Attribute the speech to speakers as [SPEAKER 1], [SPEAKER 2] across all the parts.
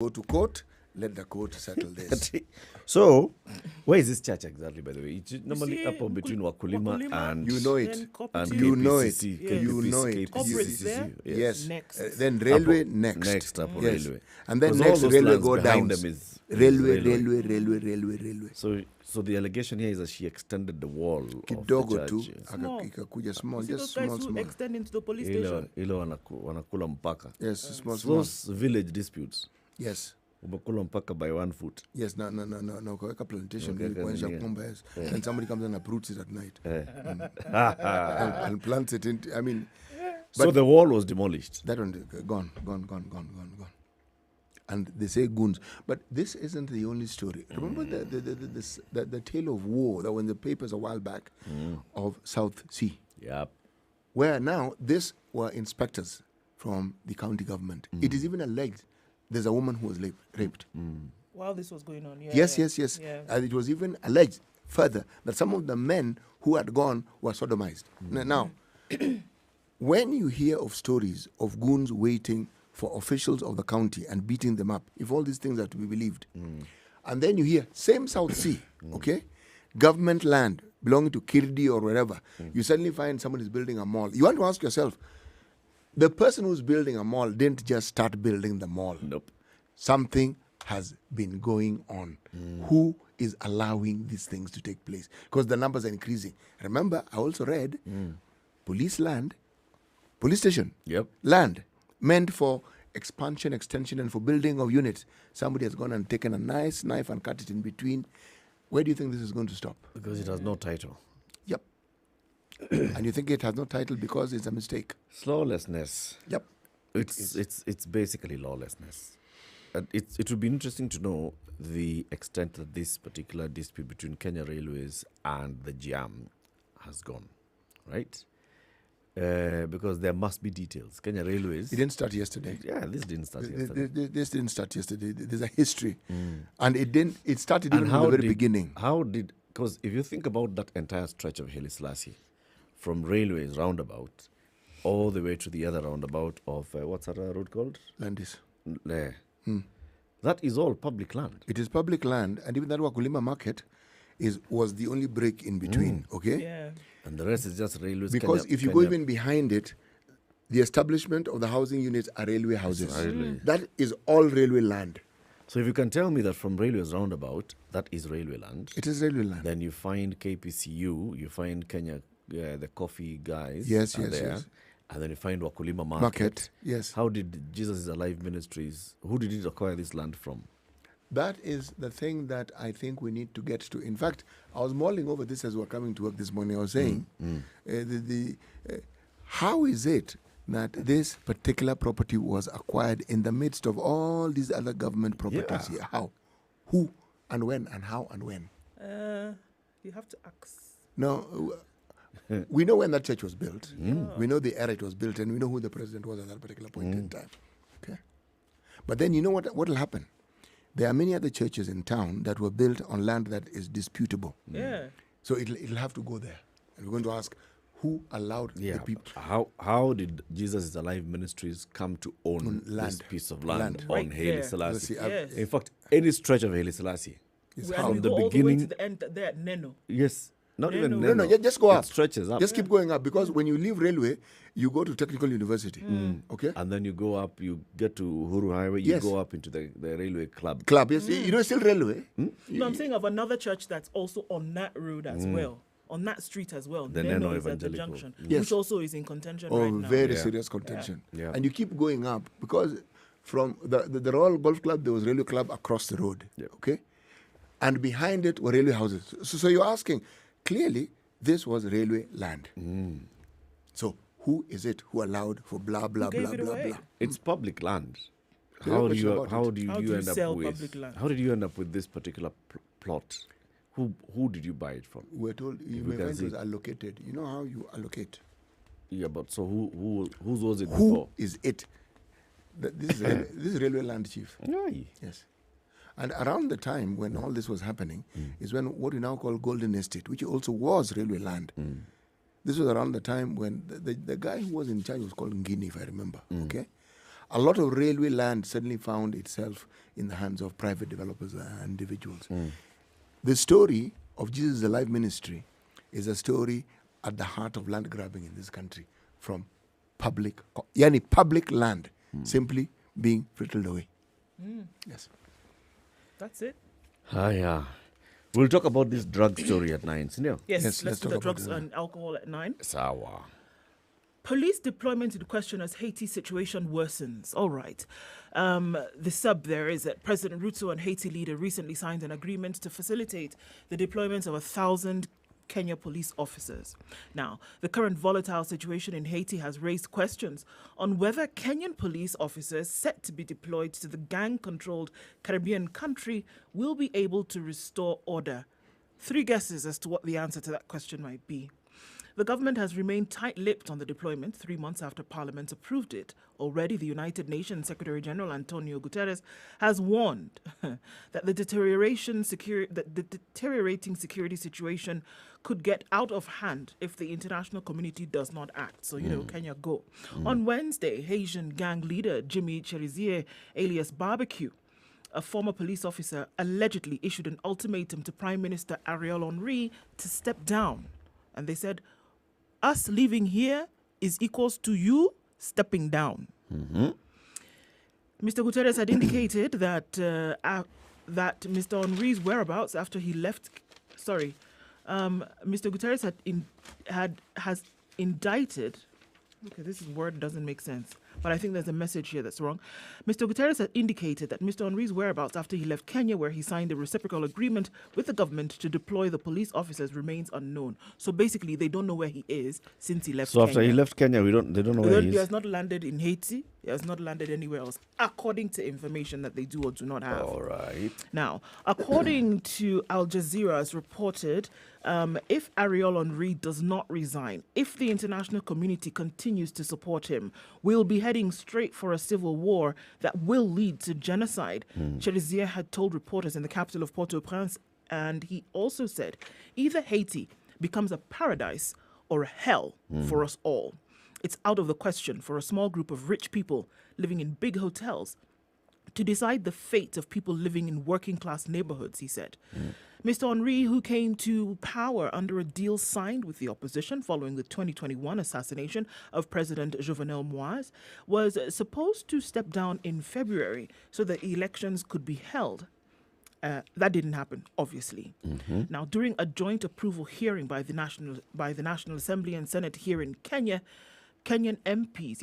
[SPEAKER 1] Go to court, let the court settle this.
[SPEAKER 2] So, where is this church exactly, by the way? It's normally up between Wakulima and
[SPEAKER 1] You know it.
[SPEAKER 2] and
[SPEAKER 1] You know it.
[SPEAKER 2] KPCC,
[SPEAKER 1] You know it.
[SPEAKER 3] Corporates there?
[SPEAKER 1] Yes.
[SPEAKER 3] Next.
[SPEAKER 1] Then railway
[SPEAKER 2] Up-
[SPEAKER 1] next.
[SPEAKER 2] next up
[SPEAKER 1] Yes.
[SPEAKER 2] railway.
[SPEAKER 1] And then
[SPEAKER 2] 'Cause
[SPEAKER 1] next
[SPEAKER 2] all those
[SPEAKER 1] railway
[SPEAKER 2] lands
[SPEAKER 1] go
[SPEAKER 2] behind
[SPEAKER 1] down.
[SPEAKER 2] them is
[SPEAKER 1] Railway.
[SPEAKER 2] So the allegation here is that she extended the wall of the
[SPEAKER 1] Kidogo tu.
[SPEAKER 2] church.
[SPEAKER 3] Small.
[SPEAKER 1] Ikakuja small,
[SPEAKER 3] See
[SPEAKER 1] just
[SPEAKER 3] those guys who
[SPEAKER 1] small.
[SPEAKER 3] extend into the police
[SPEAKER 2] Ile
[SPEAKER 3] station?
[SPEAKER 2] wanakula mpaka.
[SPEAKER 1] Yes, small.
[SPEAKER 2] Those village disputes.
[SPEAKER 1] Yes.
[SPEAKER 2] Umekula mpaka by 1 foot.
[SPEAKER 1] Yes, no. Kaweka plantation
[SPEAKER 2] Okay,
[SPEAKER 1] kuonyesha
[SPEAKER 2] yeah.
[SPEAKER 1] kwamba yes. And somebody comes and uproots it at night. And plants it in. I mean,
[SPEAKER 2] So the wall was demolished.
[SPEAKER 1] that one gone. And they say goons, but this isn't the only story. Remember the tale of war that was in the papers a while back of South Sea,
[SPEAKER 2] Yep.
[SPEAKER 1] where now these were inspectors from the county government. It is even alleged there's a woman who was raped.
[SPEAKER 3] While this was going on, yeah.
[SPEAKER 1] Yes.
[SPEAKER 3] Yeah.
[SPEAKER 1] And it was even alleged further that some of the men who had gone were sodomized. Now, when you hear of stories of goons waiting for officials of the county and beating them up, if all these things are to be believed, and then you hear same South Sea, okay, government land belonging to Kirdi or wherever, you suddenly find somebody is building a mall. You want to ask yourself, the person who's building a mall didn't just start building the mall.
[SPEAKER 2] Nope.
[SPEAKER 1] Something has been going on. Who is allowing these things to take place? Because the numbers are increasing. Remember, I also read police station,
[SPEAKER 2] Yep.
[SPEAKER 1] land meant for expansion, extension, and for building of units. Somebody has gone and taken a nice knife and cut it in between. Where do you think this is going to stop?
[SPEAKER 2] Because it has no title.
[SPEAKER 1] Yep. And you think it has no title because it's a mistake?
[SPEAKER 2] Lawlessness.
[SPEAKER 1] Yep.
[SPEAKER 2] It's basically lawlessness. And it would be interesting to know the extent that this particular dispute between Kenya Railways and the GM has gone, right? Because there must be details. Kenya Railways.
[SPEAKER 1] It didn't start yesterday.
[SPEAKER 2] Yeah, this didn't start yesterday.
[SPEAKER 1] This didn't start yesterday. There's a history. And it started even from the very beginning.
[SPEAKER 2] Because if you think about that entire stretch of Haile Selassie, from Railways roundabout all the way to the other roundabout of, what's that road called?
[SPEAKER 1] Landis.
[SPEAKER 2] There. That is all public land.
[SPEAKER 1] It is public land, and even that Wakulima market was the only break in between, okay?
[SPEAKER 3] Yeah.
[SPEAKER 2] And the rest is just railways.
[SPEAKER 1] Because if you go even behind it, the establishment of the housing units are railway houses. That is all railway land.
[SPEAKER 2] So if you can tell me that from Railways roundabout, that is railway land.
[SPEAKER 1] It is railway land.
[SPEAKER 2] Then you find KPCU, you find Kenya, the coffee guys.
[SPEAKER 1] Yes.
[SPEAKER 2] And then you find Wakulima
[SPEAKER 1] Market, yes.
[SPEAKER 2] How did Jesus is Alive Ministries, who did it acquire this land from?
[SPEAKER 1] That is the thing that I think we need to get to. In fact, I was mulling over this as we were coming to work this morning. I was saying, how is it that this particular property was acquired in the midst of all these other government properties here? How? Who? And when? And how? And when?
[SPEAKER 3] You have to ask.
[SPEAKER 1] No, we know when that church was built. We know the era it was built, and we know who the president was at that particular point in time. Okay, but then you know what will happen? There are many other churches in town that were built on land that is disputable.
[SPEAKER 3] Yeah.
[SPEAKER 1] So it'll have to go there. And we're going to ask, who allowed the people?
[SPEAKER 2] How did Jesus is Alive Ministries come to own this piece of land on
[SPEAKER 3] Right
[SPEAKER 2] Haile
[SPEAKER 3] there.
[SPEAKER 2] Selassie?
[SPEAKER 3] Yes.
[SPEAKER 2] In fact, any stretch of Haile Selassie.
[SPEAKER 3] From the
[SPEAKER 2] the
[SPEAKER 3] beginning all the way to
[SPEAKER 2] beginning-
[SPEAKER 3] the end there at Neno.
[SPEAKER 2] Yes. Not
[SPEAKER 3] No,
[SPEAKER 2] even
[SPEAKER 3] no,
[SPEAKER 1] No, just go up.
[SPEAKER 2] It stretches up.
[SPEAKER 1] Just keep going up, because when you leave railway, you go to technical university. Okay?
[SPEAKER 2] And then you go up, you get to Uhuru Highway, you
[SPEAKER 1] Yes.
[SPEAKER 2] go up into the railway club.
[SPEAKER 1] Club, yes. You know, it's still railway.
[SPEAKER 3] No, I'm saying of another church that's also on that road as well. On that street as well.
[SPEAKER 2] The
[SPEAKER 3] Neno
[SPEAKER 2] Neno
[SPEAKER 3] is at the
[SPEAKER 2] Evangelical.
[SPEAKER 3] junction.
[SPEAKER 1] Yes.
[SPEAKER 3] Which also is in contention
[SPEAKER 1] Oh,
[SPEAKER 3] right now.
[SPEAKER 1] very
[SPEAKER 2] Yeah.
[SPEAKER 1] serious contention.
[SPEAKER 2] Yeah.
[SPEAKER 1] And you keep going up, because from the Royal Golf Club, there was railway club across the road.
[SPEAKER 2] Yeah.
[SPEAKER 1] Okay? And behind it were railway houses. So you're asking, clearly, this was railway land. So who is it who allowed for blah, blah,
[SPEAKER 3] gave
[SPEAKER 1] blah,
[SPEAKER 3] it
[SPEAKER 1] blah,
[SPEAKER 3] away?
[SPEAKER 1] blah?
[SPEAKER 2] It's public land.
[SPEAKER 1] No
[SPEAKER 2] How
[SPEAKER 1] question about
[SPEAKER 2] how
[SPEAKER 1] it.
[SPEAKER 2] do you
[SPEAKER 3] How do you
[SPEAKER 2] end
[SPEAKER 3] sell
[SPEAKER 2] up with
[SPEAKER 3] public land?
[SPEAKER 2] How did you end up with this particular plot? Who did you buy it from?
[SPEAKER 1] We're told you
[SPEAKER 2] we
[SPEAKER 1] may
[SPEAKER 2] can
[SPEAKER 1] find it was
[SPEAKER 2] see.
[SPEAKER 1] allocated. You know how you allocate?
[SPEAKER 2] Yeah, but so whose was it
[SPEAKER 1] Who
[SPEAKER 2] before?
[SPEAKER 1] is it? This is railway land, chief.
[SPEAKER 2] Aye.
[SPEAKER 1] Yes. And around the time when all this was happening is when what we now call Golden Estate, which also was railway land. This was around the time when the guy who was in charge was called Ngini, if I remember. Okay. a lot of railway land suddenly found itself in the hands of private developers and individuals. The story of Jesus Alive Ministry is a story at the heart of land grabbing in this country from public land simply being frittled away. Yes.
[SPEAKER 3] That's it.
[SPEAKER 2] Yeah. We'll talk about this drug story at 9, Senior.
[SPEAKER 3] Yes, let's do
[SPEAKER 1] talk
[SPEAKER 3] the
[SPEAKER 1] about
[SPEAKER 3] drugs
[SPEAKER 1] it.
[SPEAKER 3] and alcohol at 9.
[SPEAKER 2] Sawa.
[SPEAKER 3] Police deployment in question as Haiti situation worsens. All right. The sub there is that President Ruto and Haiti leader recently signed an agreement to facilitate the deployment of 1,000 Kenya police officers. Now, the current volatile situation in Haiti has raised questions on whether Kenyan police officers set to be deployed to the gang-controlled Caribbean country will be able to restore order. 3 guesses as to what the answer to that question might be. The government has remained tight-lipped on the deployment 3 months after Parliament approved it. Already, the United Nations Secretary-General Antonio Guterres has warned that the deteriorating security situation could get out of hand if the international community does not act. So, Kenya go. On Wednesday, Haitian gang leader Jimmy Cherizier, alias Barbecue, a former police officer, allegedly issued an ultimatum to Prime Minister Ariel Henry to step down. And they said, us leaving here is equals to you stepping down. Mr. Guterres had indicated that that Mr. Henry's whereabouts after he left. Mr. Guterres has indicted. Okay, this word doesn't make sense, but I think there's a message here that's wrong. Mr. Guterres had indicated that Mr. Henry's whereabouts after he left Kenya, where he signed a reciprocal agreement with the government to deploy the police officers, remains unknown. So basically, they don't know where he is since he left Kenya.
[SPEAKER 2] So after he left Kenya, they don't know where he is?
[SPEAKER 3] He has not landed in Haiti. He has not landed anywhere else, according to information that they do or do not have.
[SPEAKER 2] All right.
[SPEAKER 3] Now, according to Al Jazeera, as reported, if Ariel Henry does not resign, if the international community continues to support him, we'll be heading straight for a civil war that will lead to genocide. Cherizier had told reporters in the capital of Port-au-Prince, and he also said, either Haiti becomes a paradise or a hell for us all. It's out of the question for a small group of rich people living in big hotels to decide the fate of people living in working-class neighborhoods, he said. Mr. Henry, who came to power under a deal signed with the opposition following the 2021 assassination of President Jovenel Moise, was supposed to step down in February so that elections could be held. That didn't happen, obviously. Now, during a joint approval hearing by the National Assembly and Senate here in Kenya, Kenyan MPs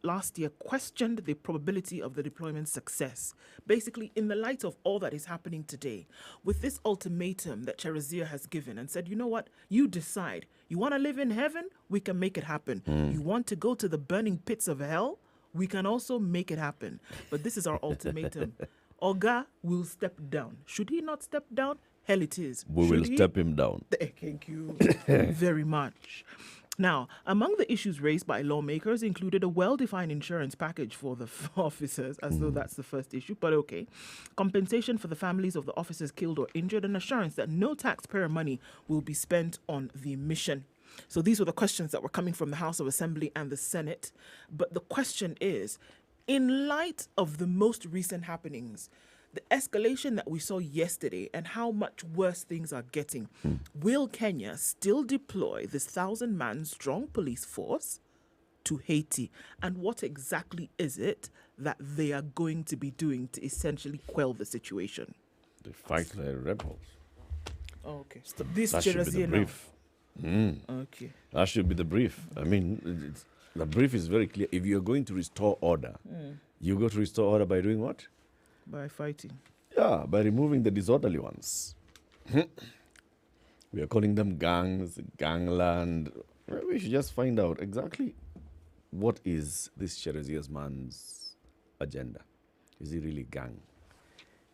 [SPEAKER 3] last year, questioned the probability of the deployment's success. Basically, in the light of all that is happening today, with this ultimatum that Cherizier has given and said, you know what, you decide. You want to live in heaven? We can make it happen. You want to go to the burning pits of hell? We can also make it happen. But this is our ultimatum. Oga will step down. Should he not step down? Hell it is.
[SPEAKER 2] We will step him down.
[SPEAKER 3] Thank you very much. Now, among the issues raised by lawmakers included a well-defined insurance package for the officers, as though that's the first issue, but okay. Compensation for the families of the officers killed or injured, and assurance that no taxpayer money will be spent on the mission. So these were the questions that were coming from the House of Assembly and the Senate. But the question is, in light of the most recent happenings, the escalation that we saw yesterday and how much worse things are getting, will Kenya still deploy this 1,000-man strong police force to Haiti? And what exactly is it that they are going to be doing to essentially quell the situation?
[SPEAKER 2] They fight the rebels.
[SPEAKER 3] Oh, okay.
[SPEAKER 2] That should be the brief.
[SPEAKER 3] Okay.
[SPEAKER 2] That should be the brief. I mean, the brief is very clear. If you're going to restore order, you go to restore order by doing what?
[SPEAKER 3] By fighting.
[SPEAKER 2] Yeah, by removing the disorderly ones. We are calling them gangs, gangland. We should just find out exactly what is this Cherizier's man's agenda. Is he really gang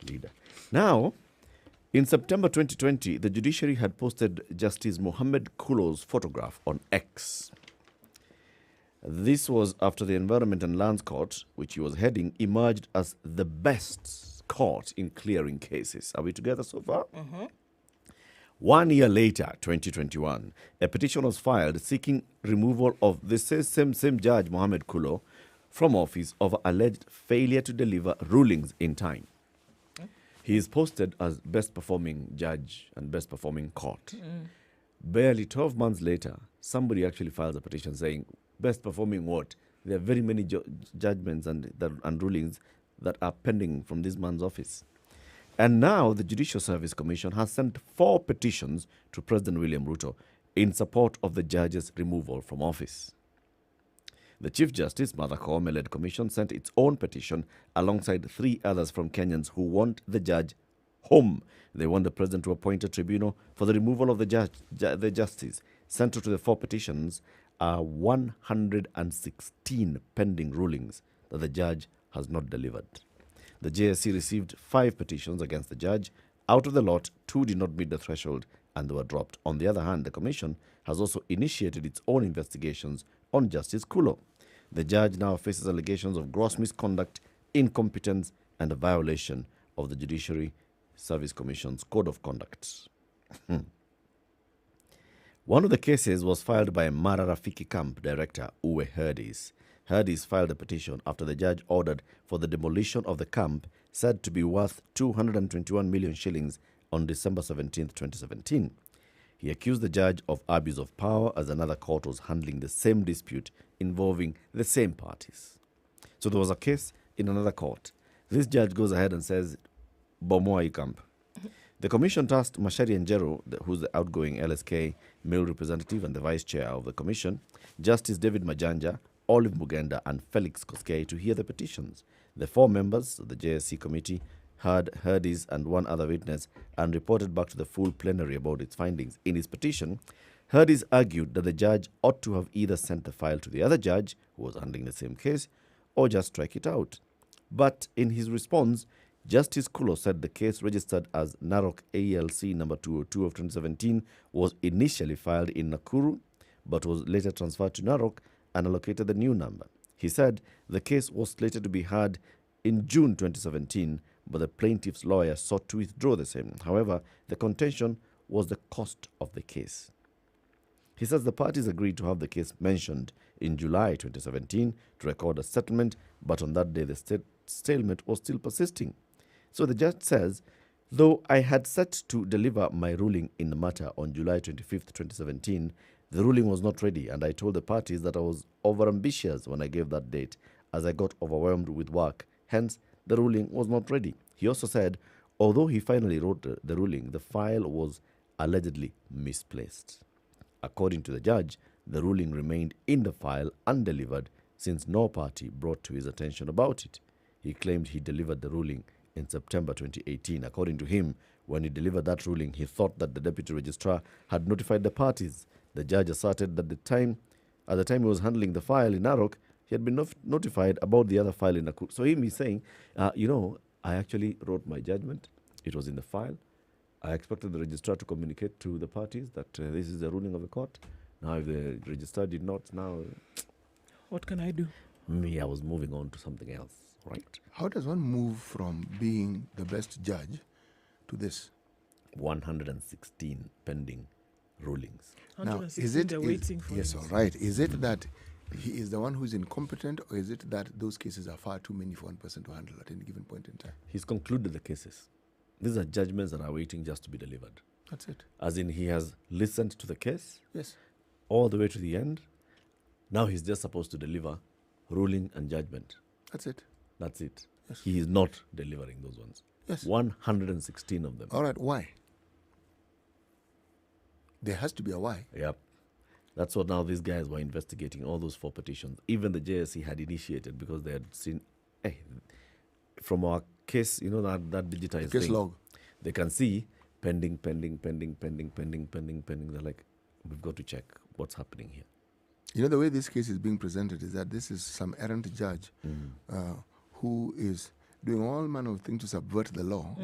[SPEAKER 2] leader? Now, in September 2020, the judiciary had posted Justice Mohammed Kulo's photograph on X. This was after the Environment and Lands Court, which he was heading, emerged as the best court in clearing cases. Are we together so far? 1 year later, 2021, a petition was filed seeking removal of the same judge, Mohammed Kulo, from office over alleged failure to deliver rulings in time. He is posted as best performing judge and best performing court. Barely 12 months later, somebody actually files a petition saying, best performing what? There are very many judgments and rulings that are pending from this man's office. And now the Judicial Service Commission has sent 4 petitions to President William Ruto in support of the judge's removal from office. The Chief Justice, Martha Koome-led commission, sent its own petition alongside 3 others from Kenyans who want the judge home. They want the president to appoint a tribunal for the removal of the justice. Central to the 4 petitions are 116 pending rulings that the judge has not delivered. The JSC received 5 petitions against the judge. Out of the lot, 2 did not meet the threshold and they were dropped. On the other hand, the commission has also initiated its own investigations on Justice Kulo. The judge now faces allegations of gross misconduct, incompetence, and a violation of the Judiciary Service Commission's Code of Conduct. One of the cases was filed by Mara Rafiki Camp director Uwe Herdis. Herdis filed a petition after the judge ordered for the demolition of the camp said to be worth 221 million shillings on December 17, 2017. He accused the judge of abuse of power as another court was handling the same dispute involving the same parties. So there was a case in another court. This judge goes ahead and says, Bomoa camp. The commission tasked Mashari Njero, who's the outgoing LSK male representative and the vice chair of the commission, Justice David Majanja, Olive Mugenda, and Felix Koskei to hear the petitions. The 4 members of the JSC committee heard Herdis and 1 other witness and reported back to the full plenary about its findings. In his petition, Herdis argued that the judge ought to have either sent the file to the other judge, who was handling the same case, or just strike it out. But in his response, Justice Kulo said the case registered as Narok ALC number 202 of 2017 was initially filed in Nakuru, but was later transferred to Narok and allocated the new number. He said the case was slated to be heard in June 2017, but the plaintiff's lawyer sought to withdraw the same. However, the contention was the cost of the case. He says the parties agreed to have the case mentioned in July 2017 to record a settlement, but on that day the stalemate was still persisting. So the judge says, though I had set to deliver my ruling in the matter on July 25th, 2017, the ruling was not ready, and I told the parties that I was overambitious when I gave that date, as I got overwhelmed with work. Hence, the ruling was not ready. He also said, although he finally wrote the ruling, the file was allegedly misplaced. According to the judge, the ruling remained in the file undelivered since no party brought to his attention about it. He claimed he delivered the ruling in September 2018. According to him, when he delivered that ruling, he thought that the deputy registrar had notified the parties. The judge asserted that at the time he was handling the file in Narok, he had been notified about the other file in Nakuru. So him is saying, I actually wrote my judgment. It was in the file. I expected the registrar to communicate to the parties that this is the ruling of the court. Now, if the registrar did not, now...
[SPEAKER 3] What can I do?
[SPEAKER 2] Me, I was moving on to something else, right?
[SPEAKER 1] How does one move from being the best judge to this?
[SPEAKER 2] 116 pending rulings.
[SPEAKER 1] Now, is it...
[SPEAKER 3] They're waiting for
[SPEAKER 1] yes,
[SPEAKER 3] him.
[SPEAKER 1] all right. Is it that he is the one who's incompetent, or is it that those cases are far too many for one person to handle at any given point in time?
[SPEAKER 2] He's concluded the cases. These are judgments that are waiting just to be delivered.
[SPEAKER 1] That's it.
[SPEAKER 2] As in, he has listened to the case
[SPEAKER 1] Yes.
[SPEAKER 2] all the way to the end. Now he's just supposed to deliver ruling and judgment.
[SPEAKER 1] That's it.
[SPEAKER 2] That's it.
[SPEAKER 1] Yes.
[SPEAKER 2] He is not delivering those ones.
[SPEAKER 1] Yes.
[SPEAKER 2] 116 of them.
[SPEAKER 1] All right. Why? There has to be a why.
[SPEAKER 2] Yep. That's what now these guys were investigating, all those 4 petitions. Even the JSC had initiated because they had seen, from our case, that digitized
[SPEAKER 1] Case
[SPEAKER 2] thing,
[SPEAKER 1] log.
[SPEAKER 2] they can see pending. They're like, we've got to check what's happening here.
[SPEAKER 1] The way this case is being presented is that this is some errant judge who is doing all manner of things to subvert the law.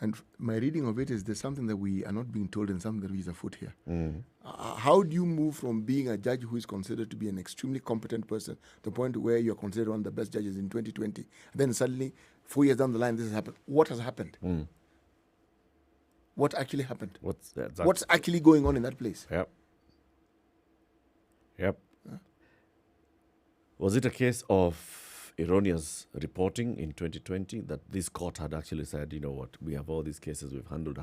[SPEAKER 1] And my reading of it is there's something that we are not being told and something that is afoot here. How do you move from being a judge who is considered to be an extremely competent person to the point where you're considered one of the best judges in 2020, and then suddenly 4 years down the line this has happened? What has happened? What actually happened? What's actually going on in that place?
[SPEAKER 2] Yep. Was it a case of erroneous reporting in 2020 that this court had actually said, you know what, we have all these cases we've handled.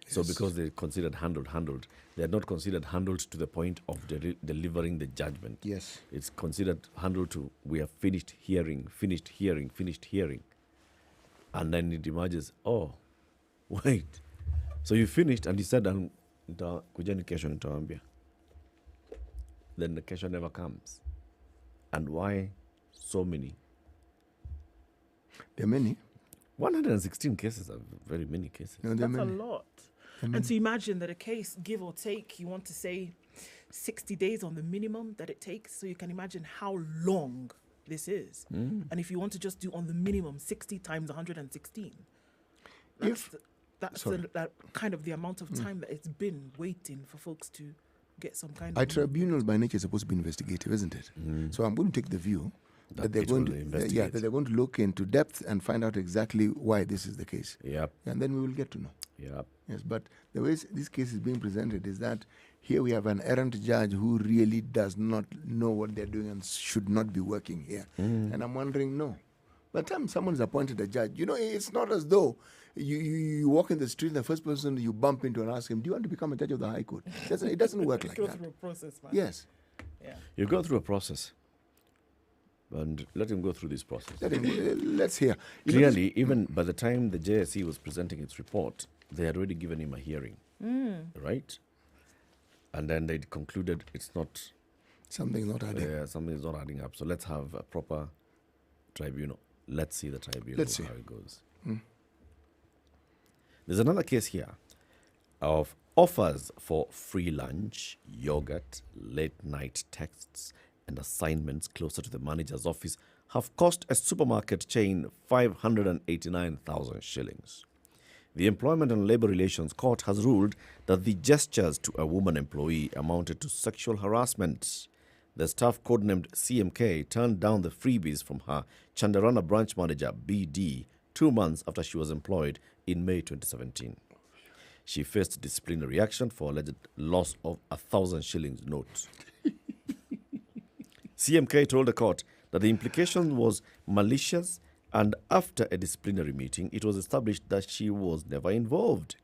[SPEAKER 2] So because they considered handled, they had not considered handled to the point of delivering the judgment.
[SPEAKER 1] Yes.
[SPEAKER 2] It's considered handled to, we have finished hearing. And then it emerges, oh, wait. So you finished and you said, kujeni kesho nitawaambia. Then the kesho never comes. And why so many?
[SPEAKER 1] There are many.
[SPEAKER 2] 116 cases are very many cases.
[SPEAKER 1] No,
[SPEAKER 3] That's a lot. And to imagine that a case, give or take, you want to say 60 days on the minimum that it takes. So you can imagine how long this is. And if you want to just do on the minimum 60 times 116, that's kind of the amount of time that it's been waiting for folks to get some kind of...
[SPEAKER 1] Our tribunals by nature are supposed to be investigative, isn't it? So I'm going to take the view that they're going to that they're going to look into depth and find out exactly why this is the case.
[SPEAKER 2] Yep.
[SPEAKER 1] And then we will get to know.
[SPEAKER 2] Yep.
[SPEAKER 1] Yes, but the way this case is being presented is that here we have an errant judge who really does not know what they're doing and should not be working here. And I'm wondering, no. By the time someone is appointed a judge, you know, it's not as though you walk in the street and the first person you bump into and ask him, do you want to become a judge of the High Court? It doesn't work like
[SPEAKER 3] go
[SPEAKER 1] that.
[SPEAKER 3] through a process, man.
[SPEAKER 1] Yes.
[SPEAKER 3] Yeah.
[SPEAKER 2] You go through a process. And let him go through this process.
[SPEAKER 1] Let's hear.
[SPEAKER 2] Clearly, even by the time the JSE was presenting its report, they had already given him a hearing. Right? And then they concluded it's not...
[SPEAKER 1] Something's not adding.
[SPEAKER 2] Something is not adding up. So let's have a proper tribunal. Let's see the tribunal,
[SPEAKER 1] Let's see
[SPEAKER 2] how it goes. There's another case here of offers for free lunch, yogurt, late night texts, and assignments closer to the manager's office have cost a supermarket chain 589,000 shillings. The Employment and Labour Relations Court has ruled that the gestures to a woman employee amounted to sexual harassment. The staff codenamed CMK turned down the freebies from her Chandarana branch manager, BD, 2 months after she was employed in May 2017. She faced disciplinary action for alleged loss of 1,000 shillings note. CMK told the court that the implication was malicious, and after a disciplinary meeting, it was established that she was never involved.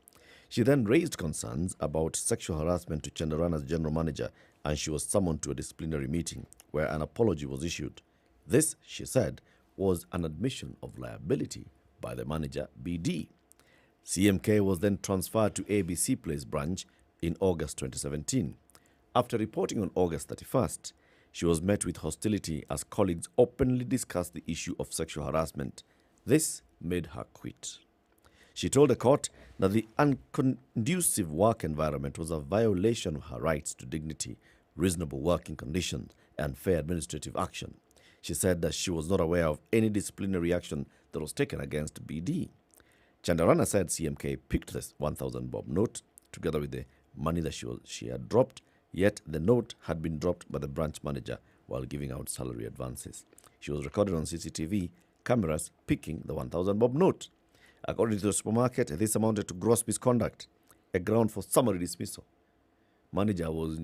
[SPEAKER 2] She then raised concerns about sexual harassment to Chandarana's general manager, and she was summoned to a disciplinary meeting where an apology was issued. This, she said, was an admission of liability by the manager, BD. CMK was then transferred to ABC Place branch in August 2017. After reporting on August 31st, she was met with hostility as colleagues openly discussed the issue of sexual harassment. This made her quit. She told the court that the unconducive work environment was a violation of her rights to dignity, reasonable working conditions, and fair administrative action. She said that she was not aware of any disciplinary action that was taken against BD. Chandarana said CMK picked this 1,000 bob note together with the money that she had dropped, yet the note had been dropped by the branch manager while giving out salary advances. She was recorded on CCTV cameras picking the 1,000 bob note. According to the supermarket, this amounted to gross misconduct, a ground for summary dismissal. Manager was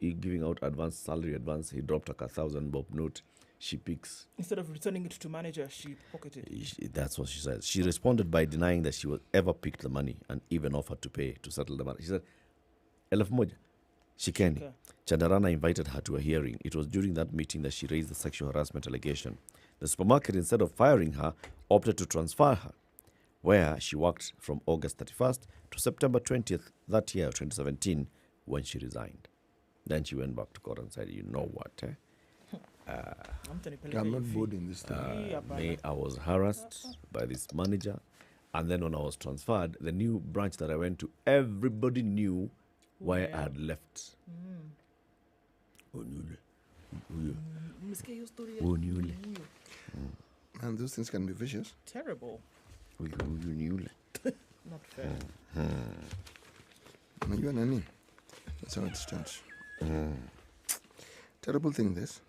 [SPEAKER 2] giving out salary advance. He dropped like 1,000 bob note. She picks.
[SPEAKER 3] Instead of returning it to manager, she pocketed.
[SPEAKER 2] That's what she says. She responded by denying that she was ever picked the money and even offered to pay to settle the money. She said, 1,000 moja. Shikeni. Okay. Chandarana invited her to a hearing. It was during that meeting that she raised the sexual harassment allegation. The supermarket, instead of firing her, opted to transfer her, where she worked from August 31st to September 20th that year, 2017, when she resigned. Then she went back to court and said, you know what,
[SPEAKER 1] I'm not boarding this thing.
[SPEAKER 2] I was harassed by this manager, and then when I was transferred, the new branch that I went to, everybody knew why I had left.
[SPEAKER 1] And those things can be vicious.
[SPEAKER 3] Terrible. Not fair.
[SPEAKER 1] You and Annie. That's how it starts. Terrible thing, this.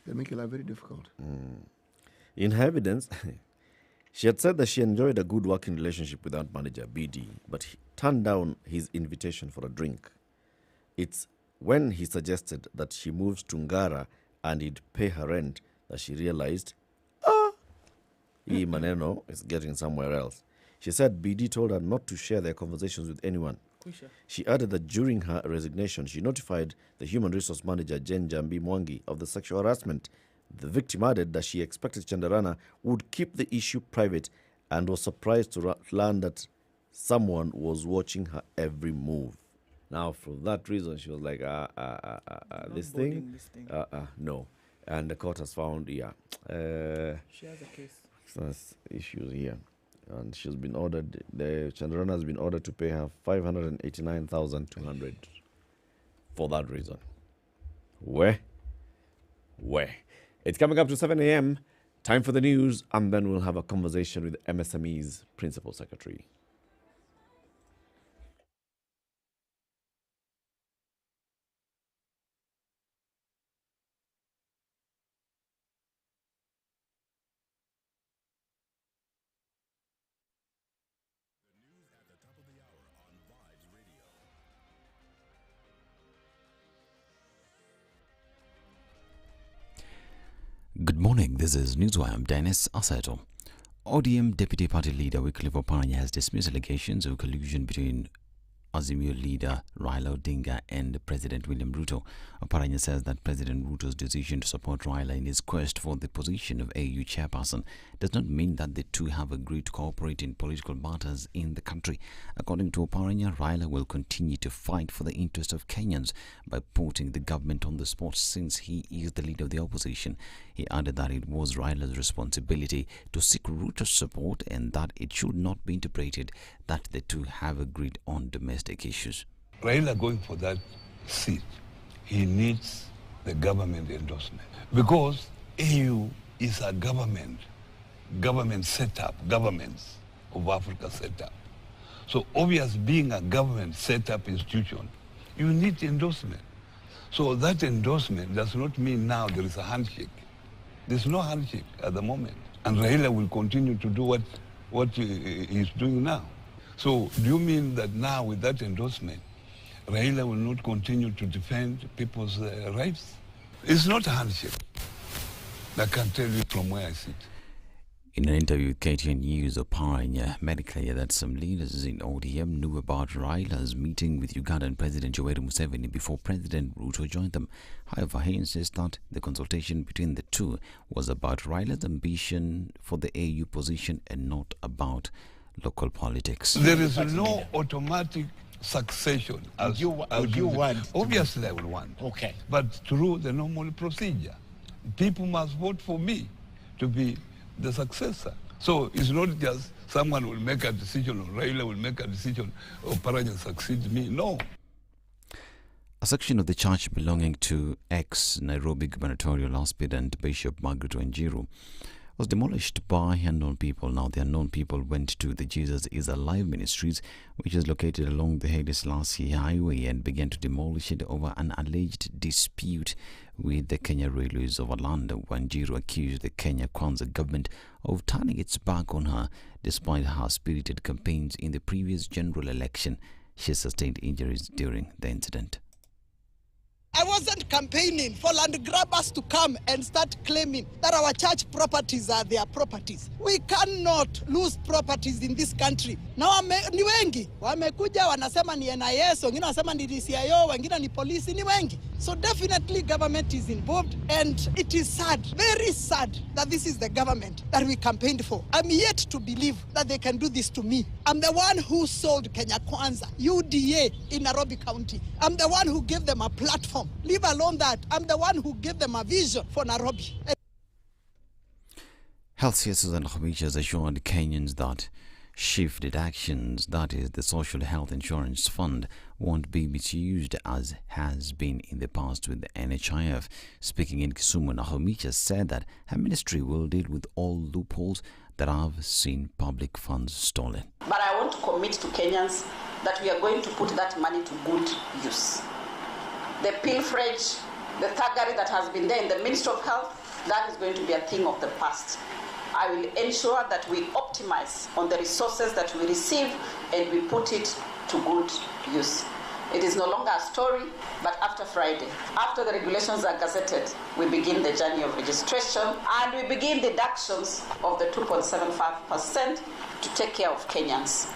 [SPEAKER 1] They make your life very difficult.
[SPEAKER 2] In her evidence, she had said that she enjoyed a good working relationship with that manager, BD, but he turned down his invitation for a drink. It's when he suggested that she moves to Ngara and he'd pay her rent that she realized, hii maneno is getting somewhere else. She said BD told her not to share their conversations with anyone. She added that during her resignation, she notified the human resource manager, Jen Jambi Mwangi, of the sexual harassment. The victim added that she expected Chandarana would keep the issue private and was surprised to learn that someone was watching her every move. Now, for that reason, she was like, this thing, no. And the court has found, she has a case. There's issues here. And she's been ordered, the Chandarana has been ordered to pay her 589,200 for that reason. Where? It's coming up to 7 a.m. Time for the news, and then we'll have a conversation with MSMEs Principal Secretary.
[SPEAKER 4] Good morning, this is Newswire. I'm Dennis Aseto. ODM Deputy Party Leader Wycliffe Oparanya has dismissed allegations of collusion between Azimio leader Raila Odinga and President William Ruto. Oparanya says that President Ruto's decision to support Raila in his quest for the position of AU chairperson does not mean that the two have agreed to cooperate in political matters in the country. According to Oparanya, Raila will continue to fight for the interest of Kenyans by putting the government on the spot since he is the leader of the opposition. He added that it was Raila's responsibility to seek Ruto's support and that it should not be interpreted that the two have agreed on domestic issues.
[SPEAKER 5] Raila going for that seat, he needs the government endorsement because AU is a government setup, governments of Africa setup. So obvious being a government setup institution, you need endorsement. So that endorsement does not mean now there is a handshake. There's no handshake at the moment. And Raila will continue to do what he's doing now. So do you mean that now with that endorsement, Raila will not continue to defend people's rights? It's not a handshake. I can tell you from where I sit.
[SPEAKER 4] In an interview with KTN News, Oparanya made it clear that some leaders in ODM knew about Raila's meeting with Ugandan President Yoweri Museveni before President Ruto joined them. However, he insists that the consultation between the two was about Raila's ambition for the AU position and not about local politics.
[SPEAKER 5] There is no automatic succession.
[SPEAKER 6] Would you want?
[SPEAKER 5] Obviously, I will want.
[SPEAKER 6] Okay.
[SPEAKER 5] But through the normal procedure. People must vote for me to be the successor. So it's not just someone will make a decision or Raila will make a decision or Oparanya succeeds me. No.
[SPEAKER 4] A section of the church belonging to ex-Nairobi gubernatorial aspirant Bishop Margaret Wanjiru was demolished by unknown people. Now, the unknown people went to the Jesus is Alive Ministries, which is located along the Haile Selassie Highway, and began to demolish it over an alleged dispute with the Kenya Railways of Orlando. Wanjiru accused the Kenya Kwanza government of turning its back on her despite her spirited campaigns in the previous general election. She sustained injuries during the incident.
[SPEAKER 7] I wasn't campaigning for land grabbers to come and start claiming that our church properties are their properties. We cannot lose properties in this country. Now ni wengi wamekuja wanasema ni NIS, wengine wanasema ni DCIO, wengine ni polisi, ni wengi. So definitely government is involved, and it is sad, very sad, that this is the government that we campaigned for. I'm yet to believe that they can do this to me. I'm the one who sold Kenya Kwanza, UDA in Nairobi County. I'm the one who gave them a platform. Leave alone that, I'm the one who gave them a vision for Nairobi.
[SPEAKER 4] Health Susan Khamicha assured Kenyans that shifted actions, that is, the Social Health Insurance Fund, won't be misused as has been in the past with the NHIF. Speaking in Kisumu, Nahomicha said that her ministry will deal with all loopholes that have seen public funds stolen.
[SPEAKER 8] But I want to commit to Kenyans that we are going to put that money to good use. The pilferage, the thuggery that has been there in the Ministry of Health, that is going to be a thing of the past. I will ensure that we optimize on the resources that we receive and we put it to good use. It is no longer a story, but after Friday, after the regulations are gazetted, we begin the journey of registration and we begin deductions of the 2.75% to take care of Kenyans.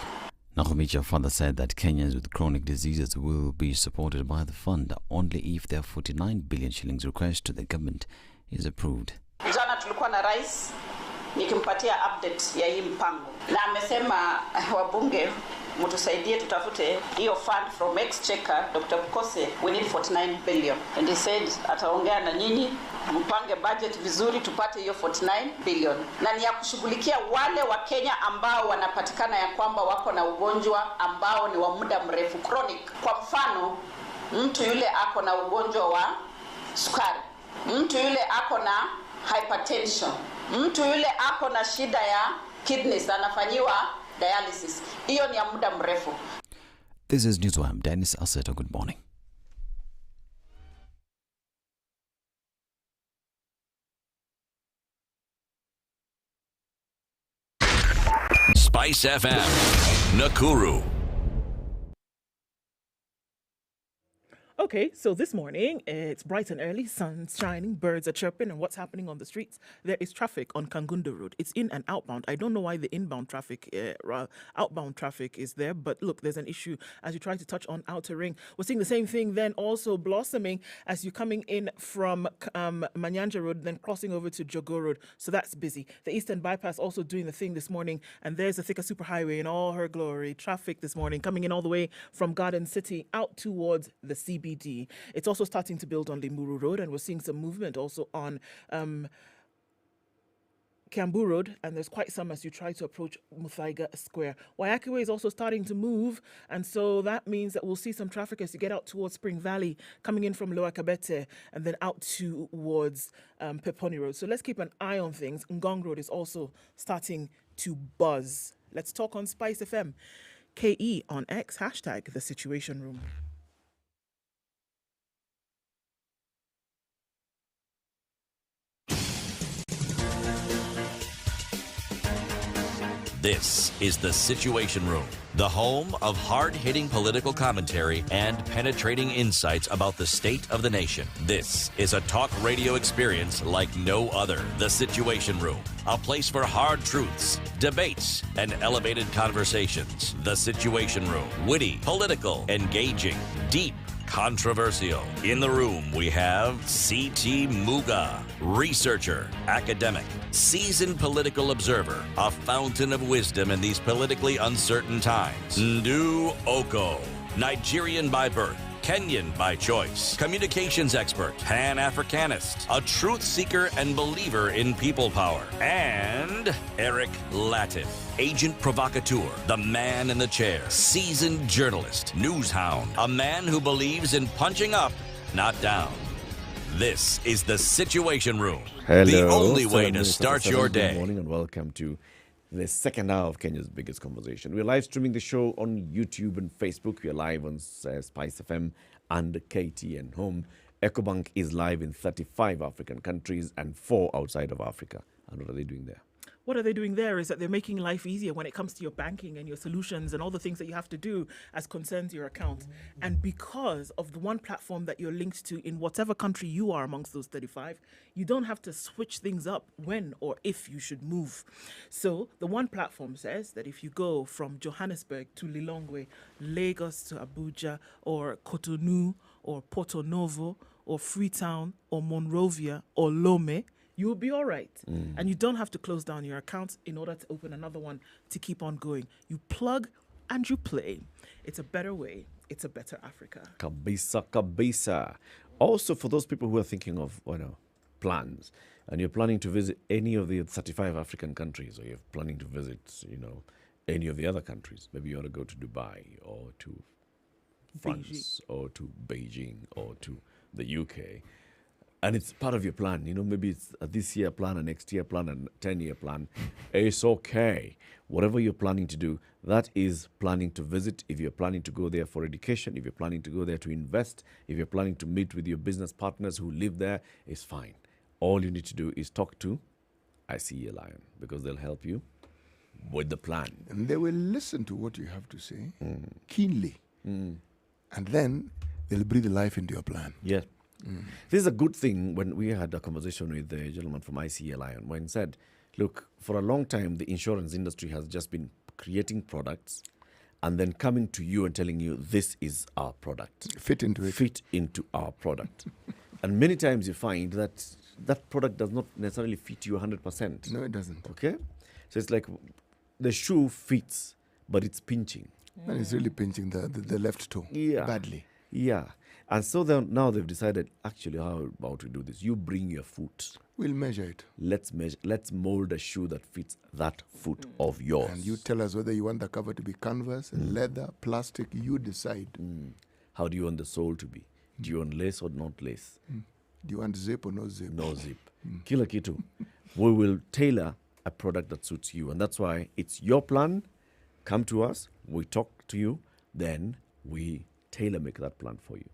[SPEAKER 4] Nakuru further said that Kenyans with chronic diseases will be supported by the fund only if their 49 billion shillings request to the government is approved.
[SPEAKER 8] Jana tulikuwa na rais nikimpatia update ya hii mpango na amesema wabunge mtusaidie tutafute hiyo fund from exchequer. Dr. Bukose, we need 49 billion and he said ataongea na nyinyi mpange budget vizuri tupate hiyo 49 billion na ni ya kushughulikia wale wa Kenya ambao wanapatikana ya kwamba wako na ugonjwa ambao ni wa muda mrefu chronic. Kwa mfano, mtu yule ako na ugonjwa wa sukari, mtu yule ako na hypertension, mtu yule ako na shida ya kidneys anafanyiwa dialysis. Hiyo ni ya muda mrefu.
[SPEAKER 4] This is Newswire. Dennis Aseto, good morning.
[SPEAKER 9] SpiceFM, Nakuru.
[SPEAKER 3] Okay, so this morning, it's bright and early, sun's shining, birds are chirping, and what's happening on the streets? There is traffic on Kangundo Road. It's in and outbound. I don't know why the outbound traffic is there, but look, there's an issue as you try to touch on Outer Ring. We're seeing the same thing then also blossoming as you're coming in from Manyanja Road, then crossing over to Jogo Road. So that's busy. The Eastern Bypass also doing the thing this morning, and there's the Thika Superhighway in all her glory. Traffic this morning coming in all the way from Garden City out towards the CBD. It's also starting to build on Limuru Road, and we're seeing some movement also on Kiambu Road, and there's quite some as you try to approach Muthaiga Square. Wayakiwe is also starting to move, and so that means that we'll see some traffic as you get out towards Spring Valley, coming in from Lower Kabete, and then out towards Peponi Road. So let's keep an eye on things. Ngong Road is also starting to buzz. Let's talk on Spice FM. KE on X, hashtag The Situation Room.
[SPEAKER 9] This is The Situation Room, the home of hard-hitting political commentary and penetrating insights about the state of the nation. This is a talk radio experience like no other. The Situation Room, a place for hard truths, debates, and elevated conversations. The Situation Room, witty, political, engaging, deep, controversial. In the room, we have C.T. Muga, researcher, academic, seasoned political observer, a fountain of wisdom in these politically uncertain times. Ndu Oko, Nigerian by birth, Kenyan by choice, communications expert, Pan-Africanist, a truth seeker and believer in people power, and Eric Latin, agent provocateur, the man in the chair, seasoned journalist, news hound, a man who believes in punching up, not down. This is The Situation Room, the only way to start your day.
[SPEAKER 2] Good morning and welcome to the second hour of Kenya's biggest conversation. We're live streaming the show on YouTube and Facebook. We're live on SpiceFM and KTN Home. EcoBank is live in 35 African countries and 4 outside of Africa. And what are they doing there?
[SPEAKER 3] What are they doing there is that they're making life easier when it comes to your banking and your solutions and all the things that you have to do as concerns your account. And because of the one platform that you're linked to in whatever country you are amongst those 35, you don't have to switch things up when or if you should move. So the one platform says that if you go from Johannesburg to Lilongwe, Lagos to Abuja, or Cotonou, or Porto Novo, or Freetown, or Monrovia, or Lome, you will be all right. And you don't have to close down your account in order to open another one to keep on going. You plug and you play. It's a better way. It's a better Africa.
[SPEAKER 2] Kabisa, kabisa. Also, for those people who are thinking of plans, and you're planning to visit any of the 35 African countries, or you're planning to visit, any of the other countries, maybe you want to go to Dubai, or to France, or to Beijing, or to the UK, and it's part of your plan, maybe it's a this year plan, a next year plan, a 10-year plan. It's okay. Whatever you're planning to do, that is planning to visit. If you're planning to go there for education, if you're planning to go there to invest, if you're planning to meet with your business partners who live there, it's fine. All you need to do is talk to ICE Lion, because they'll help you with the plan.
[SPEAKER 1] And they will listen to what you have to say keenly. and then they'll breathe life into your plan.
[SPEAKER 2] Yeah. This is a good thing. When we had a conversation with the gentleman from ICA Lion, when he said, look, for a long time, the insurance industry has just been creating products and then coming to you and telling you, this is our product.
[SPEAKER 1] Fit into it.
[SPEAKER 2] Fit into our product. And many times you find that that product does not necessarily fit you 100%.
[SPEAKER 1] No, it doesn't.
[SPEAKER 2] Okay? So it's like the shoe fits, but it's pinching.
[SPEAKER 1] And it's really pinching the left toe badly.
[SPEAKER 2] Yeah. And so now they've decided, actually, how about we do this? You bring your foot.
[SPEAKER 1] We'll measure it.
[SPEAKER 2] Let's mold a shoe that fits that foot of yours.
[SPEAKER 1] And you tell us whether you want the cover to be canvas, leather, plastic. You decide.
[SPEAKER 2] How do you want the sole to be? Do you want lace or not lace?
[SPEAKER 1] Do you want zip or no zip?
[SPEAKER 2] No zip. Kila kitu. We will tailor a product that suits you. And that's why it's your plan. Come to us. We talk to you. Then we tailor-make that plan for you.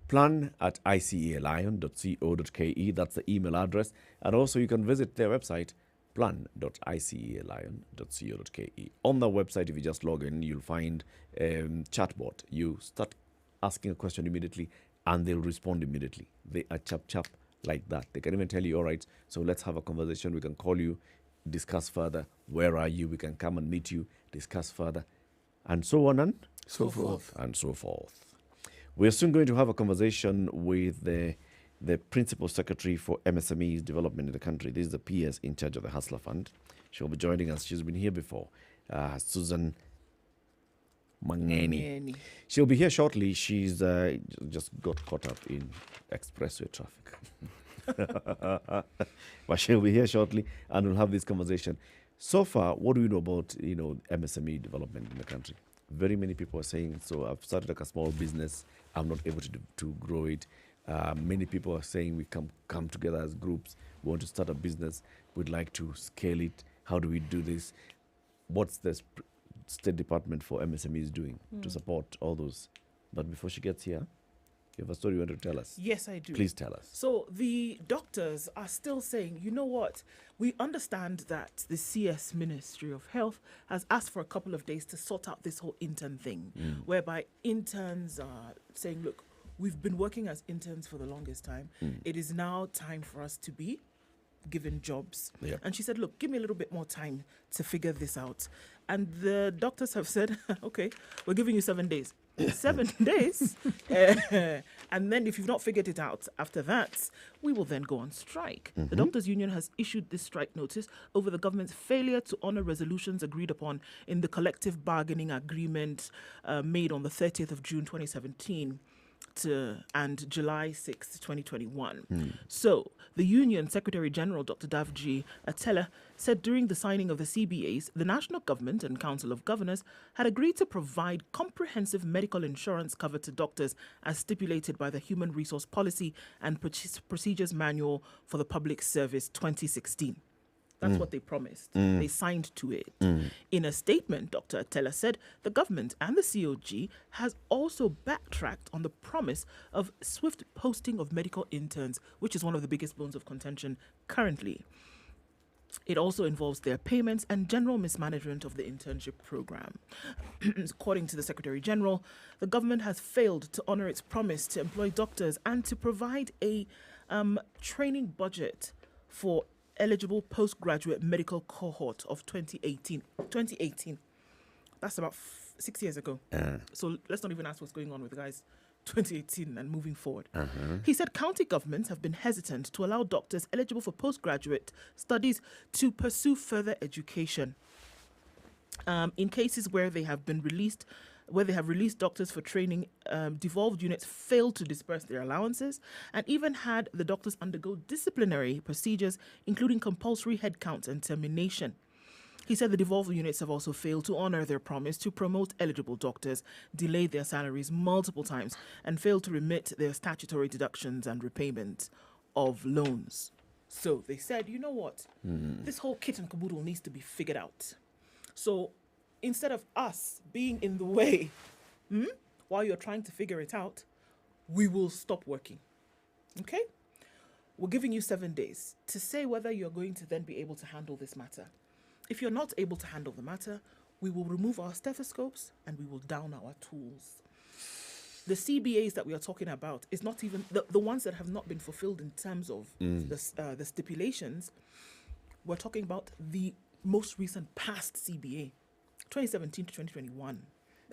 [SPEAKER 2] plan@icealion.co.ke. That's the email address. And also you can visit their website, plan.icealion.co.ke. On the website, if you just log in, you'll find chatbot. You start asking a question immediately and they'll respond immediately. They are chap like that. They can even tell you, all right, so let's have a conversation. We can call you, discuss further. Where are you? We can come and meet you, discuss further, and so on and
[SPEAKER 1] so forth.
[SPEAKER 2] And so forth. We're soon going to have a conversation with the Principal Secretary for MSMEs development in the country. This is the PS in charge of the Hustler Fund. She'll be joining us. She's been here before. Susan Mangeni. She'll be here shortly. She's just got caught up in expressway traffic. But she'll be here shortly and we'll have this conversation. So far, what do we know about MSME development in the country? Very many people are saying, so I've started like a small business. I'm not able to grow it. Many people are saying we come together as groups. We want to start a business. We'd like to scale it. How do we do this? What's the State Department for MSMEs doing to support all those? But before she gets here, you have a story you want to tell us?
[SPEAKER 3] Yes, I do.
[SPEAKER 2] Please tell us.
[SPEAKER 3] So the doctors are still saying, you know what? We understand that the CS Ministry of Health has asked for a couple of days to sort out this whole intern thing, whereby interns are saying, look, we've been working as interns for the longest time. It is now time for us to be given jobs.
[SPEAKER 2] Yep.
[SPEAKER 3] And she said, look, give me a little bit more time to figure this out. And the doctors have said, okay, we're giving you 7 days. 7 days? And then if you've not figured it out after that, we will then go on strike. The Doctors' Union has issued this strike notice over the government's failure to honor resolutions agreed upon in the collective bargaining agreement made on the 30th of June 2017 and July 6, 2021. So, the Union Secretary General, Dr. Davji Atela, said during the signing of the CBAs, the National Government and Council of Governors had agreed to provide comprehensive medical insurance cover to doctors as stipulated by the Human Resource Policy and Procedures Manual for the Public Service 2016. That's what they promised. They signed to it. In a statement, Dr. Atela said the government and the COG has also backtracked on the promise of swift posting of medical interns, which is one of the biggest bones of contention currently. It also involves their payments and general mismanagement of the internship program. According to the Secretary General, the government has failed to honor its promise to employ doctors and to provide a training budget for eligible postgraduate medical cohort of 2018. That's about 6 years ago. So let's not even ask what's going on with the guys 2018 and moving forward. He said county governments have been hesitant to allow doctors eligible for postgraduate studies to pursue further education. In cases where they have released doctors for training, devolved units failed to disperse their allowances and even had the doctors undergo disciplinary procedures, including compulsory headcount and termination. He said the devolved units have also failed to honor their promise to promote eligible doctors, delayed their salaries multiple times, and failed to remit their statutory deductions and repayment of loans. So they said, you know what? This whole kit and caboodle needs to be figured out. So instead of us being in the way while you're trying to figure it out, we will stop working. Okay? We're giving you 7 days to say whether you're going to then be able to handle this matter. If you're not able to handle the matter, we will remove our stethoscopes and we will down our tools. The CBAs that we are talking about is not even the ones that have not been fulfilled in terms of the stipulations. We're talking about the most recent past CBA, 2017 to 2021.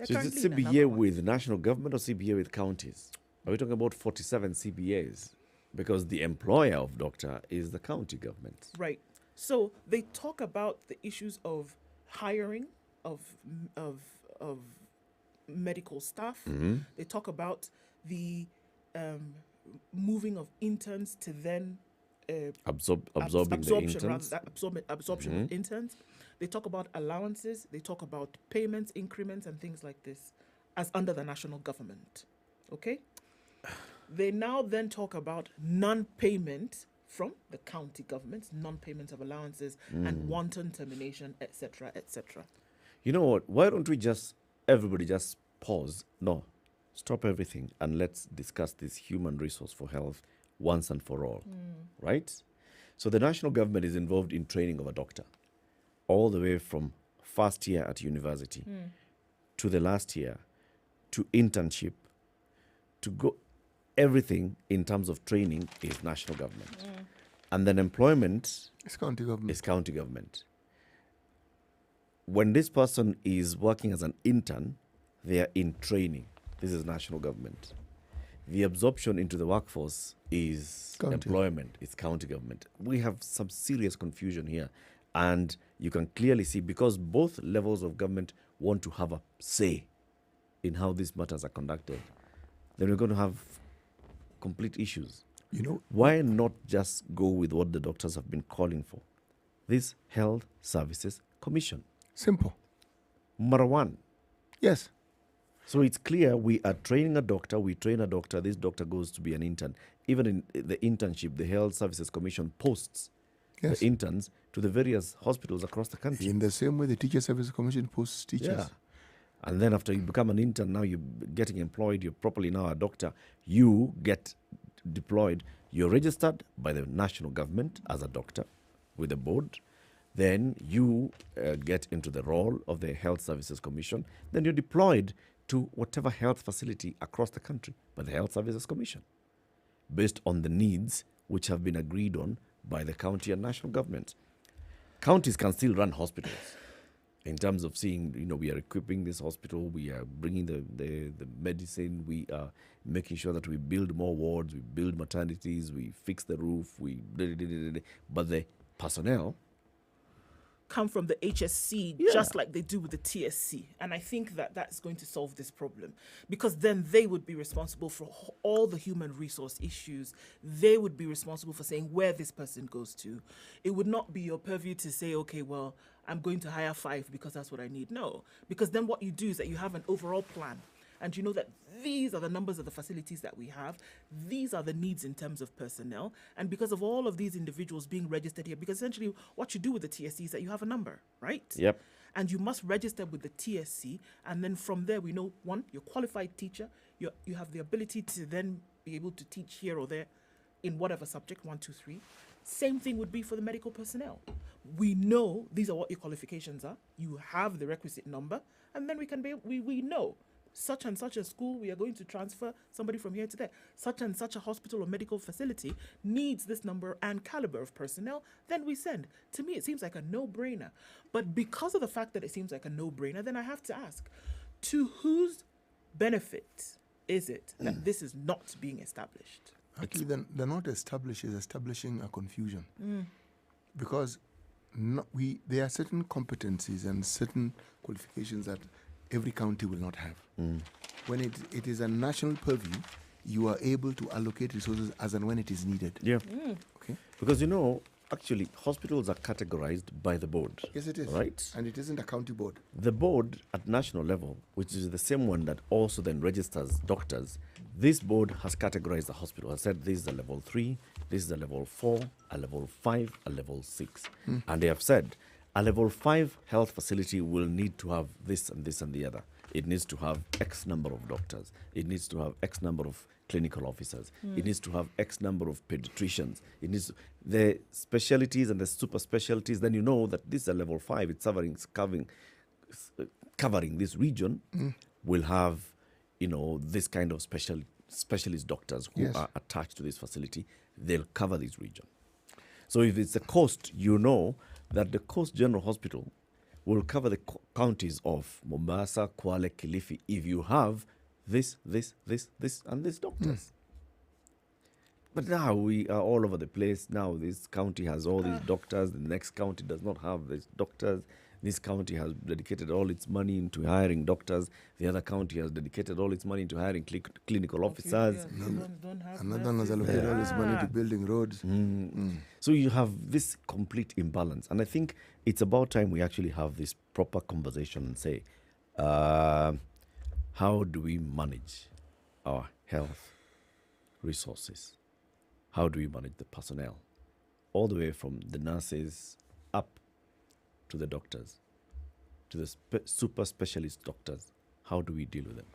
[SPEAKER 2] So is it CBA with national government or CBA with counties? Are we talking about 47 CBAs? Because the employer of doctor is the county government.
[SPEAKER 3] Right. So they talk about the issues of hiring of medical staff. They talk about the moving of interns to then
[SPEAKER 2] absorbing the interns.
[SPEAKER 3] Absorption of interns. They talk about allowances. They talk about payments, increments, and things like this as under the national government. Okay? They now then talk about non-payment from the county governments, non-payment of allowances and wanton termination, etc., etc.
[SPEAKER 2] You know what? Why don't we everybody just pause? No, stop everything and let's discuss this human resource for health once and for all, right? So the national government is involved in training of a doctor, all the way from first year at university to the last year, to internship, to go. Everything in terms of training is national government. And then employment
[SPEAKER 1] It's county government.
[SPEAKER 2] is county government. When this person is working as an intern, they are in training. This is national government. The absorption into the workforce is
[SPEAKER 1] County.
[SPEAKER 2] employment. It's county government. We have some serious confusion here. And you can clearly see, because both levels of government want to have a say in how these matters are conducted, then we're going to have complete issues.
[SPEAKER 1] You know,
[SPEAKER 2] Why not just go with what the doctors have been calling for? This Health Services Commission.
[SPEAKER 1] simple.
[SPEAKER 2] Number one.
[SPEAKER 1] Yes.
[SPEAKER 2] So it's clear we are training a doctor, we train a doctor, this doctor goes to be an intern. Even in the internship, the Health Services Commission posts
[SPEAKER 1] Yes.
[SPEAKER 2] the interns to the various hospitals across the country.
[SPEAKER 1] In the same way, the Teacher Service Commission posts teachers.
[SPEAKER 2] Yeah. And then after you become an intern, now you're getting employed, you're properly now a doctor, you get deployed, you're registered by the national government as a doctor with a board. Then you get into the role of the Health Services Commission. Then you're deployed to whatever health facility across the country by the Health Services Commission, based on the needs which have been agreed on by the county and national government. Counties can still run hospitals in terms of seeing, we are equipping this hospital, we are bringing the medicine, we are making sure that we build more wards, we build maternities, we fix the roof, but the personnel
[SPEAKER 3] come from the HSC just like they do with the TSC. And I think that that's going to solve this problem, because then they would be responsible for all the human resource issues. They would be responsible for saying where this person goes to. It would not be your purview to say, okay, well, I'm going to hire 5 because that's what I need. No, because then what you do is that you have an overall plan. And you know that these are the numbers of the facilities that we have. These are the needs in terms of personnel. And because of all of these individuals being registered here, because essentially what you do with the TSC is that you have a number, right?
[SPEAKER 2] Yep.
[SPEAKER 3] And you must register with the TSC. And then from there, we know, 1, you're a qualified teacher. You have the ability to then be able to teach here or there in whatever subject, 1, 2, 3. Same thing would be for the medical personnel. We know these are what your qualifications are. You have the requisite number. And then we know such and such a school, we are going to transfer somebody from here to there. Such and such a hospital or medical facility needs this number and caliber of personnel, then we send. To me, it seems like a no-brainer. But because of the fact that it seems like a no-brainer, then I have to ask, to whose benefit is it that this is not being established?
[SPEAKER 1] Actually, they're not established, is establishing a confusion. Because there are certain competencies and certain qualifications that every county will not have. When it is a national purview, you are able to allocate resources as and when it is needed.
[SPEAKER 2] Yeah.
[SPEAKER 1] Okay.
[SPEAKER 2] Because actually hospitals are categorized by the board.
[SPEAKER 1] Yes, it is.
[SPEAKER 2] Right?
[SPEAKER 1] And it isn't a county board.
[SPEAKER 2] The board at national level, which is the same one that also then registers doctors, this board has categorized the hospital. Has said this is a level 3, this is a level 4, a level 5, a level 6. And they have said a level 5 health facility will need to have this and this and the other. It needs to have X number of doctors. It needs to have X number of clinical officers. It needs to have X number of pediatricians. It needs the specialties and the super specialties. Then you know that this is a level 5. It's covering this region. Will have this kind of specialist doctors who are attached to this facility, they'll cover this region. So if it's the coast, you know that the Coast General Hospital will cover the counties of Mombasa, Kwale, Kilifi, if you have this, and this doctors. But now we are all over the place. Now this county has all these doctors. The next county does not have these doctors. This county has dedicated all its money into hiring doctors. The other county has dedicated all its money into hiring clinical officers.
[SPEAKER 1] Another one has allocated all its money to building roads.
[SPEAKER 2] So you have this complete imbalance. And I think it's about time we actually have this proper conversation and say, how do we manage our health resources? How do we manage the personnel? All the way from the nurses up to the doctors, to the super specialist doctors. How do we deal with them?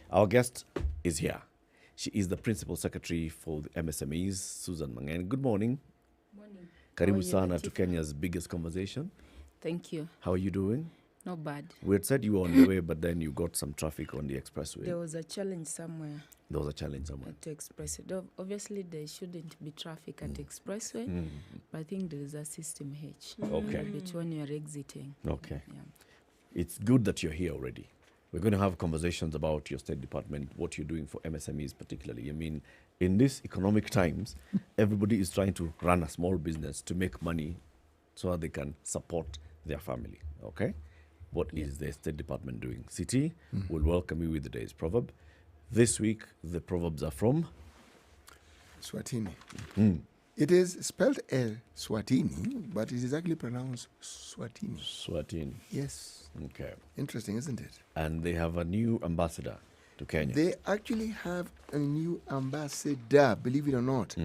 [SPEAKER 2] Our guest is here. She is the Principal Secretary for the MSMEs, Susan Mangen. Good morning.
[SPEAKER 10] Morning.
[SPEAKER 2] Karibu sana to Kenya's biggest conversation.
[SPEAKER 10] Thank you.
[SPEAKER 2] How are you doing?
[SPEAKER 10] Not bad.
[SPEAKER 2] We had said you were on the way, but then you got some traffic on the expressway.
[SPEAKER 10] There was a challenge somewhere.
[SPEAKER 2] There was a challenge somewhere.
[SPEAKER 10] At the expressway. Obviously, there shouldn't be traffic at the expressway, but I think there is a system hitch.
[SPEAKER 2] Okay.
[SPEAKER 10] Between you are exiting.
[SPEAKER 2] Okay.
[SPEAKER 10] Yeah.
[SPEAKER 2] It's good that you're here already. We're going to have conversations about your State Department, what you're doing for MSMEs particularly. I mean, in these economic times, everybody is trying to run a small business to make money so that they can support their family. Okay? What is the State Department doing? City will welcome you with the day's proverb. This week, the proverbs are from
[SPEAKER 1] Swatini. It is spelled Swatini, but it is actually pronounced Swatini.
[SPEAKER 2] Swatini.
[SPEAKER 1] Yes.
[SPEAKER 2] Okay.
[SPEAKER 1] Interesting, isn't it?
[SPEAKER 2] And they have a new ambassador to Kenya.
[SPEAKER 1] They actually have a new ambassador, believe it or not.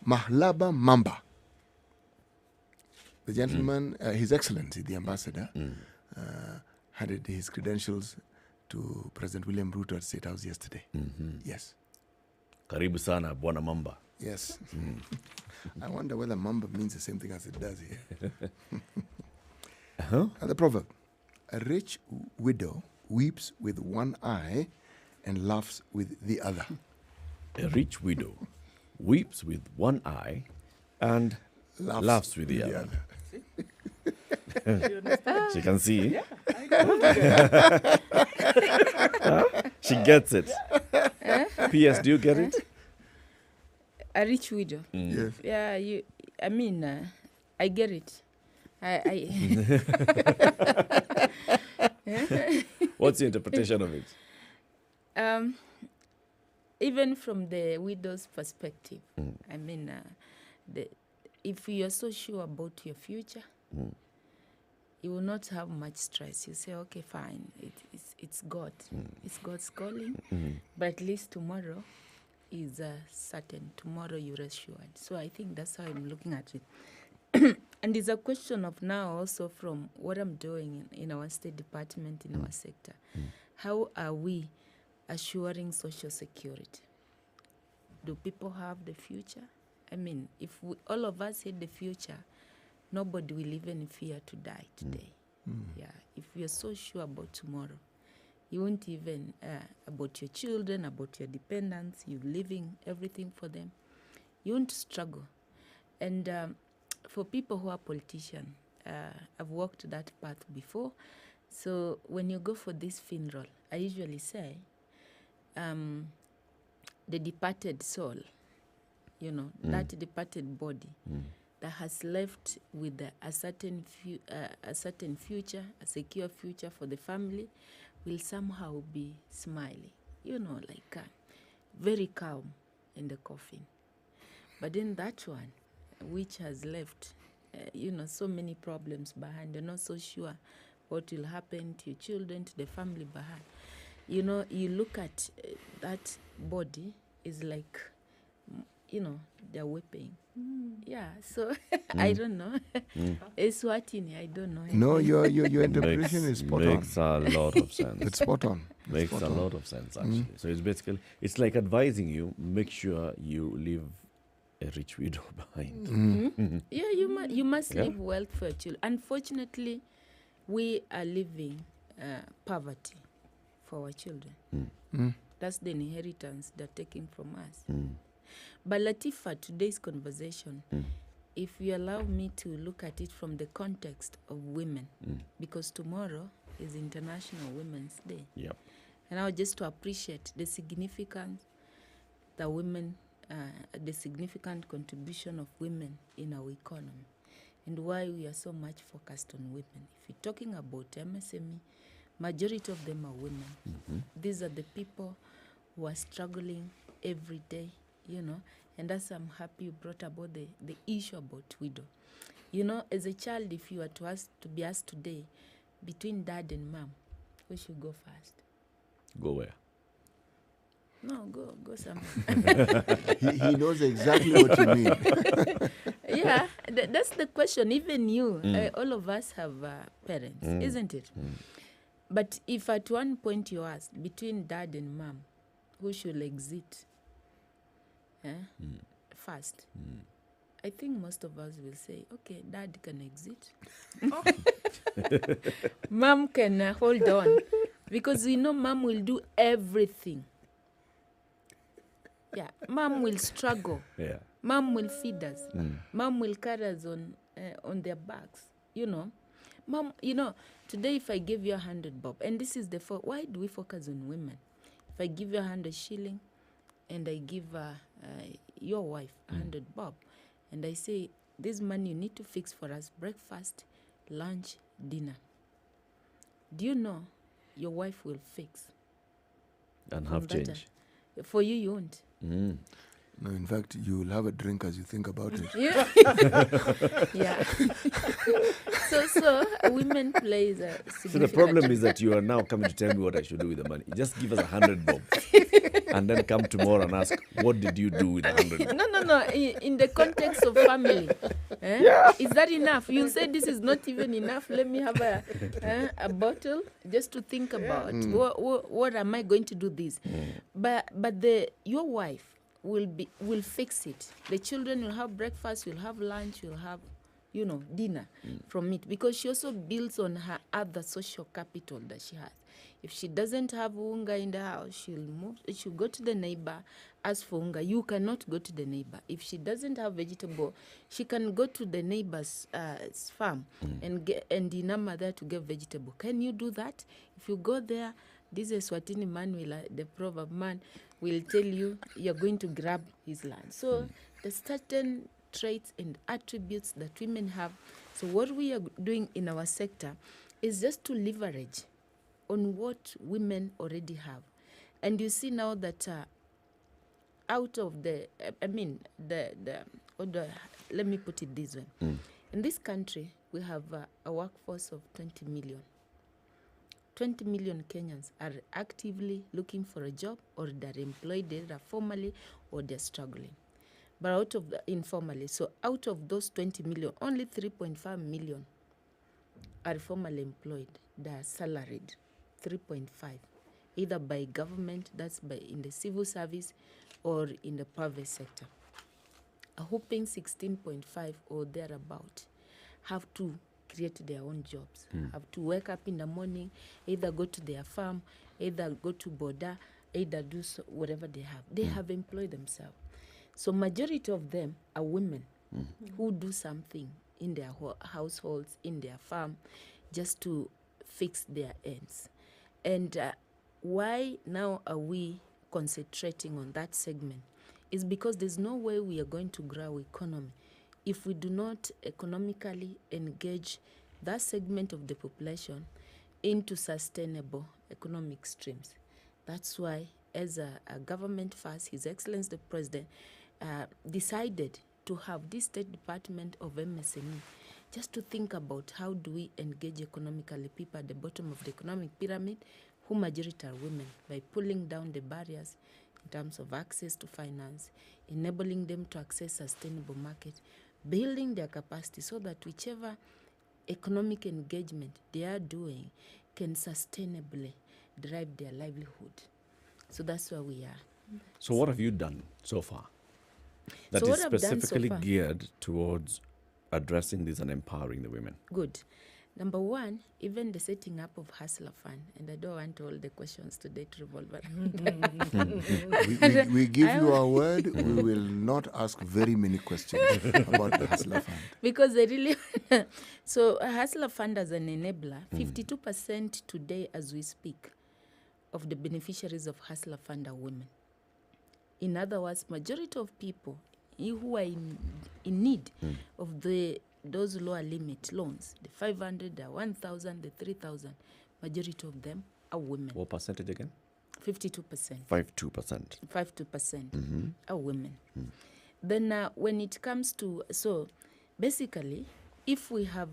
[SPEAKER 1] Mahlaba Mamba. The gentleman, His Excellency, the ambassador, handed his credentials to President William Ruto at State House yesterday. Yes.
[SPEAKER 2] Karibu sana, Bwana Mamba.
[SPEAKER 1] Yes. I wonder whether Mamba means the same thing as it does here. And the proverb, a rich widow weeps with one eye and laughs with the other.
[SPEAKER 2] A rich widow weeps with one eye and laughs with the other. She can see.
[SPEAKER 3] Yeah, I
[SPEAKER 2] She gets it. P.S. Do you get it?
[SPEAKER 10] A rich widow.
[SPEAKER 1] Yes.
[SPEAKER 10] Yeah, I get it.
[SPEAKER 2] What's your interpretation of it?
[SPEAKER 10] Even from the widow's perspective, if you are so sure about your future, you will not have much stress. You say, okay, fine, it's God. It's God's calling, but at least tomorrow is certain. Tomorrow you're assured. So I think that's how I'm looking at it. And it's a question of now also from what I'm doing in our State Department, in our sector. How are we assuring social security? Do people have the future? I mean, if all of us hate the future, nobody will even fear to die today. Yeah, if you're so sure about tomorrow, you won't even, about your children, about your dependents, you're leaving everything for them, you won't struggle. And for people who are politicians, I've walked that path before. So when you go for this funeral, I usually say, the departed soul, that departed body that has left with a certain future, a secure future for the family, will somehow be smiling, very calm in the coffin. But then that one, which has left, so many problems behind, you're not so sure what will happen to your children, to the family behind. You look at that body, is like, they're weeping. Yeah, so I don't know. It's Swatini, I don't know.
[SPEAKER 1] No, your interpretation is spot on.
[SPEAKER 2] Makes a lot of sense.
[SPEAKER 1] It's spot on.
[SPEAKER 2] Makes a lot of sense, actually. So it's basically, it's like advising you, make sure you leave a rich widow behind.
[SPEAKER 10] Yeah, you must leave wealth for your children. Unfortunately, we are living poverty for our children.
[SPEAKER 1] Mm.
[SPEAKER 10] That's the inheritance they're taking from us. But Latifa, today's conversation, if you allow me to look at it from the context of women, because tomorrow is International Women's Day.
[SPEAKER 2] Yep.
[SPEAKER 10] And now just to appreciate the significance that women, the significant contribution of women in our economy, and why we are so much focused on women. If you're talking about MSME, majority of them are women. These are the people who are struggling every day, you know, and that's I'm happy you brought about the issue about widow. You know, as a child, if you were to be asked today, between dad and mom, who should go first?
[SPEAKER 2] Go where?
[SPEAKER 10] No, go somewhere.
[SPEAKER 1] He knows exactly what you mean.
[SPEAKER 10] Yeah, that's the question. Even you, all of us have parents, isn't it? But if at one point you ask, between dad and mom, who should exit first? I think most of us will say, okay, dad can exit. Mom can hold on. Because we know mom will do everything. Yeah, mom will struggle.
[SPEAKER 2] Yeah.
[SPEAKER 10] Mom will feed us. Mom will carry us on their backs. You know, mom. You know, today if I give you 100 bob, and this is why do we focus on women? If I give you 100 shilling, and I give your wife 100 bob, and I say this money you need to fix for us breakfast, lunch, dinner. Do you know your wife will fix?
[SPEAKER 2] And have change.
[SPEAKER 10] For you, you won't.
[SPEAKER 1] No, in fact, you will have a drink as you think about it.
[SPEAKER 10] Yeah. Yeah. So women plays a significant...
[SPEAKER 2] So the problem is that you are now coming to tell me what I should do with the money. Just give us 100 bob. And then come tomorrow and ask, what did you do with 100?
[SPEAKER 10] No. In the context of family, yeah. Is that enough? You'll say this is not even enough. Let me have a bottle just to think about. What am I going to do this? But your wife will fix it. The children will have breakfast, will have lunch, will have, dinner from it, because she also builds on her other social capital that she has. If she doesn't have unga in the house, she'll go to the neighbor, ask for unga. You cannot go to the neighbor. If she doesn't have vegetable, she can go to the neighbor's farm and inama there to get vegetable. Can you do that? If you go there, this is Swatini man, the proverb man, will tell you you're going to grab his land. So the certain traits and attributes that women have. So what we are doing in our sector is just to leverage on what women already have. And you see now that out of let me put it this way. In this country, we have a workforce of 20 million. 20 million Kenyans are actively looking for a job, or they're employed either formally or they're struggling. But out of informally, so out of those 20 million, only 3.5 million are formally employed. They are salaried, 3.5, either by government, that's in the civil service, or in the private sector. A whopping 16.5 or thereabout have to create their own jobs, have to wake up in the morning, either go to their farm, either go to border, either do whatever they have. They have employed themselves. So majority of them are women who do something in their households, in their farm, just to fix their ends. And why now are we concentrating on that segment? Is because there's no way we are going to grow our economy if we do not economically engage that segment of the population into sustainable economic streams. That's why, as a government first, His Excellency the President decided to have this State Department of MSME just to think about how do we engage economically people at the bottom of the economic pyramid, who majority are women, by pulling down the barriers in terms of access to finance, enabling them to access sustainable market, building their capacity so that whichever economic engagement they are doing can sustainably drive their livelihood. So that's where we are.
[SPEAKER 2] So what have you done so far that is specifically geared towards addressing this and empowering the women?
[SPEAKER 10] Good. Number one, even the setting up of Hustler Fund, and I don't want all the questions today to revolve around.
[SPEAKER 1] we give you our word, we will not ask very many questions about the Hustler Fund.
[SPEAKER 10] Because they really... So a Hustler Fund as an enabler, 52% today as we speak of the beneficiaries of Hustler Fund are women. In other words, majority of people who are in need of those lower limit loans, the 500, the 1,000, the 3,000, majority of them are women.
[SPEAKER 2] What percentage again?
[SPEAKER 10] 52%.
[SPEAKER 2] 52%.
[SPEAKER 10] 52% are women. Then when it comes to, so basically, if we have,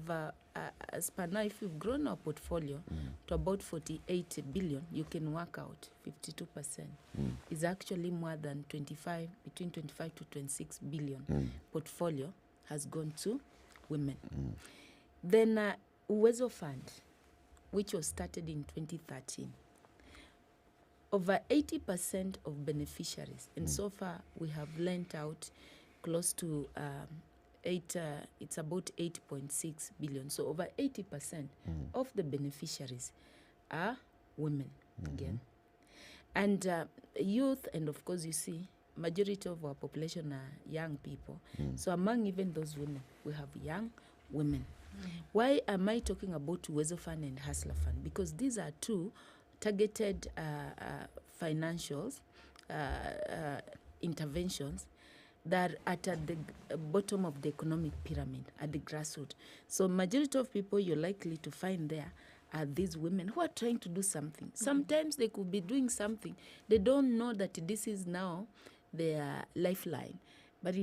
[SPEAKER 10] as per now, if we've grown our portfolio to about 48 billion, you can work out 52% is actually more than between 25 to 26 billion portfolio has gone to women. Then Uwezo Fund, which was started in 2013, over 80% of beneficiaries, and so far we have lent out close to it's about 8.6 billion. So over 80% of the beneficiaries are women again. And youth, and of course you see, majority of our population are young people. So among even those women, we have young women. Why am I talking about Uwezo Fund and Hustler Fund? Because these are two targeted financials interventions that are at the bottom of the economic pyramid, at the grassroots. So majority of people you're likely to find there are these women who are trying to do something. Sometimes they could be doing something. They don't know that this is now their lifeline. But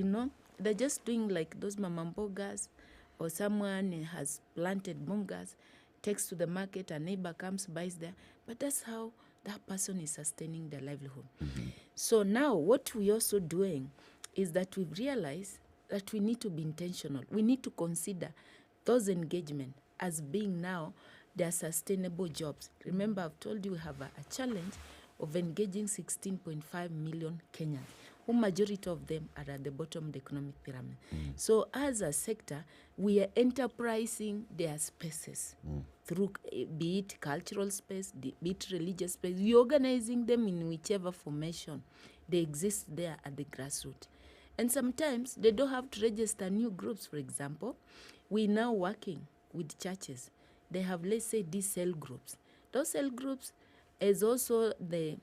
[SPEAKER 10] they're just doing like those mamambogas, or someone has planted mungas, takes to the market, a neighbor comes, buys there. But that's how that person is sustaining their livelihood. So now what we're also doing is that we've realized that we need to be intentional. We need to consider those engagements as being now their sustainable jobs. Remember, I've told you we have a challenge of engaging 16.5 million Kenyans, who majority of them are at the bottom of the economic pyramid. So as a sector, we are enterprising their spaces through, be it cultural space, be it religious space. We're organizing them in whichever formation they exist there at the grassroots. And sometimes they don't have to register new groups, for example. We're now working with churches. They have, let's say, these cell groups. Those cell groups is also they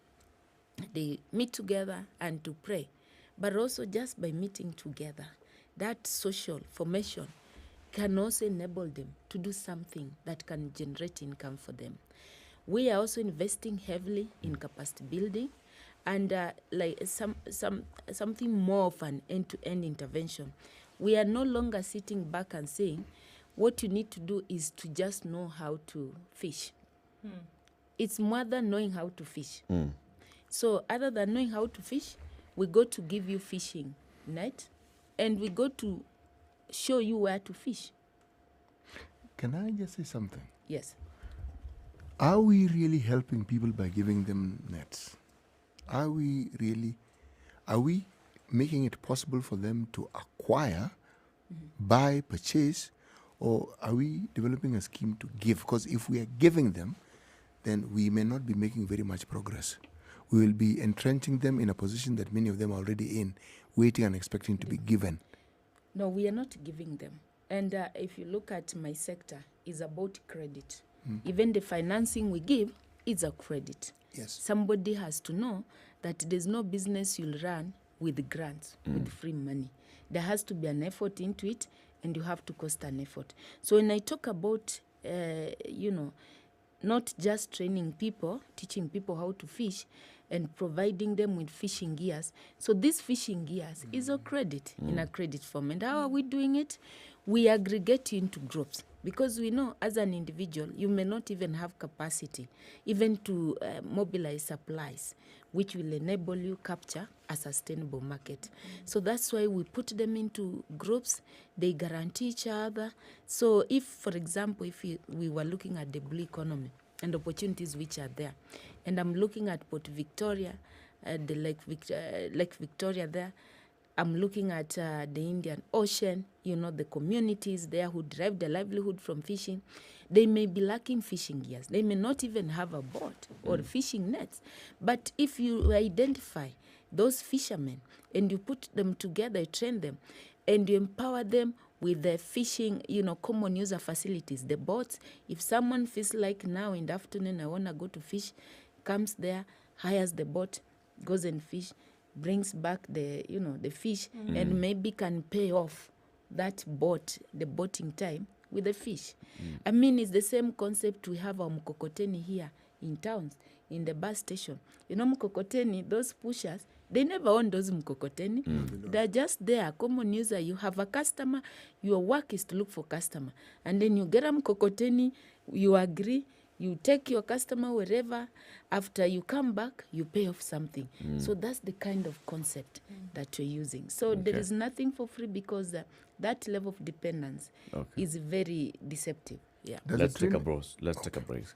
[SPEAKER 10] meet together and to pray. But also just by meeting together, that social formation can also enable them to do something that can generate income for them. We are also investing heavily in capacity building and like something more of an end-to-end intervention. We are no longer sitting back and saying, what you need to do is to just know how to fish. It's more than knowing how to fish. So other than knowing how to fish, we go to give you fishing net, and we go to show you where to fish.
[SPEAKER 1] Can I just say something?
[SPEAKER 10] Yes.
[SPEAKER 1] Are we really helping people by giving them nets? Are we making it possible for them to acquire, buy, purchase, or are we developing a scheme to give? Because if we are giving them, then we may not be making very much progress. We will be entrenching them in a position that many of them are already in, waiting and expecting to be given.
[SPEAKER 10] No, we are not giving them. And if you look at my sector, it's about credit. Even the financing we give is a credit.
[SPEAKER 1] Yes.
[SPEAKER 10] Somebody has to know that there's no business you'll run with grants, with free money. There has to be an effort into it, and you have to cost an effort. So when I talk about, not just training people, teaching people how to fish, and providing them with fishing gears. So this fishing gears is a credit, in a credit form. And how are we doing it? We aggregate into groups, because we know as an individual, you may not even have capacity, even to mobilize supplies, which will enable you capture a sustainable market. So that's why we put them into groups. They guarantee each other. So if, for example, if we were looking at the blue economy and opportunities which are there, and I'm looking at Port Victoria, the Lake Victoria there, I'm looking at the Indian Ocean, the communities there who derive their livelihood from fishing. They may be lacking fishing gears. They may not even have a boat or fishing nets. But if you identify those fishermen and you put them together, you train them, and you empower them with the fishing, common user facilities, the boats. If someone feels like now in the afternoon, I want to go to fish, comes there, hires the boat, goes and fish, brings back the fish, and maybe can pay off that boat, the boating time, with the fish. I mean, it's the same concept we have our mkokoteni here in towns, in the bus station. Mkokoteni, those pushers, they never own those mkokoteni. They're just there, common user. You have a customer, your work is to look for customer. And then you get a mkokoteni, you agree, you take your customer wherever. After you come back, you pay off something. So that's the kind of concept that you're using. So there is nothing for free because that level of dependence is very deceptive. Yeah.
[SPEAKER 2] Let's take a break.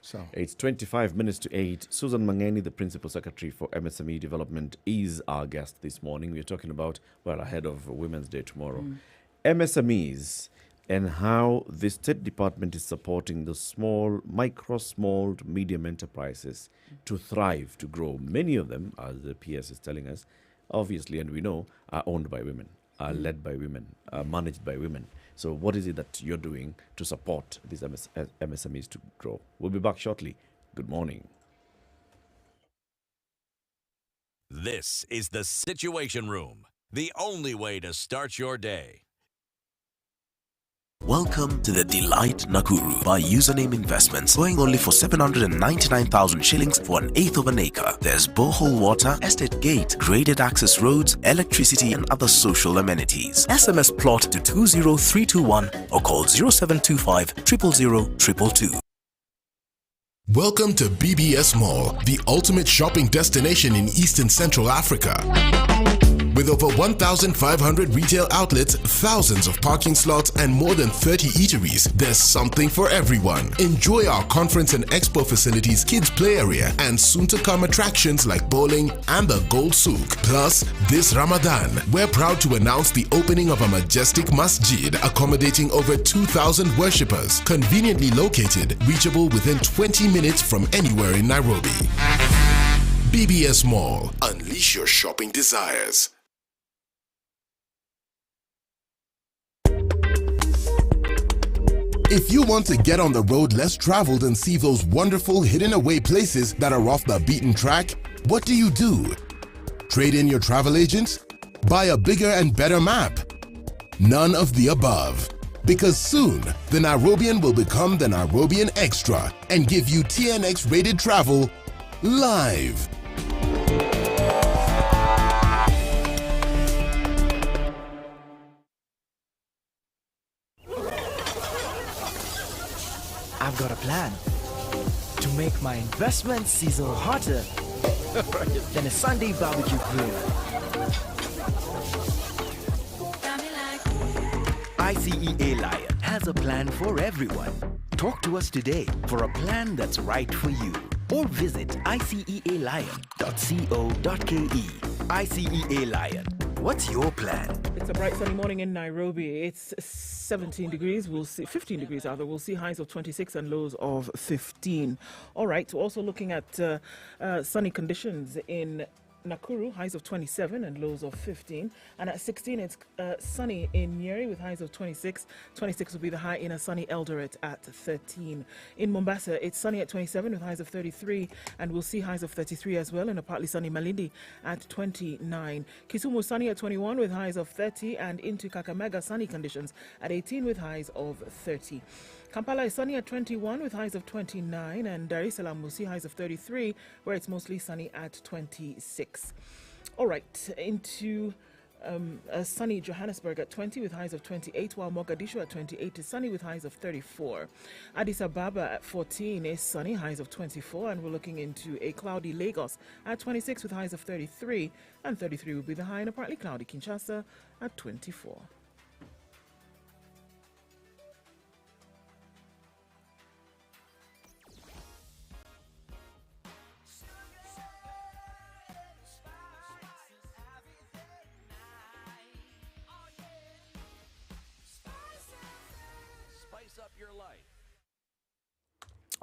[SPEAKER 1] So.
[SPEAKER 2] It's 25 minutes to 8. Susan Mangeni, the Principal Secretary for MSME Development, is our guest this morning. We're talking about, ahead of Women's Day tomorrow, MSMEs and how the State Department is supporting the small, medium enterprises to thrive, to grow. Many of them, as the PS is telling us, obviously, and we know, are owned by women, are led by women, are managed by women. So what is it that you're doing to support these MSMEs to grow? We'll be back shortly. Good morning.
[SPEAKER 9] This is the Situation Room, the only way to start your day.
[SPEAKER 11] Welcome to the Delight Nakuru by Username Investments, going only for 799,000 shillings for an eighth of an acre. There's borehole water, estate gate, graded access roads, electricity and other social amenities. SMS plot to 20321 or call 0725 000 222.
[SPEAKER 12] Welcome to BBS Mall, the ultimate shopping destination in East and Central Africa. With over 1,500 retail outlets, thousands of parking slots, and more than 30 eateries, there's something for everyone. Enjoy our conference and expo facilities, kids play area, and soon-to-come attractions like bowling and the Gold Souk. Plus, this Ramadan, we're proud to announce the opening of a majestic masjid accommodating over 2,000 worshippers, conveniently located, reachable within 20 minutes from anywhere in Nairobi. BBS Mall. Unleash your shopping desires. If you want to get on the road less traveled and see those wonderful hidden away places that are off the beaten track, what do? Trade in your travel agents? Buy a bigger and better map? None of the above. Because soon, the Nairobian will become the Nairobian Extra and give you TNX rated travel live.
[SPEAKER 13] I've got a plan to make my investment sizzle hotter than a Sunday barbecue grill. ICEA Lion has a plan for everyone. Talk to us today for a plan that's right for you. Or visit icealion.co.ke. ICEA Lion. What's your plan?
[SPEAKER 3] It's a bright sunny morning in Nairobi. It's 17 degrees. We'll see 15 degrees rather. We'll see highs of 26 and lows of 15. All right. We're also looking at sunny conditions in Nakuru, highs of 27 and lows of 15. And at 16, it's sunny in Nyeri with highs of 26. 26 will be the high in a sunny Eldoret at 13. In Mombasa, it's sunny at 27 with highs of 33. And we'll see highs of 33 as well in a partly sunny Malindi at 29. Kisumu, sunny at 21 with highs of 30. And into Kakamega, sunny conditions at 18 with highs of 30. Kampala is sunny at 21 with highs of 29, and Dar es Salaam will see highs of 33, where it's mostly sunny at 26. All right, into sunny Johannesburg at 20 with highs of 28, while Mogadishu at 28 is sunny with highs of 34. Addis Ababa at 14 is sunny, highs of 24, and we're looking into a cloudy Lagos at 26 with highs of 33, and 33 will be the high in a partly cloudy Kinshasa at 24.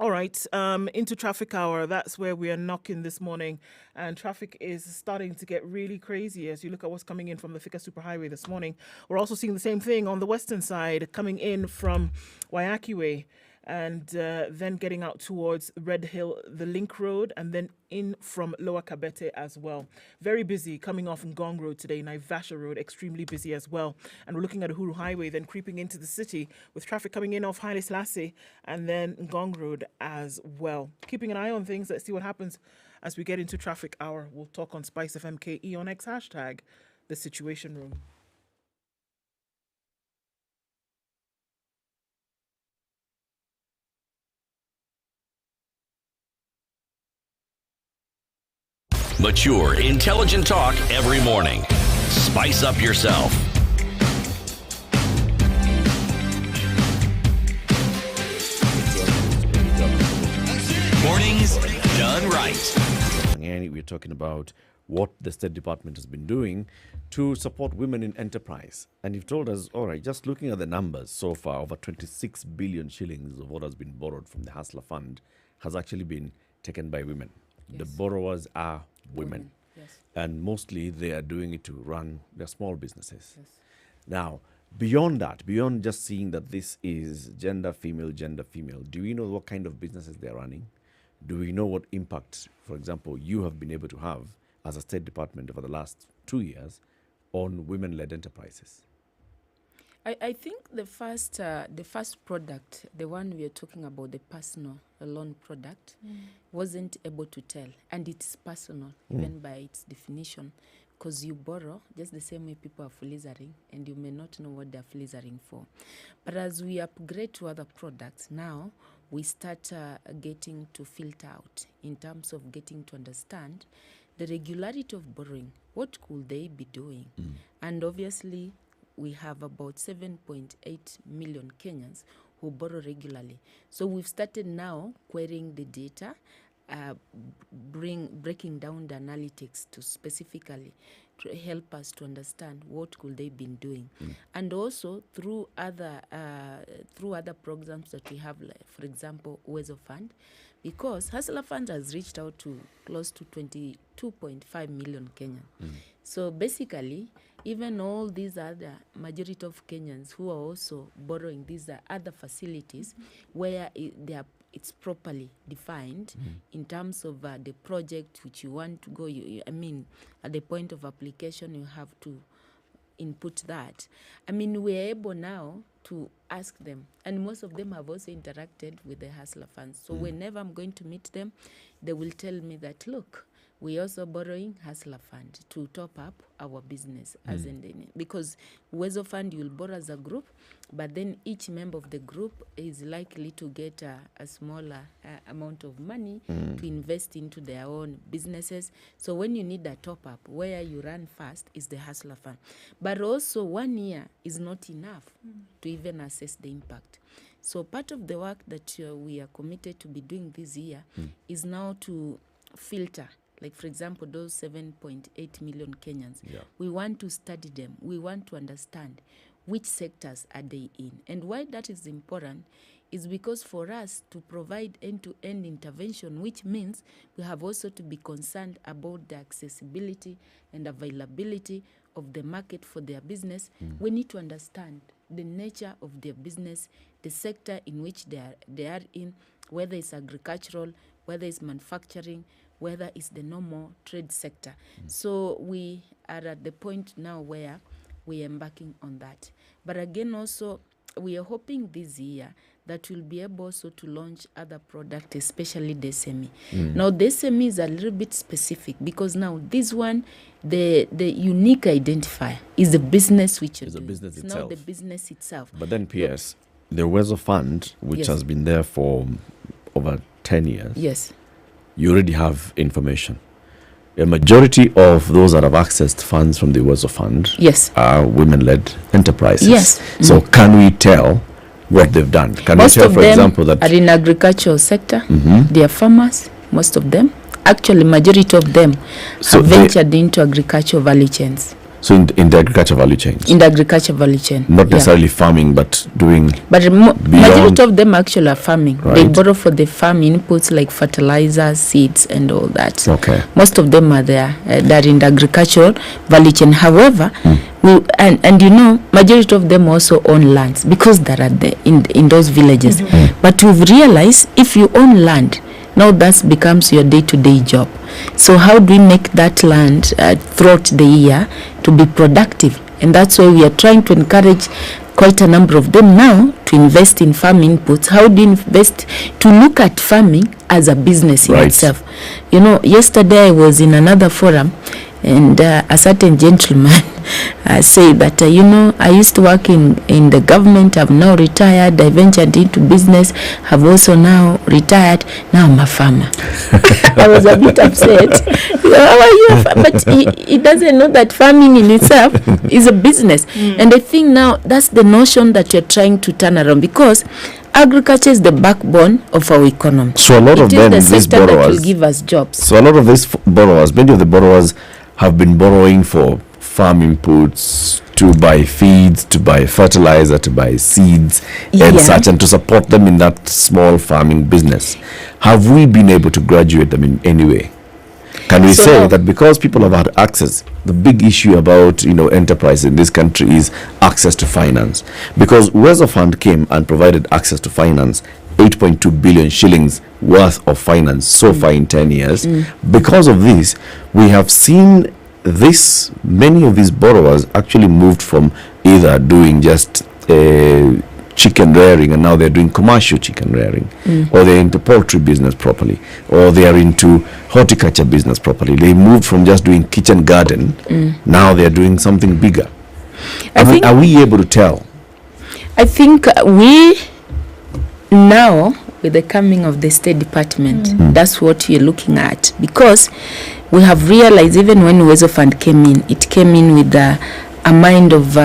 [SPEAKER 3] All right, into traffic hour. That's where we are knocking this morning. And traffic is starting to get really crazy as you look at what's coming in from the Thika Superhighway this morning. We're also seeing the same thing on the western side, coming in from Waiaki Way and then getting out towards Red Hill, the Link Road, and then in from Lower Kabete as well. Very busy coming off Ngong Road today, Naivasha Road, extremely busy as well. And we're looking at Uhuru Highway, then creeping into the city with traffic coming in off Haile Selassie and then Ngong Road as well. Keeping an eye on things, let's see what happens as we get into traffic hour. We'll talk on SpiceFM KE on X hashtag, the Situation Room.
[SPEAKER 9] Mature, intelligent talk every morning. Spice up yourself. Mornings done right.
[SPEAKER 2] And we're talking about what the State Department has been doing to support women in enterprise. And you've told us, all right, just looking at the numbers so far, over 26 billion shillings of what has been borrowed from the Hustler Fund has actually been taken by women. Yes. The borrowers are women. Yes. And mostly they are doing it to run their small businesses. Yes. Now, beyond that, beyond just seeing that this is gender female, do we know what kind of businesses they're running? Do we know what impact, for example, you have been able to have as a State Department over the last 2 years on women-led enterprises?
[SPEAKER 10] I think the first product, the one we are talking about, the personal loan product, wasn't able to tell. And it's personal, even by its definition, because you borrow just the same way people are fleezering, and you may not know what they're fleezering for. But as we upgrade to other products, now we start getting to filter out in terms of getting to understand the regularity of borrowing. What could they be doing? And obviously, we have about 7.8 million Kenyans who borrow regularly. So we've started now querying the data, breaking down the analytics to specifically to help us to understand what could they been doing. And also through other programs that we have, like, for example, Uwezo Fund, because Hustler Fund has reached out to close to 22.5 million Kenyans. So basically, even all these other majority of Kenyans who are also borrowing these other facilities where it's properly defined in terms of the project which you want to go. At the point of application, you have to input that. We're able now to ask them, and most of them have also interacted with the Hustler Funds. So whenever I'm going to meet them, they will tell me that, look, we're also borrowing Hustler Fund to top up our business because Uwezo Fund, you'll borrow as a group, but then each member of the group is likely to get a smaller amount of money to invest into their own businesses. So when you need a top up, where you run fast is the Hustler Fund. But also 1 year is not enough to even assess the impact. So part of the work that we are committed to be doing this year is now to filter. Like, for example, those 7.8 million Kenyans, we want to study them. We want to understand which sectors are they in. And why that is important is because for us to provide end-to-end intervention, which means we have also to be concerned about the accessibility and availability of the market for their business, we need to understand the nature of their business, the sector in which they are in, whether it's agricultural, whether it's manufacturing, whether it's the normal trade sector. So we are at the point now where we are embarking on that. But again, also, we are hoping this year that we'll be able also to launch other products, especially the SME. Now, the SME is a little bit specific because now this one, the unique identifier is the business which you're doing.
[SPEAKER 2] Business
[SPEAKER 10] it's
[SPEAKER 2] itself.
[SPEAKER 10] not the business itself.
[SPEAKER 2] But then, PS, the Uwezo Fund, which has been there for over 10 years.
[SPEAKER 10] Yes.
[SPEAKER 2] You already have information. A majority of those that have accessed funds from the Uwezo Fund are women-led enterprises.
[SPEAKER 10] Yes.
[SPEAKER 2] So can we tell what they've done? Can
[SPEAKER 10] most
[SPEAKER 2] we tell,
[SPEAKER 10] of
[SPEAKER 2] for
[SPEAKER 10] them
[SPEAKER 2] example, that
[SPEAKER 10] are in agricultural sector? They are farmers, most of them. Actually, majority of them have ventured into agricultural value chains.
[SPEAKER 2] So in the agriculture value chains?
[SPEAKER 10] In the agriculture value chain.
[SPEAKER 2] Not necessarily farming, but doing...
[SPEAKER 10] But majority of them actually are farming.
[SPEAKER 2] Right.
[SPEAKER 10] They borrow for the farm inputs like fertilizers, seeds, and all that.
[SPEAKER 2] Okay.
[SPEAKER 10] Most of them are there. They're in the agricultural value chain. However, majority of them also own lands because they're in those villages. But we've realized if you own land, now that becomes your day-to-day job. So how do we make that land throughout the year to be productive? And that's why we are trying to encourage quite a number of them now to invest in farm inputs. How do you invest to look at farming as a business in itself? Yesterday I was in another forum, and a certain gentleman said that, I used to work in the government, I've now retired, I ventured into business, have also now retired, now I'm a farmer. I was a bit upset. How are you? But he doesn't know that farming in itself is a business. And I think now that's the notion that you're trying to turn around, because agriculture is the backbone of our economy.
[SPEAKER 2] So a lot of them, these borrowers,
[SPEAKER 10] that will give us jobs.
[SPEAKER 2] So a lot of these borrowers, many of the borrowers have been borrowing for farm inputs, to buy feeds, to buy fertilizer, to buy seeds and such, and to support them in that small farming business. Have we been able to graduate them in any way? Can we say that because people have had access, the big issue about enterprise in this country is access to finance? Because Uwezo Fund came and provided access to finance, 8.2 billion shillings worth of finance so far in 10 years. Because of this, we have seen many of these borrowers actually moved from either doing just chicken rearing, and now they're doing commercial chicken rearing, or they're into poultry business properly, or they are into horticulture business properly. They moved from just doing kitchen garden, now they're doing something bigger. Are we able to tell?
[SPEAKER 10] I think we now, with the coming of the State Department, that's what you're looking at, because we have realized even when Uwezo Fund came in, it came in with a mind of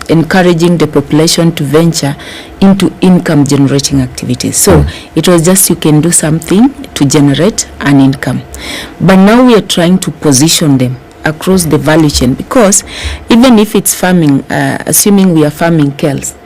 [SPEAKER 10] encouraging the population to venture into income generating activities. So it was just you can do something to generate an income. But now we are trying to position them across the value chain, because even if it's farming, assuming we are farming kales,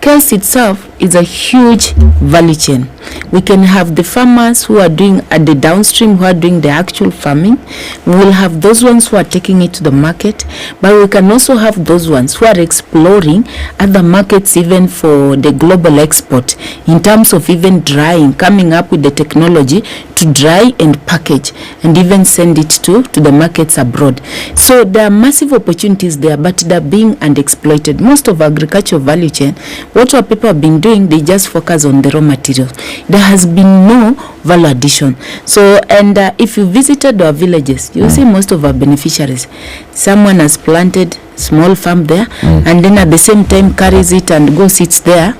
[SPEAKER 10] kales itself is a huge value chain. We can have the farmers who are doing at the downstream, who are doing the actual farming. We will have those ones who are taking it to the market, but we can also have those ones who are exploring other markets even for the global export, in terms of even drying, coming up with the technology to dry and package and even send it to the markets abroad. So there are massive opportunities there, but they're being unexploited. Most of agricultural value chain, what our people have been doing, they just focus on the raw material. There has been no value addition. So, and if you visited our villages, you'll see most of our beneficiaries. Someone has planted small farm there, and then at the same time carries it and goes sits there.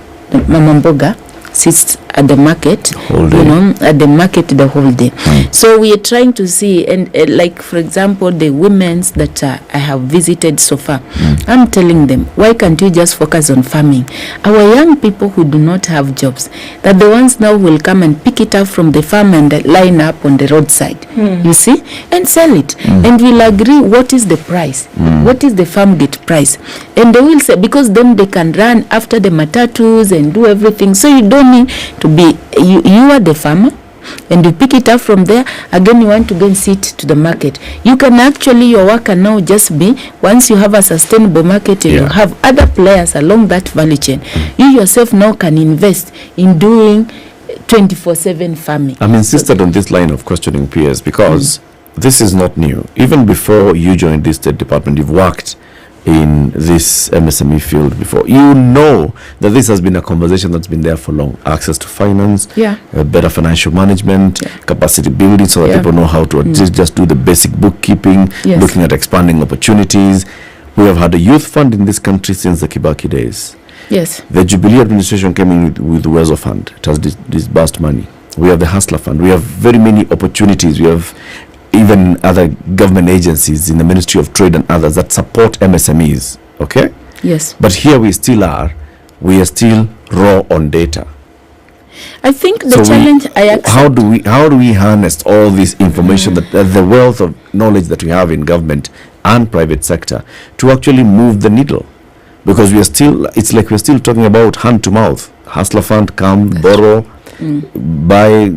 [SPEAKER 10] Mama Mboga sits at the market, at the market the whole day. So we are trying to see, and like for example, the women's that I have visited so far, I'm telling them, why can't you just focus on farming? Our young people who do not have jobs, that the ones now will come and pick it up from the farm and line up on the roadside, you see, and sell it. And we'll agree what is the price, what is the farm gate price. And they will say, because then they can run after the matatus and do everything. So you don't need to be, you are the farmer, and you pick it up from there. Again, you want to go and sit to the market. You can actually, your work can now just be, once you have a sustainable market, you have other players along that value chain. You yourself now can invest in doing 24/7 farming.
[SPEAKER 2] I'm insisted on this line of questioning peers, because this is not new. Even before you joined this State Department, you've worked in this MSME field before. You know that this has been a conversation that's been there for long. Access to finance, better financial management, capacity building, so that people know how to just do the basic bookkeeping, looking at expanding opportunities. We have had a youth fund in this country since the Kibaki days.
[SPEAKER 10] Yes.
[SPEAKER 2] The Jubilee administration came in with the Uwezo Fund. It has disbursed money. We have the Hustler Fund. We have very many opportunities. We have even other government agencies in the Ministry of Trade and others that support MSMEs, okay?
[SPEAKER 10] Yes.
[SPEAKER 2] But here we are still raw on data.
[SPEAKER 10] I think the challenge.
[SPEAKER 2] How do we harness all this information, that the wealth of knowledge that we have in government and private sector, to actually move the needle? Because it's like we're still talking about hand to mouth. Hustler fund, come, borrow, buy,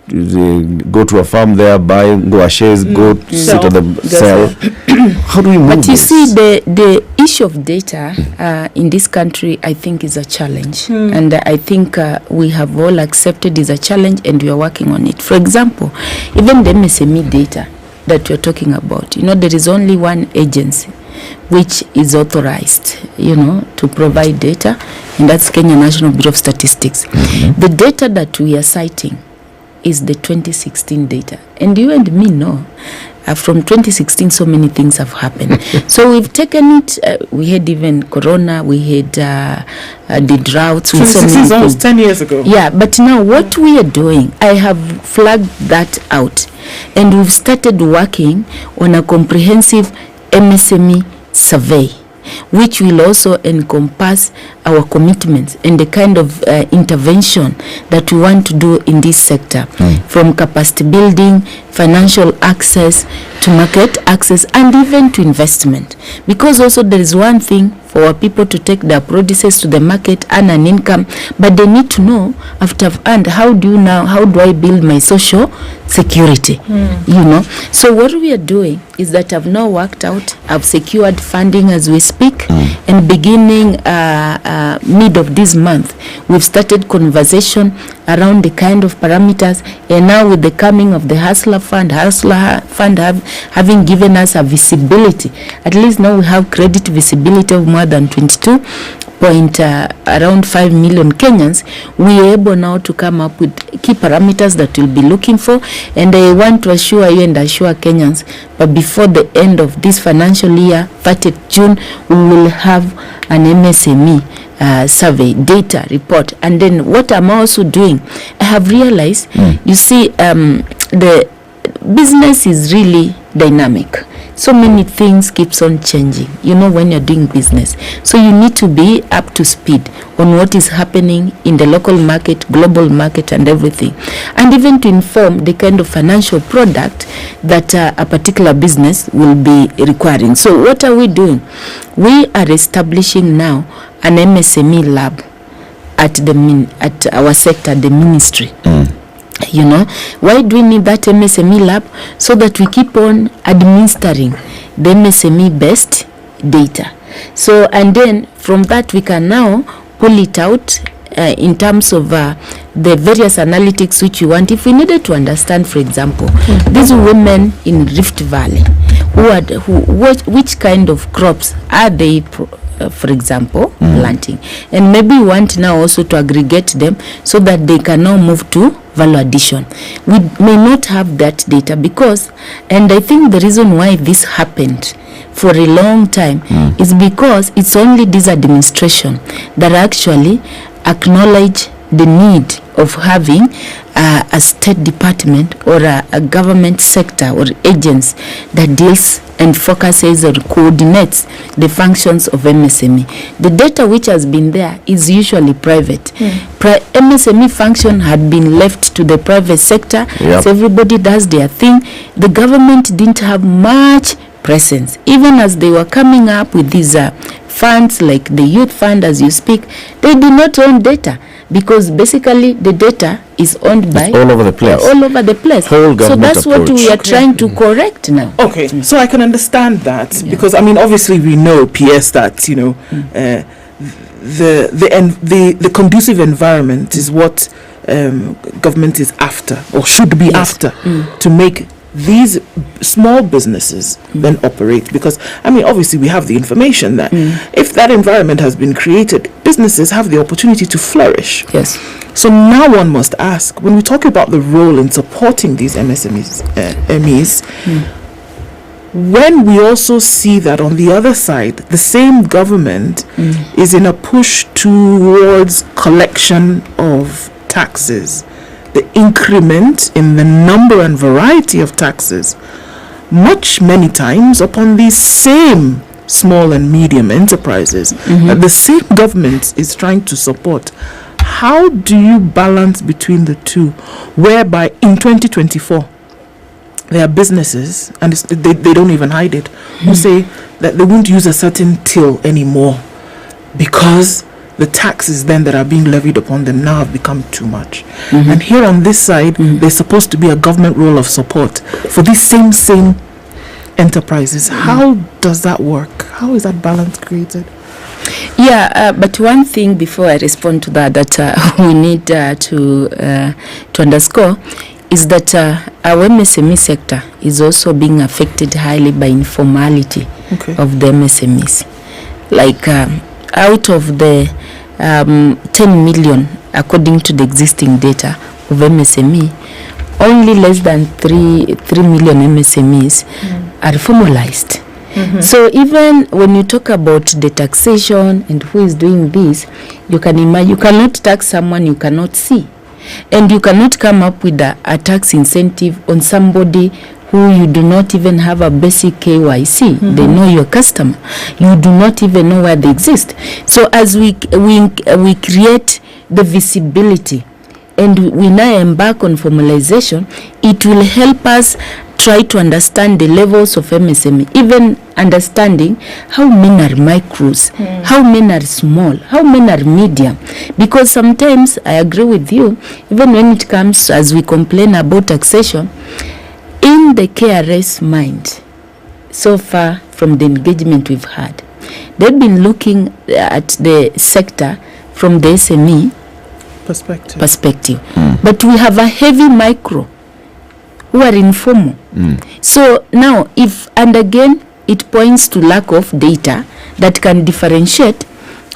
[SPEAKER 2] go to a farm there, buy, go a shares, go sit on the sell. How do we move
[SPEAKER 10] But you
[SPEAKER 2] this?
[SPEAKER 10] see, the issue of data in this country, I think, is a challenge. And I think we have all accepted is a challenge, and we are working on it. For example, even the MSME data that you're talking about, there is only one agency which is authorized, to provide data, and that's Kenya National Bureau of Statistics. The data that we are citing is the 2016 data. And you and me know, from 2016, so many things have happened. So we've taken it, we had even Corona, we had the droughts.
[SPEAKER 3] 2016 is almost 10 years ago.
[SPEAKER 10] Yeah, but now what we are doing, I have flagged that out. And we've started working on a comprehensive MSME survey, which will also encompass our commitments and the kind of intervention that we want to do in this sector, from capacity building, financial access, to market access, and even to investment. Because also there is one thing for our people to take their produces to the market, earn an income, but they need to know, after I've earned, how do I build my social security? So what we are doing is that I've now worked out, I've secured funding as we speak, and beginning mid of this month, we've started conversation around the kind of parameters, and now with the coming of the Hustler Fund having given us a visibility, at least now we have credit visibility of more than around 5 million Kenyans, we are able now to come up with key parameters that we'll be looking for. And I want to assure you and assure Kenyans, but before the end of this financial year, 30th June, we will have an MSME survey data report. And then what I'm also doing, I have realized, you see, the business is really dynamic. So many things keeps on changing, when you're doing business. So you need to be up to speed on what is happening in the local market, global market, and everything. And even to inform the kind of financial product that a particular business will be requiring. So what are we doing? We are establishing now an MSME lab at our sector, the ministry. Why do we need that MSME lab? So that we keep on administering the MSME based data. So, and then from that we can now pull it out in terms of the various analytics which you want. If we needed to understand, for example, these women in Rift Valley, which kind of crops are they for example, planting, and maybe we want now also to aggregate them so that they can now move to value addition. We may not have that data because, and I think the reason why this happened for a long time is because it's only this administration that actually acknowledge the need of having a state department or a government sector or agency that deals and focuses or coordinates the functions of MSME. The data which has been there is usually private. MSME function had been left to the private sector, so everybody does their thing. The government didn't have much presence. Even as they were coming up with these funds, like the youth fund as you speak, they did not own data, because basically the data is owned by
[SPEAKER 2] all over the place.
[SPEAKER 10] So that's what we are trying to correct now.
[SPEAKER 3] Okay, so I can understand that because obviously we know, PS, that the conducive environment is what government is after or should be after to make these small businesses then operate, because obviously we have the information that if that environment has been created, businesses have the opportunity to flourish.
[SPEAKER 10] Yes.
[SPEAKER 3] So now one must ask, when we talk about the role in supporting these MSMEs, when we also see that on the other side, the same government is in a push towards collection of taxes, the increment in the number and variety of taxes, many times upon these same small and medium enterprises that the same government is trying to support. How do you balance between the two, whereby in 2024, there are businesses, and they don't even hide it, who say that they won't use a certain till anymore because the taxes then that are being levied upon them now have become too much. And here on this side, there's supposed to be a government role of support for these same enterprises. How does that work? How is that balance created?
[SPEAKER 10] Yeah, but one thing before I respond to that we need to underscore is that our MSME sector is also being affected highly by informality of the MSMEs. Like out of the 10 million, according to the existing data of MSME, only less than 3 million MSMEs are formalized. So even when you talk about the taxation and who is doing this, you can imagine you cannot tax someone you cannot see, and you cannot come up with a tax incentive on somebody who you do not even have a basic KYC. They know your customer. You do not even know where they exist. So as we create the visibility and we now embark on formalization, it will help us try to understand the levels of MSME, even understanding how many are micros, how many are small, how many are medium. Because sometimes, I agree with you, even when it comes as we complain about taxation, in the KRS mind, so far from the engagement we've had, they've been looking at the sector from the SME perspective. But we have a heavy micro who are informal. So now, and again, it points to lack of data that can differentiate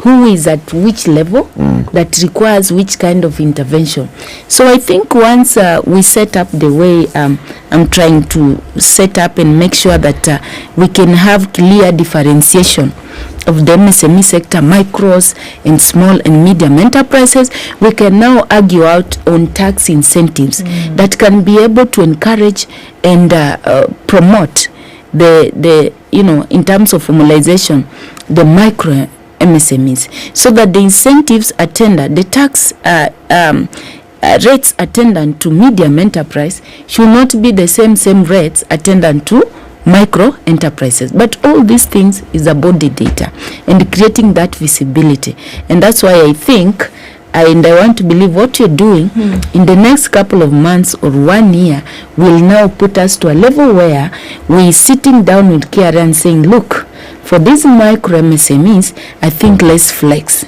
[SPEAKER 10] who is at which level that requires which kind of intervention. So I think once we set up the way I'm trying to set up and make sure that we can have clear differentiation of the MSME sector, micros and small and medium enterprises, we can now argue out on tax incentives that can be able to encourage and promote the in terms of formalization, the micro MSMEs, so that the incentives attendant, the tax rates attendant to medium enterprise should not be the same rates attendant to micro enterprises. But all these things is about the data and creating that visibility. And that's why I think, and I want to believe what you're doing in the next couple of months or 1 year will now put us to a level where we're sitting down with KRA and saying, look, for these micro MSMEs, I think let's flex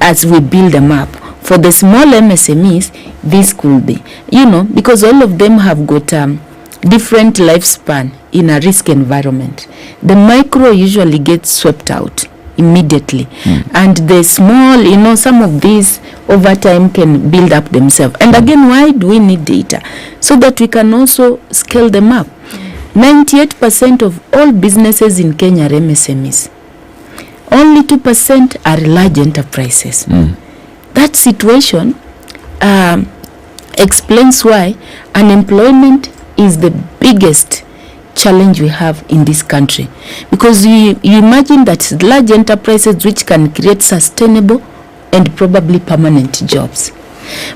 [SPEAKER 10] as we build them up. For the small MSMEs, this could be, because all of them have got different lifespan in a risk environment. The micro usually gets swept out immediately, and the small, some of these over time can build up themselves. And again, why do we need data? So that we can also scale them up. 98% of all businesses in Kenya are MSMEs. Only 2% are large enterprises. That situation explains why unemployment is the biggest challenge we have in this country. Because you imagine that large enterprises which can create sustainable and probably permanent jobs.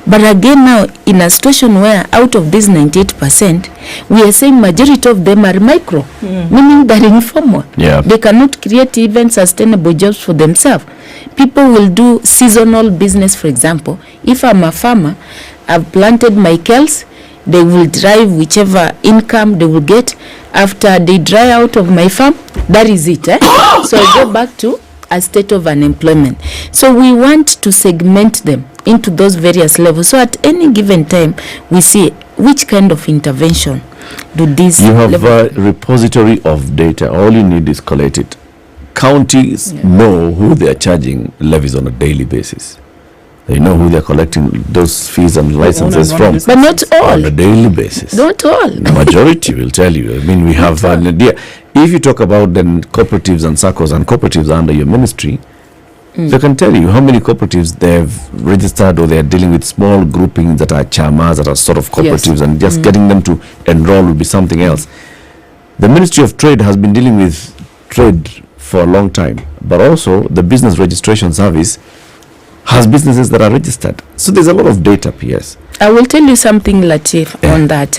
[SPEAKER 10] But again now, in a situation where out of this 98%, we are saying majority of them are micro, meaning they're informal. They cannot create even sustainable jobs for themselves. People will do seasonal business, for example. If I'm a farmer, I've planted my kales, they will drive whichever income they will get. After they dry out of my farm, that is it. So I go back to a state of unemployment. So we want to segment them into those various levels. So at any given time, we see which kind of intervention do these.
[SPEAKER 2] You have a repository of data. All you need is collect it. Counties know who they are charging levies on a daily basis. They know who they're collecting those fees and licenses from.
[SPEAKER 10] But not all.
[SPEAKER 2] On a daily basis.
[SPEAKER 10] Not all.
[SPEAKER 2] The majority will tell you. I mean, we have an idea. If you talk about then cooperatives and SACCOs and cooperatives under your ministry, they can tell you how many cooperatives they've registered, or they're dealing with small groupings that are chamas, that are sort of cooperatives, and just getting them to enroll will be something else. The Ministry of Trade has been dealing with trade for a long time, but also the Business Registration Service has businesses that are registered. So there's a lot of data, PS.
[SPEAKER 10] I will tell you something, Latif, on that.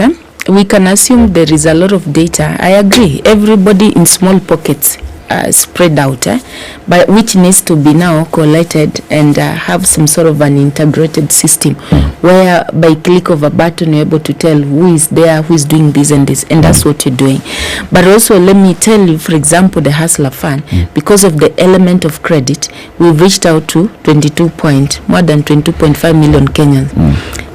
[SPEAKER 10] We can assume there is a lot of data. I agree. Everybody in small pockets spread out, but which needs to be now collated and have some sort of an integrated system where by click of a button you're able to tell who is there, who is doing this and this, and that's what you're doing. But also let me tell you, for example, the Hustler Fund, because of the element of credit, we've reached out to more than 22.5 million Kenyans.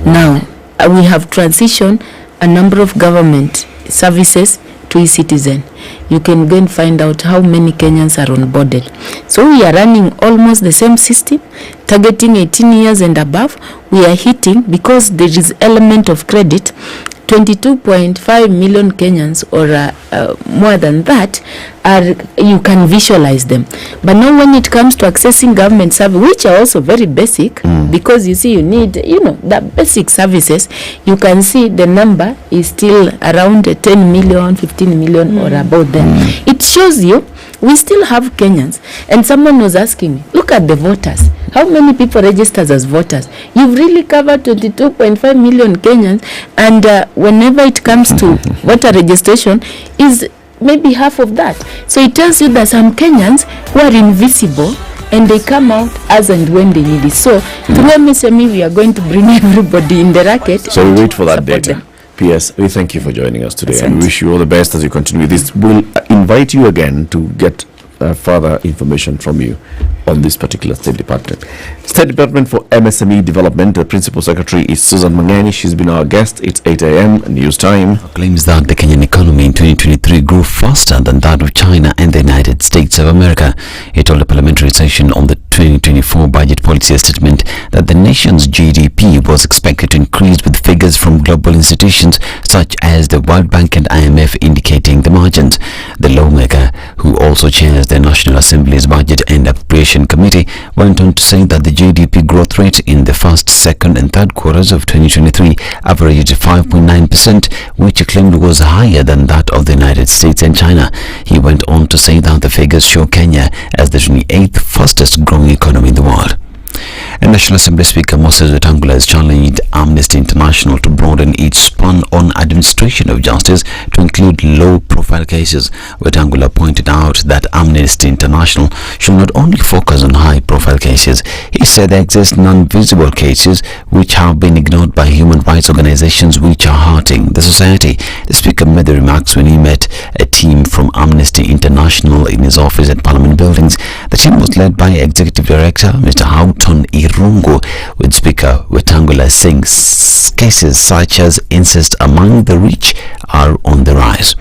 [SPEAKER 10] Now, we have transitioned a number of government services to e-citizen. You can go and find out how many Kenyans are onboarded. So we are running almost the same system, targeting 18 years and above. We are hitting, because there is element of credit, 22.5 million Kenyans or more than that, you can visualize them. But now when it comes to accessing government services, which are also very basic, because you see you need, the basic services, you can see the number is still around 10 million, 15 million or about that. It shows you we still have Kenyans. And someone was asking me, look at the voters. How many people registered as voters? You've really covered 22.5 million Kenyans, and whenever it comes to voter registration is maybe half of that. So it tells you that some Kenyans who are invisible and they come out as and when they need it. So through MSME, we are going to bring everybody in the racket.
[SPEAKER 2] So we wait for that data. Them. P.S. We thank you for joining us today, and we wish you all the best as you continue with this. We'll invite you again to get further information from you on this particular State Department. State Department for MSME Development, the Principal Secretary is Susan Mangeni. She's been our guest. It's 8 a.m. news time.
[SPEAKER 4] Claims that the Kenyan economy in 2023 grew faster than that of China and the United States of America. He told a parliamentary session on the 2024 budget policy statement that the nation's GDP was expected to increase, with figures from global institutions such as the World Bank and IMF indicating the margins. The lawmaker, who also chairs the National Assembly's Budget and Appropriation Committee, went on to say that the GDP growth rate in the first, second and third quarters of 2023 averaged 5.9%, which he claimed was higher than that of the United States and China. He went on to say that the figures show Kenya as the 28th fastest growing economy in the world. And National Assembly Speaker Moses Wetangula has challenged Amnesty International to broaden its span on administration of justice to include low-profile cases. Wetangula pointed out that Amnesty International should not only focus on high-profile cases. He said there exist non-visible cases which have been ignored by human rights organizations which are hurting the society. The Speaker made the remarks when he met a team from Amnesty International in his office at Parliament Buildings. The team was led by Executive Director Mr. Houghton Irungu, with Speaker Wetangula saying cases such as incest among the rich are on the rise.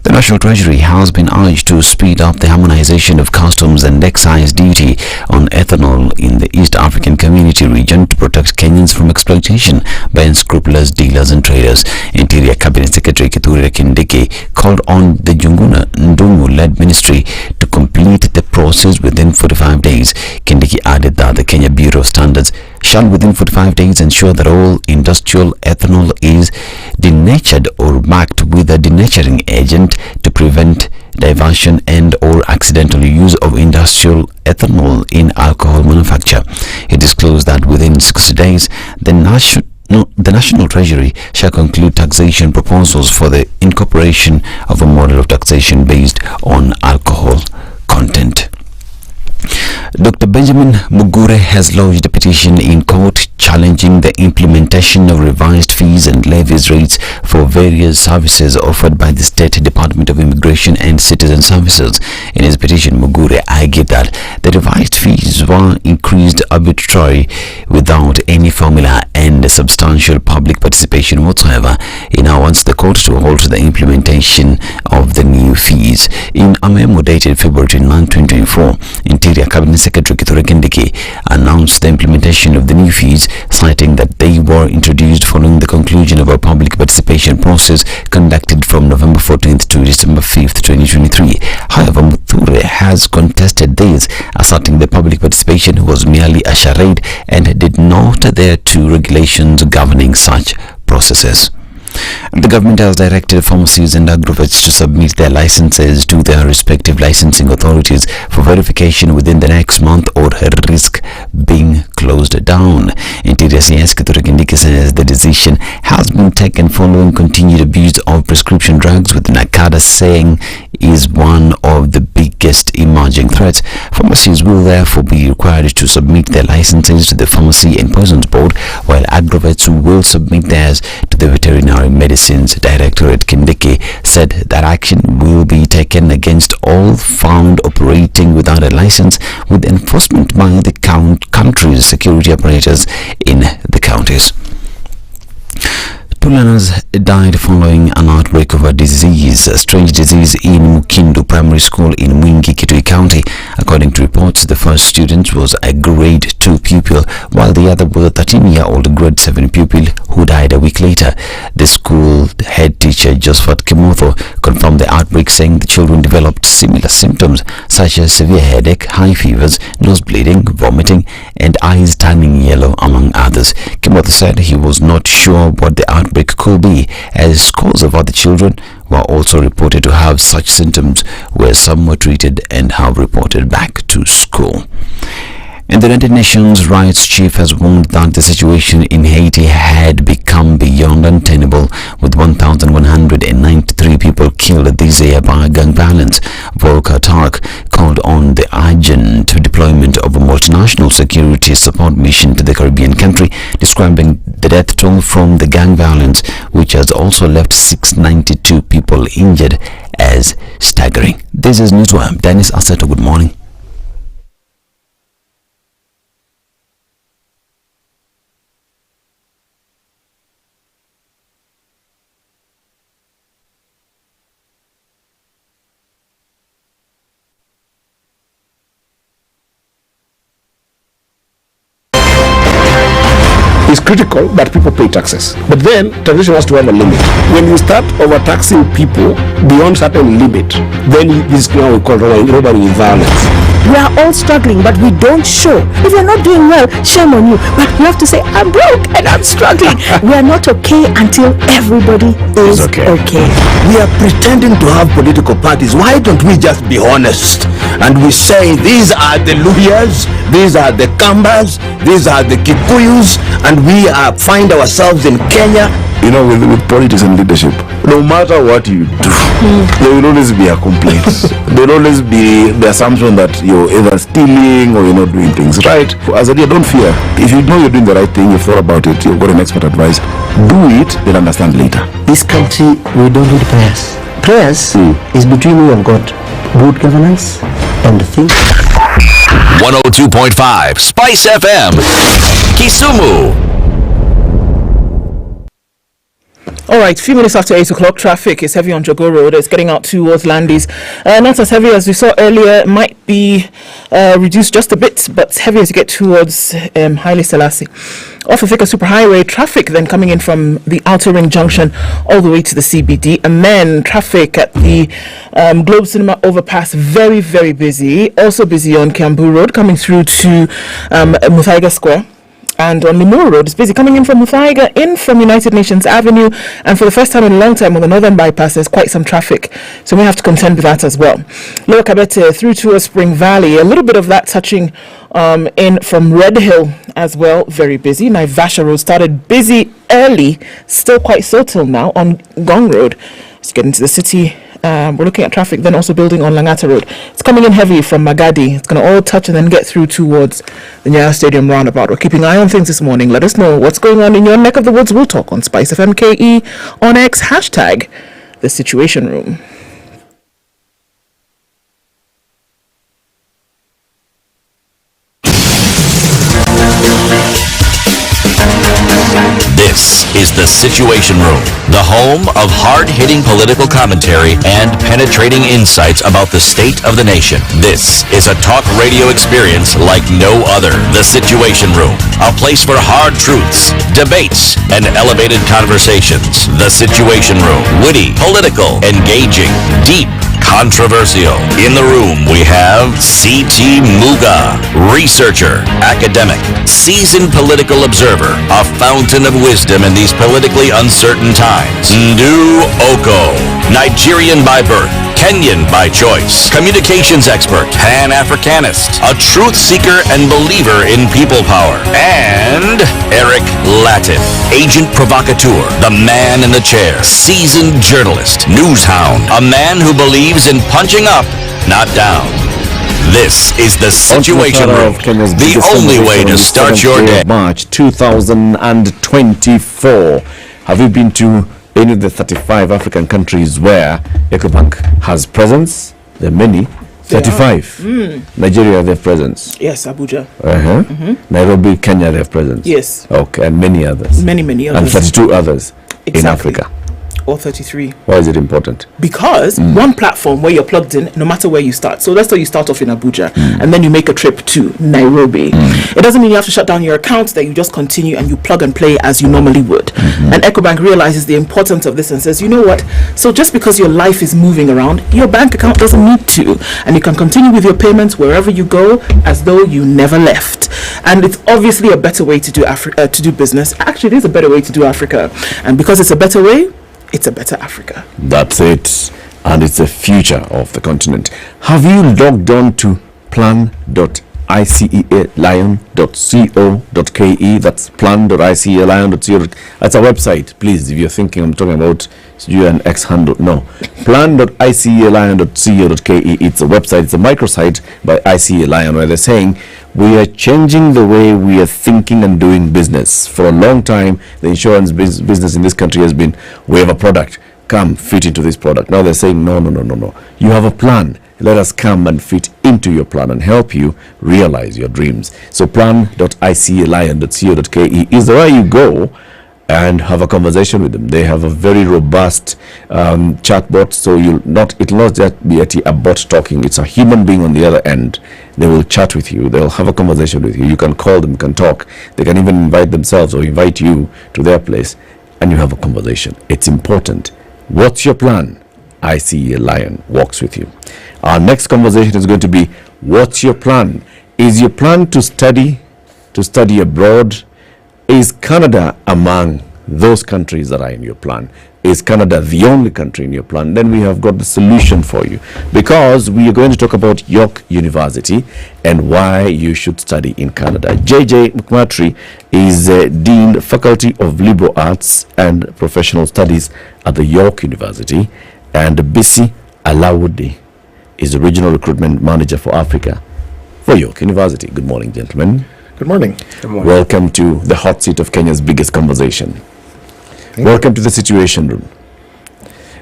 [SPEAKER 4] The National Treasury has been urged to speed up the harmonization of customs and excise duty on ethanol in the East African Community region to protect Kenyans from exploitation by unscrupulous dealers and traders. Interior Cabinet Secretary Kithure Kindiki called on the Junguna Ndungu-led ministry to complete the process within 45 days. Kindiki added that the Kenya Bureau of Standards shall within 45 days ensure that all industrial ethanol is denatured or marked with a denaturing agent to prevent diversion and or accidental use of industrial ethanol in alcohol manufacture. He disclosed that within 60 days the National Treasury shall conclude taxation proposals for the incorporation of a model of taxation based on alcohol content. Dr. Benjamin Mugure has lodged a petition in court challenging the implementation of revised fees and levies rates for various services offered by the State Department of Immigration and Citizen Services. In his petition, Mugure argued that the revised fees were increased arbitrarily without any formula and substantial public participation whatsoever. He now wants the court to halt the implementation of the new fees. In a memo dated February 29, 2024, Interior Cabinet Secretary Kithure Kindiki announced the implementation of the new fees, citing that they were introduced following the conclusion of a public participation process conducted from November 14th to December 5th, 2023. However, Muthure has contested this, asserting the public participation was merely a charade and did not adhere to regulations governing such processes. The government has directed pharmacies and agrovets to submit their licenses to their respective licensing authorities for verification within the next month or risk being closed down. Interior CS Kithure Kindiki says the decision has been taken following continued abuse of prescription drugs, with Nakada saying is one of the biggest emerging threats. Pharmacies will therefore be required to submit their licenses to the Pharmacy and Poisons Board, while agrovets will submit theirs to the Veterinary Medicines Directorate. Kindiki said that action will be taken against all found operating without a license, with enforcement by the country's security apparatus in the counties. 2 learners died following an outbreak of a strange disease in Mukindu Primary School in Mwingi, Kitui County. According to reports, the first student was a grade 2 pupil, while the other was a 13-year-old grade 7 pupil who died a week later. The school head teacher, Josephat Kimotho, confirmed the outbreak, saying the children developed similar symptoms such as severe headache, high fevers, nose bleeding, vomiting, and eyes turning yellow, among others. Kimotho said he was not sure what the outbreak could be, as scores of other children were also reported to have such symptoms, where some were treated and have reported back to school. And the United Nations Rights Chief has warned that the situation in Haiti had become beyond untenable, with 1,193 people killed this year by gang violence. Volker Turk called on the urgent deployment of a multinational security support mission to the Caribbean country, describing the death toll from the gang violence, which has also left 692 people injured, as staggering. This is Newswire. Dennis Aseto, good morning.
[SPEAKER 14] Is critical that people pay taxes. But then taxation has to have a limit. When you start overtaxing people beyond certain limit, then this is now we call robbery with violence.
[SPEAKER 15] We are all struggling, but we don't show. If you're not doing well, shame on you. But you have to say, I'm broke and I'm struggling. We are not okay until everybody is okay.
[SPEAKER 16] We are pretending to have political parties. Why don't we just be honest? And we say, these are the Luyas, these are the Kambas, these are the Kikuyus, and we find ourselves in Kenya.
[SPEAKER 14] You know, with politics and leadership, no matter what you do, there will always be a complaint. There will always be the assumption that you're either stealing or you're not doing things right. As a leader, don't fear. If you know you're doing the right thing, you've thought about it, you've got an expert advice, do it, then understand later.
[SPEAKER 17] This country, we don't need prayers. Prayers is between you and God. Good governance and the thing.
[SPEAKER 9] 102.5 Spice FM, Kisumu.
[SPEAKER 3] All right, few minutes after 8 o'clock, traffic is heavy on Jogo Road. It's getting out towards Landis. Not as heavy as we saw earlier. It might be reduced just a bit, but heavy as you get towards Haile Selassie. Off of Thika Superhighway, traffic then coming in from the Outer Ring Junction all the way to the CBD. And then traffic at the Globe Cinema overpass, very, very busy. Also busy on Kiambu Road, coming through to Muthaiga Square. And on Limuru Road, it's busy coming in from Muthaiga, in from United Nations Avenue, and for the first time in a long time on the Northern Bypass, there's quite some traffic, so we have to contend with that as well. Lower Kabete through to Spring Valley, a little bit of that touching in from Red Hill as well, very busy. Naivasha Road started busy early, still quite so till now on Gong Road. Let's get into the city. We're looking at traffic then also building on Langata Road. It's coming in heavy from Magadi. It's going to all touch and then get through towards the Nyeri Stadium roundabout. We're keeping an eye on things this morning. Let us know what's going on in your neck of the woods. We'll talk on SpiceFM KE on X, hashtag The Situation Room.
[SPEAKER 9] This is The Situation Room, the home of hard-hitting political commentary and penetrating insights about the state of the nation. This is a talk radio experience like no other. The Situation Room, a place for hard truths, debates, and elevated conversations. The Situation Room, witty, political, engaging, deep, controversial. In the room, we have C.T. Muga, researcher, academic, seasoned political observer, a fountain of wisdom in these politically uncertain times. Ndu Oko, Nigerian by birth, Kenyan by choice, communications expert, Pan-Africanist, a truth seeker and believer in people power, and Eric Latif, agent provocateur, the man in the chair, seasoned journalist, news hound, a man who believes in punching up, not down. This is the Situation Room, the only way to start your day.
[SPEAKER 2] March 2024. Have you been to any of the 35 African countries where EcoBank has presence? There are many. 35. Nigeria, they have presence.
[SPEAKER 3] Yes, Abuja.
[SPEAKER 2] Nairobi, Kenya, they have presence.
[SPEAKER 3] Yes.
[SPEAKER 2] Okay, and many others.
[SPEAKER 3] Many others.
[SPEAKER 2] And 32 others in Africa.
[SPEAKER 3] Or 33.
[SPEAKER 2] Why is it important?
[SPEAKER 3] Because one platform where you're plugged in, no matter where you start. So let's say you start off in Abuja and then you make a trip to Nairobi. It doesn't mean you have to shut down your account, that you just continue and you plug and play as you normally would. And EcoBank realizes the importance of this and says, you know what? So just because your life is moving around, your bank account doesn't need to. And you can continue with your payments wherever you go as though you never left. And it's obviously a better way to do to do business. Actually, it is a better way to do Africa. And because it's a better way, it's a better Africa.
[SPEAKER 2] That's it. And it's the future of the continent. Have you logged on to plan.icealion.co.ke? That's plan.icealion.co. That's a website. Please, if you're thinking I'm talking about an X handle, no. plan.icealion.co.ke. It's a website. It's a microsite by ICALion where they're saying we are changing the way we are thinking and doing business. For a long time, the insurance business in this country has been, we have a product, come fit into this product. Now they're saying, no. You have a plan. Let us come and fit into your plan and help you realize your dreams. So plan.icealion.co.ke is where you go and have a conversation with them. They have a very robust chatbot, so it'll not just be a bot talking. It's a human being on the other end. They will chat with you. They'll have a conversation with you. You can call them, can talk. They can even invite themselves or invite you to their place, and you have a conversation. It's important. What's your plan? ICALion walks with you. Our next conversation is going to be, what's your plan? Is your plan to study abroad? Is Canada among those countries that are in your plan? Is Canada the only country in your plan? Then we have got the solution for you, because we are going to talk about York University and why you should study in Canada. JJ McMurtry is Dean, Faculty of Liberal Arts and Professional Studies at the York University, and Bisi Alawudi is the Regional Recruitment Manager for Africa for York University. Good morning, gentlemen.
[SPEAKER 18] Good morning. Good morning.
[SPEAKER 2] Welcome to the hot seat of Kenya's biggest conversation. Welcome to the Situation Room.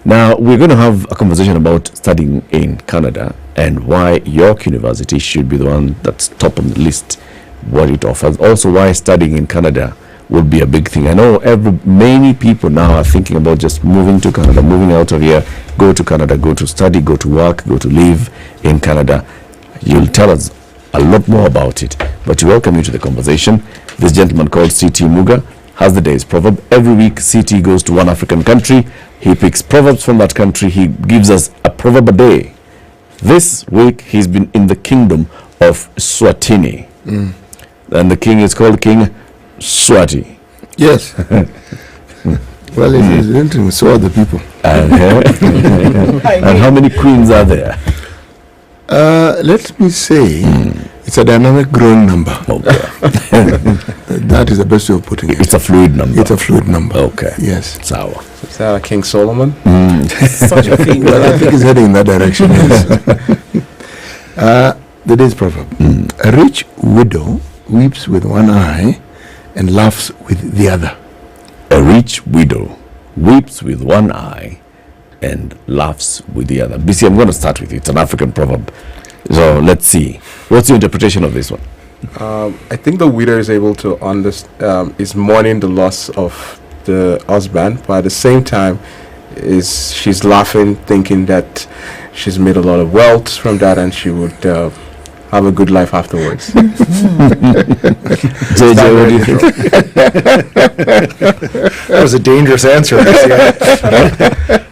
[SPEAKER 2] Now, we're going to have a conversation about studying in Canada and why York University should be the one that's top on the list, what it offers. Also, why studying in Canada would be a big thing. I know many people now are thinking about just moving to Canada, moving out of here, go to Canada, go to study, go to work, go to live in Canada. You'll tell us a lot more about it, but we welcome you to the conversation. This gentleman called C.T. Muga has the day's proverb. Every week, C.T. goes to one African country. He picks proverbs from that country. He gives us a proverb a day. This week, he's been in the kingdom of Swatini. And the king is called King Swati.
[SPEAKER 1] Yes. Well, it's interesting. So are the people.
[SPEAKER 2] And how many queens are there?
[SPEAKER 1] Let me say, it's a dynamic growing number.
[SPEAKER 2] Okay.
[SPEAKER 1] That is the best way of putting it.
[SPEAKER 2] It's a fluid number.
[SPEAKER 1] It's a fluid number.
[SPEAKER 2] Okay.
[SPEAKER 1] Yes.
[SPEAKER 2] Sour.
[SPEAKER 18] Is that King Solomon?
[SPEAKER 3] Such a thing.
[SPEAKER 1] Well, I think it's heading in that direction. Yes. The day's proverb. A rich widow weeps with one eye and laughs with the other.
[SPEAKER 2] A rich widow weeps with one eye and laughs with the other. BC, I'm going to start with you. It's an African proverb. So let's see. What's your interpretation of this one?
[SPEAKER 18] I think the widow is able to understand, is mourning the loss of the husband, but at the same time, she's laughing, thinking that she's made a lot of wealth from that, and she would have a good life afterwards.
[SPEAKER 14] JJ, what do you think?
[SPEAKER 19] That was a dangerous answer.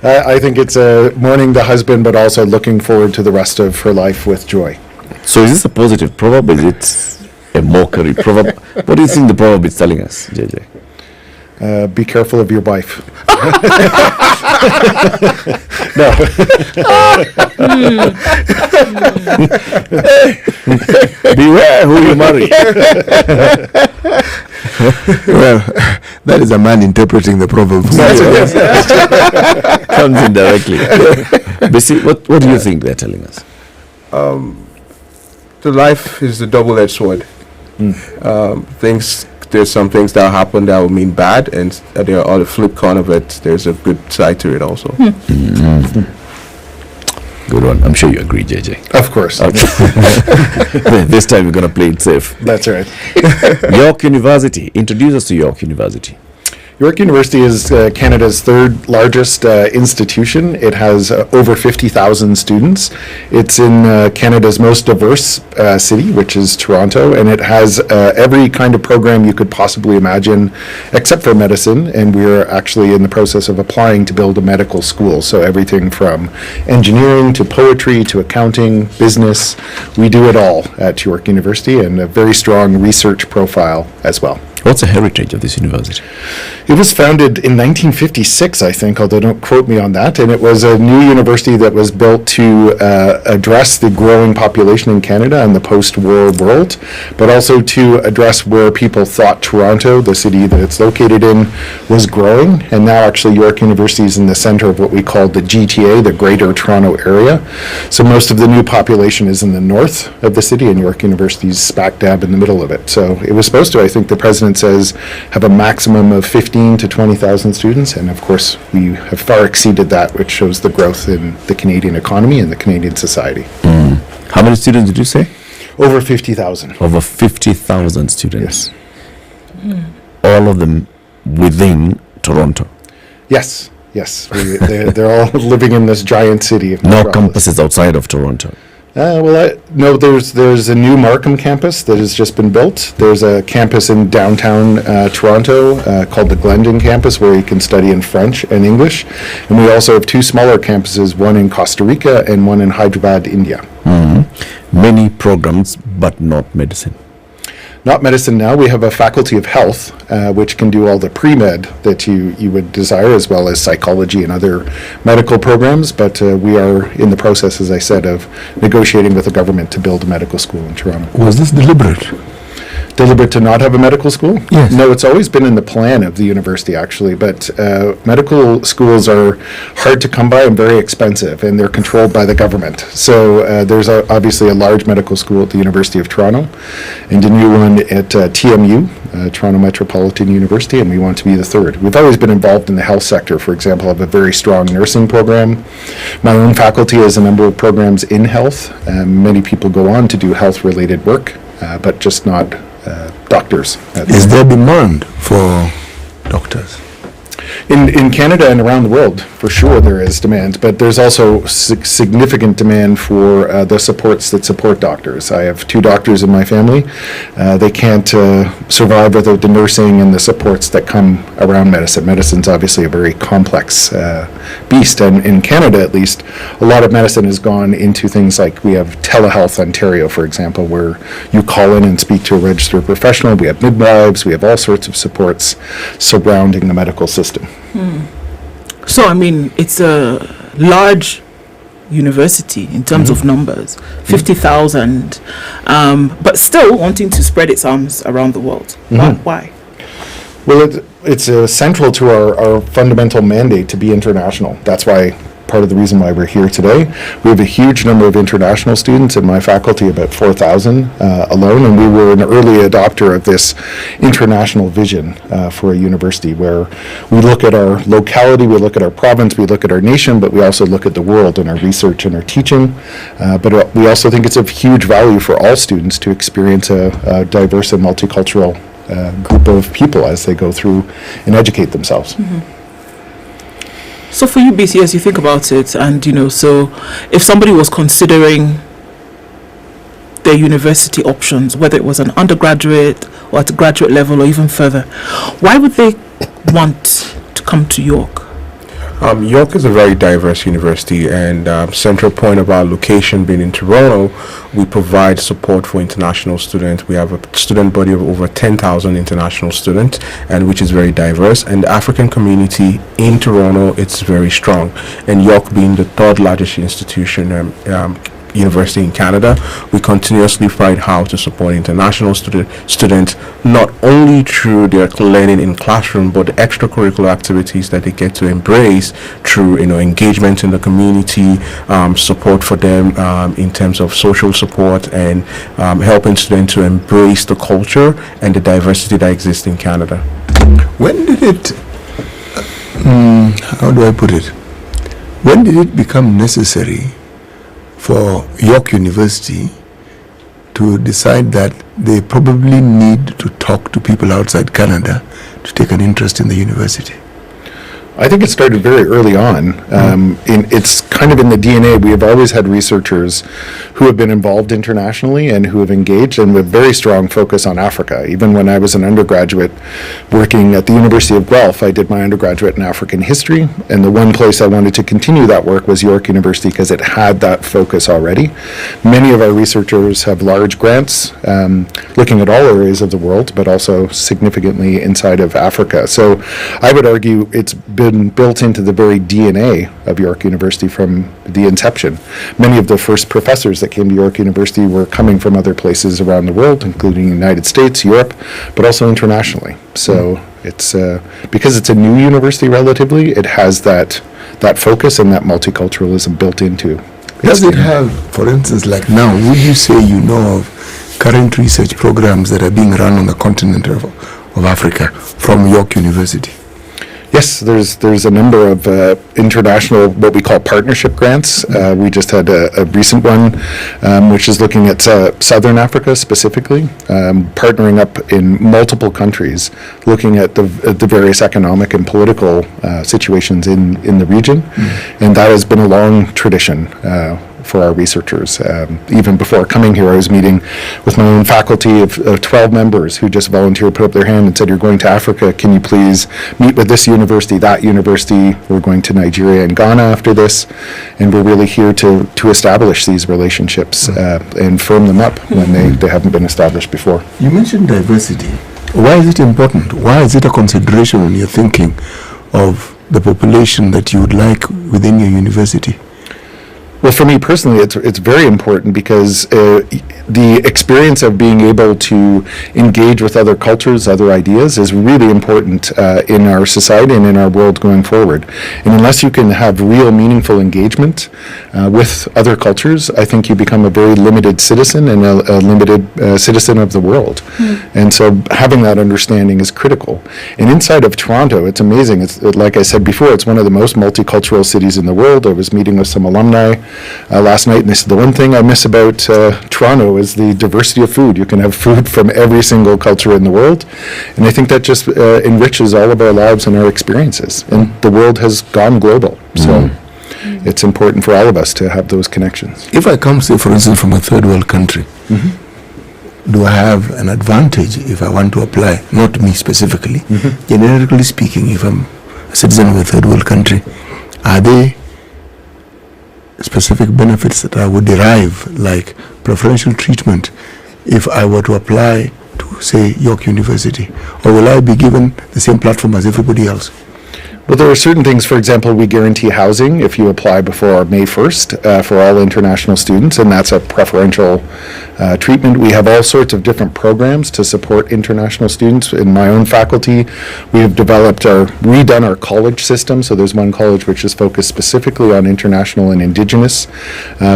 [SPEAKER 19] I think it's mourning the husband, but also looking forward to the rest of her life with joy.
[SPEAKER 14] So is this a positive proverb? Is it a mockery proverb? What do you think the proverb is telling us, JJ?
[SPEAKER 19] Be careful of your wife. No.
[SPEAKER 14] Beware who you marry.
[SPEAKER 1] Well, that is a man interpreting the proverb.
[SPEAKER 14] Comes in directly. Bisi, what do you think they're telling us?
[SPEAKER 18] The life is a double-edged sword. There's some things that happen that will mean bad, and there are the flip corner of it. There's a good side to it also.
[SPEAKER 14] Good one. I'm sure you agree, JJ.
[SPEAKER 19] Of course.
[SPEAKER 14] Okay. This time we're going to play it safe.
[SPEAKER 19] That's right.
[SPEAKER 14] York University. Introduce us to York University.
[SPEAKER 19] York University is Canada's third largest institution. It has over 50,000 students. It's in Canada's most diverse city, which is Toronto, and it has every kind of program you could possibly imagine, except for medicine, and we're actually in the process of applying to build a medical school. So everything from engineering to poetry to accounting, business, we do it all at York University, and a very strong research profile as well.
[SPEAKER 14] What's the heritage of this university?
[SPEAKER 19] It was founded in 1956, I think, although don't quote me on that. And it was a new university that was built to address the growing population in Canada and the post-war world, but also to address where people thought Toronto, the city that it's located in, was growing. And now actually York University is in the center of what we call the GTA, the Greater Toronto Area. So most of the new population is in the north of the city, and York University is smack dab in the middle of it. So it was supposed to, I think the president says, have a maximum of 15 to 20,000 students, and of course we have far exceeded that, which shows the growth in the Canadian economy and the Canadian society.
[SPEAKER 14] How many students did you say?
[SPEAKER 19] Over 50,000.
[SPEAKER 14] Over 50,000 students.
[SPEAKER 19] Yes.
[SPEAKER 14] All of them within Toronto.
[SPEAKER 19] Yes. They're all living in this giant city.
[SPEAKER 14] No campuses outside of Toronto.
[SPEAKER 19] No, there's a new Markham campus that has just been built. There's a campus in downtown Toronto called the Glendon campus, where you can study in French and English. And we also have two smaller campuses, one in Costa Rica and one in Hyderabad, India.
[SPEAKER 14] Many programs, but not medicine.
[SPEAKER 19] Not medicine now. We have a faculty of health, which can do all the pre-med that you would desire, as well as psychology and other medical programs. But we are in the process, as I said, of negotiating with the government to build a medical school in Toronto.
[SPEAKER 1] Was this deliberate?
[SPEAKER 19] Deliberate to not have a medical school?
[SPEAKER 1] Yes.
[SPEAKER 19] No, it's always been in the plan of the university, actually. But medical schools are hard to come by and very expensive, and they're controlled by the government. So there's obviously a large medical school at the University of Toronto, and a new one at TMU, Toronto Metropolitan University, and we want to be the third. We've always been involved in the health sector. For example, I have a very strong nursing program. My own faculty has a number of programs in health. Many people go on to do health-related work, but just not doctors.
[SPEAKER 1] Is there demand for doctors?
[SPEAKER 19] In Canada and around the world, for sure there is demand, but there's also significant demand for the supports that support doctors. I have two doctors in my family. They can't survive without the nursing and the supports that come around medicine. Medicine's obviously a very complex beast, and in Canada at least, a lot of medicine has gone into things like, we have Telehealth Ontario, for example, where you call in and speak to a registered professional. We have midwives, we have all sorts of supports surrounding the medical system.
[SPEAKER 3] So, I mean, it's a large university in terms of numbers, 50,000, but still wanting to spread its arms around the world. Why?
[SPEAKER 19] Well, it's central to our fundamental mandate to be international. That's why part of the reason why we're here today. We have a huge number of international students in my faculty, about 4,000 alone, and we were an early adopter of this international vision for a university, where we look at our locality, we look at our province, we look at our nation, but we also look at the world in our research and our teaching. But we also think it's of huge value for all students to experience a diverse and multicultural group of people as they go through and educate themselves.
[SPEAKER 3] So for you, BC, as you think about it, and so if somebody was considering their university options, whether it was an undergraduate or at a graduate level or even further, why would they want to come to York?
[SPEAKER 18] York is a very diverse university, and central point of our location being in Toronto, we provide support for international students. We have a student body of over 10,000 international students, and which is very diverse. And the African community in Toronto, it's very strong. And York being the third largest institution, university in Canada, we continuously find how to support international students, not only through their learning in classroom, but the extracurricular activities that they get to embrace through engagement in the community, support for them in terms of social support, and helping students to embrace the culture and the diversity that exists in Canada.
[SPEAKER 1] When did it, how do I put it? When did it become necessary for York University to decide that they probably need to talk to people outside Canada to take an interest in the university?
[SPEAKER 19] I think it started very early on. It's kind of in the DNA. We have always had researchers who have been involved internationally and who have engaged, and with very strong focus on Africa. Even when I was an undergraduate working at the University of Guelph, I did my undergraduate in African history, and the one place I wanted to continue that work was York University because it had that focus already. Many of our researchers have large grants looking at all areas of the world, but also significantly inside of Africa. So I would argue it's been built into the very DNA of York University from the inception. Many of the first professors that came to York University were coming from other places around the world, including the United States, Europe, but also internationally. So it's because it's a new university relatively, it has that focus and that multiculturalism built into.
[SPEAKER 1] Does it have, for instance, like now, would you say you know of current research programs that are being run on the continent of Africa from York University?
[SPEAKER 19] Yes, there's a number of international, what we call partnership grants. We just had a recent one, which is looking at Southern Africa specifically, partnering up in multiple countries, looking at the various economic and political situations in the region. And that has been a long tradition for our researchers. Even before coming here, I was meeting with my own faculty of 12 members who just volunteered, put up their hand and said, "You're going to Africa, can you please meet with this university, that university?" We're going to Nigeria and Ghana after this, and we're really here to establish these relationships and firm them up when they haven't been established before.
[SPEAKER 1] You mentioned diversity. Why is it important? Why is it a consideration when you're thinking of the population that you would like within your university?
[SPEAKER 19] Well, for me personally, it's very important because the experience of being able to engage with other cultures, other ideas, is really important in our society and in our world going forward. And unless you can have real meaningful engagement with other cultures, I think you become a very limited citizen and a limited citizen of the world. And so having that understanding is critical. And inside of Toronto, it's amazing. It's like I said before, it's one of the most multicultural cities in the world. I was meeting with some alumni last night, and they said the one thing I miss about Toronto is the diversity of food. You can have food from every single culture in the world, and I think that just enriches all of our lives and our experiences. And the world has gone global, so it's important for all of us to have those connections.
[SPEAKER 1] If I come, say, for instance, from a third world country, do I have an advantage if I want to apply? Not me specifically. Generically speaking, if I'm a citizen of a third world country, are there specific benefits that I would derive, like preferential treatment, if I were to apply to, say, York University? Or will I be given the same platform as everybody else?
[SPEAKER 19] Well, there are certain things. For example, we guarantee housing if you apply before May 1st for all international students, and that's a preferential treatment. We have all sorts of different programs to support international students. In my own faculty, we have redone our college system. So there's one college which is focused specifically on international and indigenous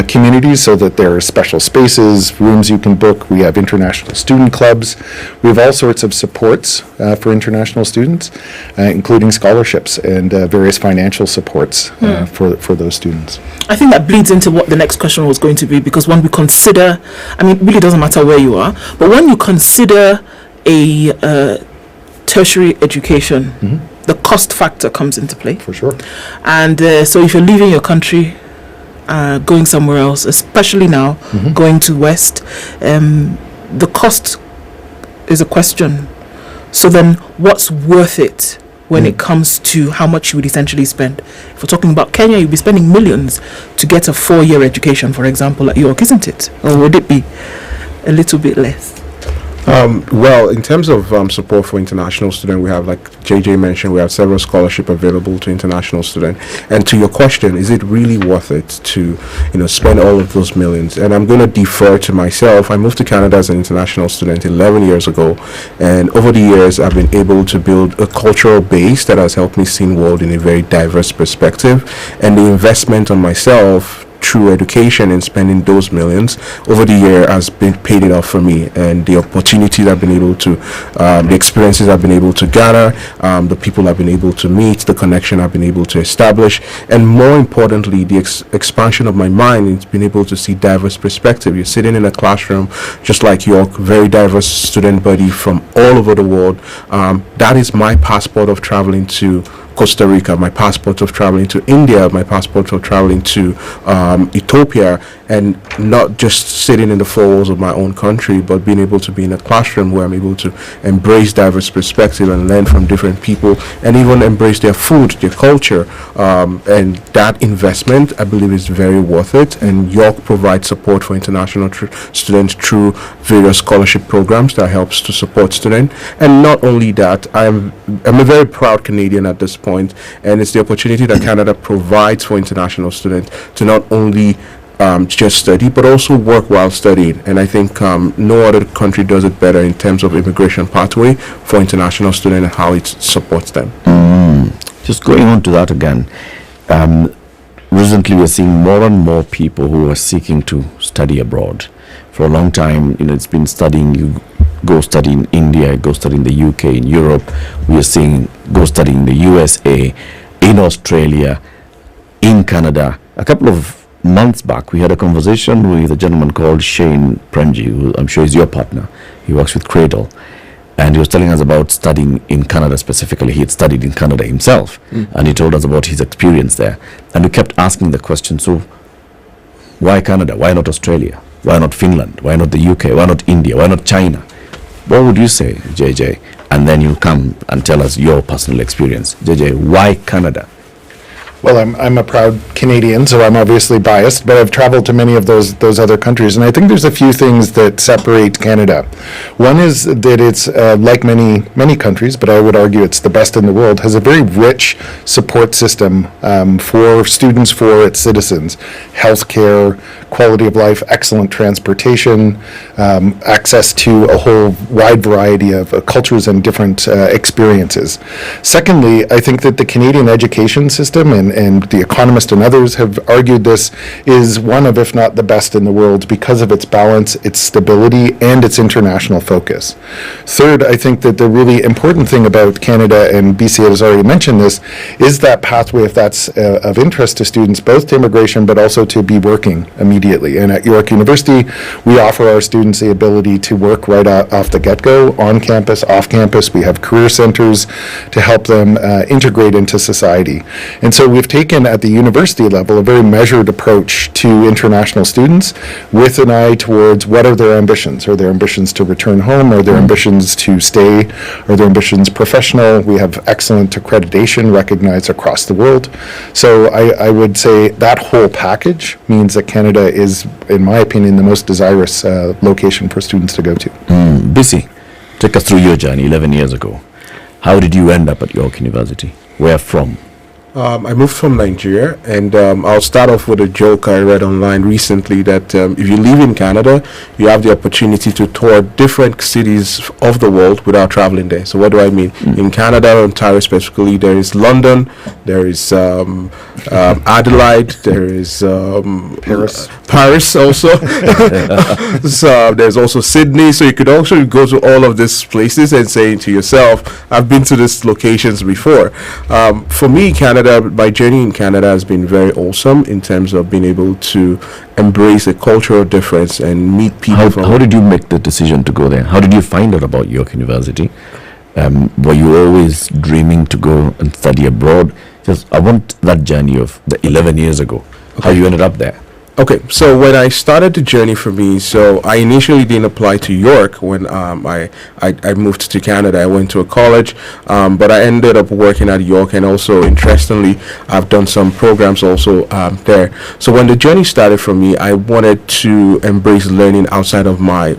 [SPEAKER 19] communities, so that there are special spaces, rooms you can book. We have international student clubs. We have all sorts of supports for international students, including scholarships and various financial supports for those students.
[SPEAKER 3] I think that bleeds into what the next question was going to be, because when we consider, I mean, it really doesn't matter where you are, but when you consider a tertiary education, the cost factor comes into play.
[SPEAKER 19] For sure.
[SPEAKER 3] And so if you're leaving your country going somewhere else, especially now going to West, the cost is a question. So then what's worth it when it comes to how much you would essentially spend? If we're talking about Kenya, you'd be spending millions to get a 4-year education, for example, at York, isn't it? Or would it be a little bit less?
[SPEAKER 18] Well, in terms of support for international students, we have, like JJ mentioned, we have several scholarships available to international students. And to your question, is it really worth it to, spend all of those millions? And I'm going to defer to myself. I moved to Canada as an international student 11 years ago, and over the years, I've been able to build a cultural base that has helped me see the world in a very diverse perspective. And the investment on myself through education and spending those millions over the year has been paid it off for me, and the opportunities I've been able to, the experiences I've been able to gather, the people I've been able to meet, the connection I've been able to establish, and more importantly, the expansion of my mind. It's been able to see diverse perspective. You're sitting in a classroom just like York, very diverse student body from all over the world. That is my passport of traveling to Costa Rica, my passport of traveling to India, my passport of traveling to Ethiopia, and not just sitting in the four walls of my own country, but being able to be in a classroom where I'm able to embrace diverse perspective and learn from different people, and even embrace their food, their culture. And that investment, I believe, is very worth it. And York provides support for international students through various scholarship programs that helps to support students. And not only that, I'm a very proud Canadian at this point, and it's the opportunity that Canada provides for international students to not only just study, but also work while studying. And I think no other country does it better in terms of immigration pathway for international students and how it supports them.
[SPEAKER 2] Just going on to that again, recently we're seeing more and more people who are seeking to study abroad. For a long time, it's been studying. You go study in India, go study in the UK, in Europe. We are seeing go study in the USA, in Australia, in Canada. A couple of months back, we had a conversation with a gentleman called Shane Premji, who I'm sure is your partner. He works with Cradle. And he was telling us about studying in Canada specifically. He had studied in Canada himself. And he told us about his experience there. And we kept asking the question, so why Canada? Why not Australia? Why not Finland? Why not the UK? Why not India? Why not China? What would you say, JJ? And then you come and tell us your personal experience. JJ, why Canada?
[SPEAKER 19] Well, I'm a proud Canadian, so I'm obviously biased, but I've traveled to many of those other countries, and I think there's a few things that separate Canada. One is that it's like many countries, but I would argue it's the best in the world, has a very rich support system for students, for its citizens. Healthcare, quality of life, excellent transportation, access to a whole wide variety of cultures and different experiences. Secondly, I think that the Canadian education system, and The Economist and others have argued this, is one of, if not the best in the world, because of its balance, its stability, and its international focus. Third, I think that the really important thing about Canada, and BC has already mentioned this, is that pathway, if that's of interest to students, both to immigration but also to be working immediately. And at York University, we offer our students the ability to work right off the get-go, on campus, off campus. We have career centers to help them integrate into society. And so we've taken at the university level a very measured approach to international students with an eye towards what are their ambitions. Are their ambitions to return home? Are their ambitions to stay? Are their ambitions professional? We have excellent accreditation recognized across the world. So I would say that whole package means that Canada is, in my opinion, the most desirous location for students to go to.
[SPEAKER 2] Bissy, take us through your journey 11 years ago. How did you end up at York University? Where from?
[SPEAKER 18] I moved from Nigeria, and I'll start off with a joke I read online recently that if you live in Canada, you have the opportunity to tour different cities of the world without traveling there. So what do I mean? In Canada, Ontario specifically, there is London, there is Adelaide, there is Paris also. So there's also Sydney. So you could also go to all of these places and say to yourself, I've been to these locations before. For me, Canada, my journey in Canada has been very awesome in terms of being able to embrace a cultural difference and meet people.
[SPEAKER 2] How did you make the decision to go there? How did you find out about York University? Were you always dreaming to go and study abroad? I want that journey of the 11 years ago. how you ended up there.
[SPEAKER 18] Okay, so when I started the journey for me, so I initially didn't apply to York when I moved to Canada. I went to a college, but I ended up working at York, and also, interestingly, I've done some programs also there. So when the journey started for me, I wanted to embrace learning outside of my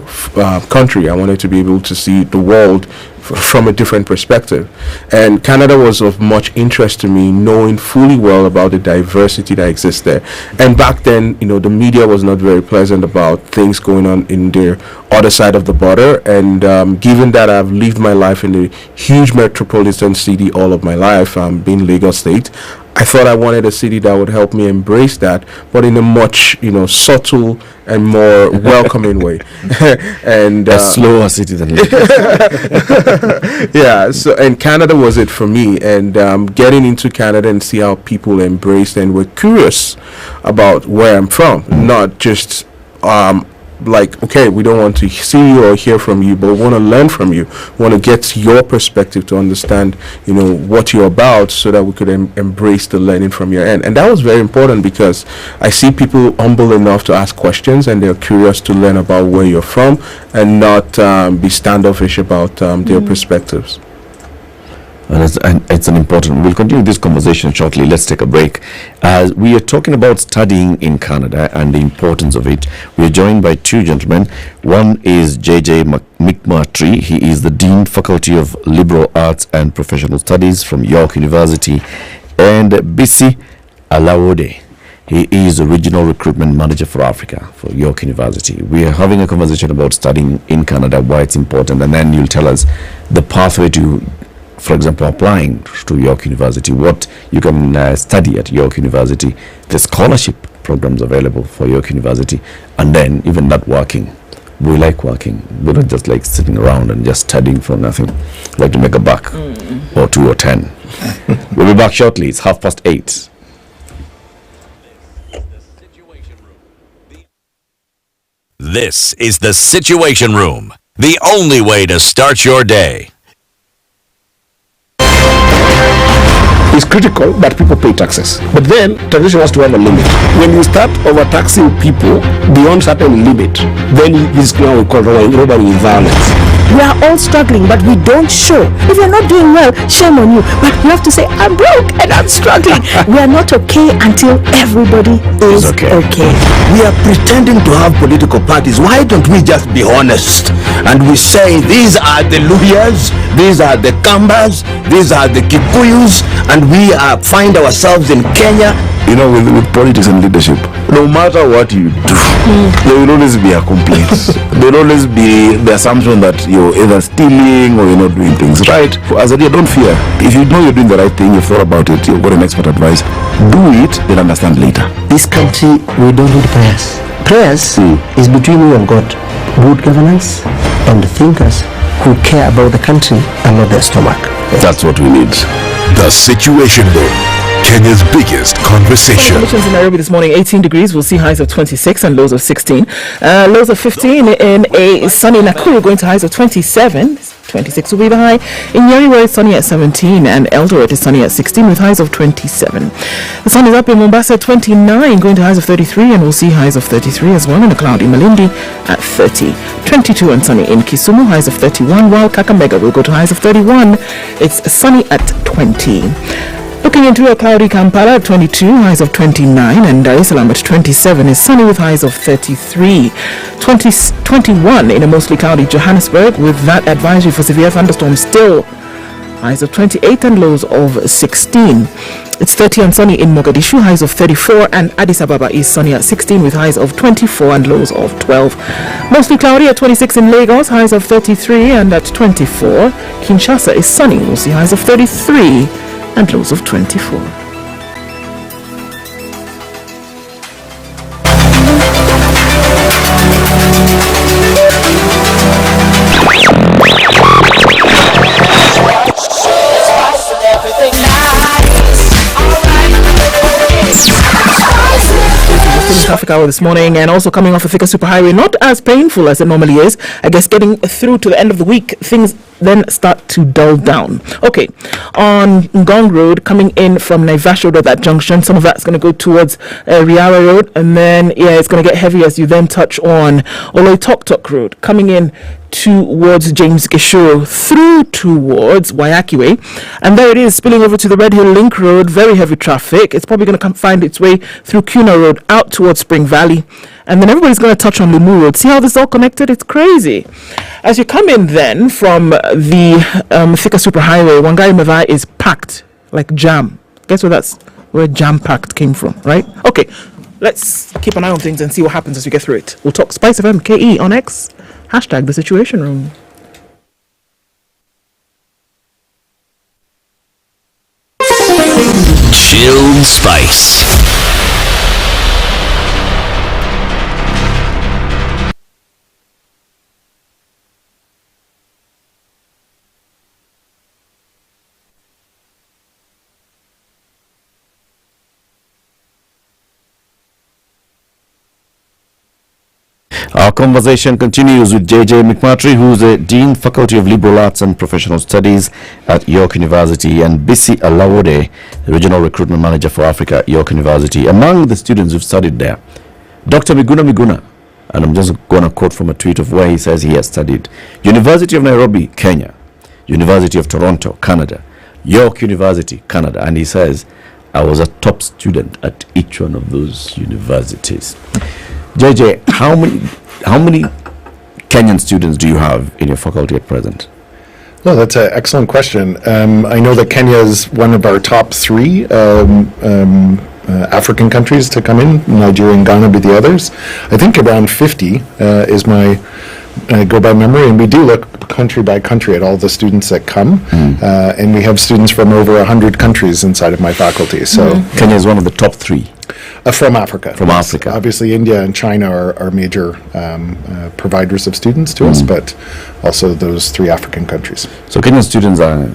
[SPEAKER 18] country. I wanted to be able to see the world from a different perspective, and Canada was of much interest to me, knowing fully well about the diversity that exists there. And back then, the media was not very pleasant about things going on in the other side of the border, and given that I've lived my life in a huge metropolitan city all of my life, being Lagos State, I thought I wanted a city that would help me embrace that, but in a much, subtle and more welcoming way. And
[SPEAKER 2] a slower city than Lagos.
[SPEAKER 18] Yeah. So, and Canada was it for me. And getting into Canada and see how people embraced and were curious about where I'm from, not just like, okay, we don't want to see you or hear from you, but we want to learn from you. We want to get your perspective to understand, what you're about, so that we could embrace the learning from your end. And that was very important, because I see people humble enough to ask questions, and they're curious to learn about where you're from, and not be standoffish about their perspectives.
[SPEAKER 2] And it's an important. We'll continue this conversation shortly. Let's take a break. We are talking about studying in Canada and the importance of it. We are joined by two gentlemen. One is JJ McMurtry. He is the Dean, Faculty of Liberal Arts and Professional Studies from York University, and Bisi Alawode. He is the Regional Recruitment Manager for Africa for York University. We are having a conversation about studying in Canada, why it's important, and then you'll tell us the pathway to, for example, applying to York University, what you can study at York University, the scholarship programs available for York University, and then even not working. We like working. We don't just like sitting around and just studying for nothing. We like to make a buck, or 2 or 10. We'll be back shortly. It's 8:30.
[SPEAKER 9] This is the Situation Room, the only way to start your day.
[SPEAKER 16] It's critical that people pay taxes. But then, taxation has to have a limit. When you start overtaxing people beyond certain limit, then this is now we call robbery with violence.
[SPEAKER 15] We are all struggling, but we don't show. If you're not doing well, shame on you. But you have to say, I'm broke and I'm struggling. We are not okay until everybody is okay.
[SPEAKER 16] We are pretending to have political parties. Why don't we just be honest? And we say, these are the Luyas, these are the Kambas, these are the Kikuyus, and we find ourselves in Kenya.
[SPEAKER 14] With politics and leadership, no matter what you do, there will always be a complaint. There will always be the assumption that you're either stealing or you're not doing things right. As a dear, don't fear. If you know you're doing the right thing, you've thought about it, you've got an expert advice, do it, then understand later.
[SPEAKER 17] This country, we don't need prayers. Prayers is between you and God. Good governance and thinkers who care about the country and not their stomach.
[SPEAKER 14] That's what we need.
[SPEAKER 12] The Situation Room, Kenya's biggest conversation.
[SPEAKER 3] Conditions in Nairobi this morning, 18 degrees. We'll see highs of 26 and lows of 16. Lows of 15 in a sunny Nakuru, going to highs of 27. 26 will be the high. In Nyeri, where it's sunny at 17, and Eldoret is sunny at 16 with highs of 27. The sun is up in Mombasa at 29, going to highs of 33, and we'll see highs of 33 as well in a cloudy Malindi at 30. 22 and sunny in Kisumu, highs of 31, while Kakamega will go to highs of 31. It's sunny at 20. Looking into a cloudy Kampala at 22, highs of 29, and Dar es Salaam at 27 is sunny with highs of 33. 21 in a mostly cloudy Johannesburg with that advisory for severe thunderstorms still. Highs of 28 and lows of 16. It's 30 and sunny in Mogadishu, highs of 34, and Addis Ababa is sunny at 16 with highs of 24 and lows of 12. Mostly cloudy at 26 in Lagos, highs of 33, and at 24. Kinshasa is sunny, we'll see highs of 33 and lows of 24. Traffic hour this morning, and also coming off a thicker superhighway, not as painful as it normally is. I guess getting through to the end of the week, things then start to dull down. Okay, on Ngong Road, coming in from Naivasha Road at that junction, some of that's going to go towards Riara Road, and then, it's going to get heavy as you then touch on Oloitoktok Road, coming in towards James Gishuru, through towards Wayakiwe, and there it is, spilling over to the Red Hill Link Road, very heavy traffic. It's probably going to find its way through Kuna Road out towards Spring Valley, and then everybody's going to touch on Lumu Road. See how this is all connected? It's crazy. As you come in then from the Thika Superhighway, Wangari Maathai is packed like jam. Guess where jam packed came from, right? Okay, let's keep an eye on things and see what happens as we get through it. We'll talk SpiceFM KE on X. Hashtag the Situation Room.
[SPEAKER 9] Chilled Spice.
[SPEAKER 2] Our conversation continues with J.J. McMurtry, who's the Dean, Faculty of Liberal Arts and Professional Studies at York University, and Bisi Alawode, the Regional Recruitment Manager for Africa at York University. Among the students who've studied there, Dr. Miguna, and I'm just going to quote from a tweet of where he says he has studied: University of Nairobi, Kenya; University of Toronto, Canada; York University, Canada. And he says, I was a top student at each one of those universities. JJ, how many Kenyan students do you have in your faculty at present?
[SPEAKER 19] Well, that's an excellent question. I know that Kenya is one of our top three African countries to come in. Nigeria and Ghana be the others. I think around 50 is my go by memory, and we do look country by country at all the students that come, and we have students from over 100 countries inside of my faculty. So
[SPEAKER 2] Kenya is one of the top three.
[SPEAKER 19] From Africa.
[SPEAKER 2] From Africa.
[SPEAKER 19] Obviously, India and China are major providers of students to us, but also those three African countries.
[SPEAKER 2] So Kenyan students are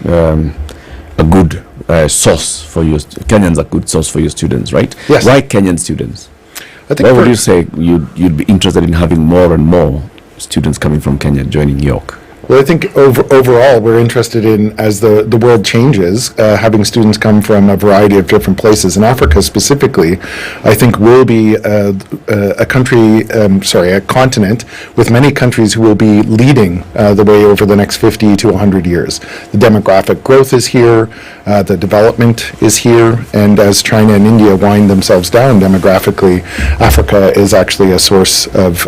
[SPEAKER 2] a good source for your Kenyans are good source for your students, right?
[SPEAKER 19] Yes.
[SPEAKER 2] Why Kenyan students?
[SPEAKER 19] I think
[SPEAKER 2] why would you say you'd be interested in having more and more students coming from Kenya joining York?
[SPEAKER 19] Well, I think overall we're interested in, as the world changes, having students come from a variety of different places. In Africa specifically, I think will be a continent with many countries who will be leading the way over the next 50 to 100 years. The demographic growth is here, the development is here, and as China and India wind themselves down demographically, Africa is actually a source of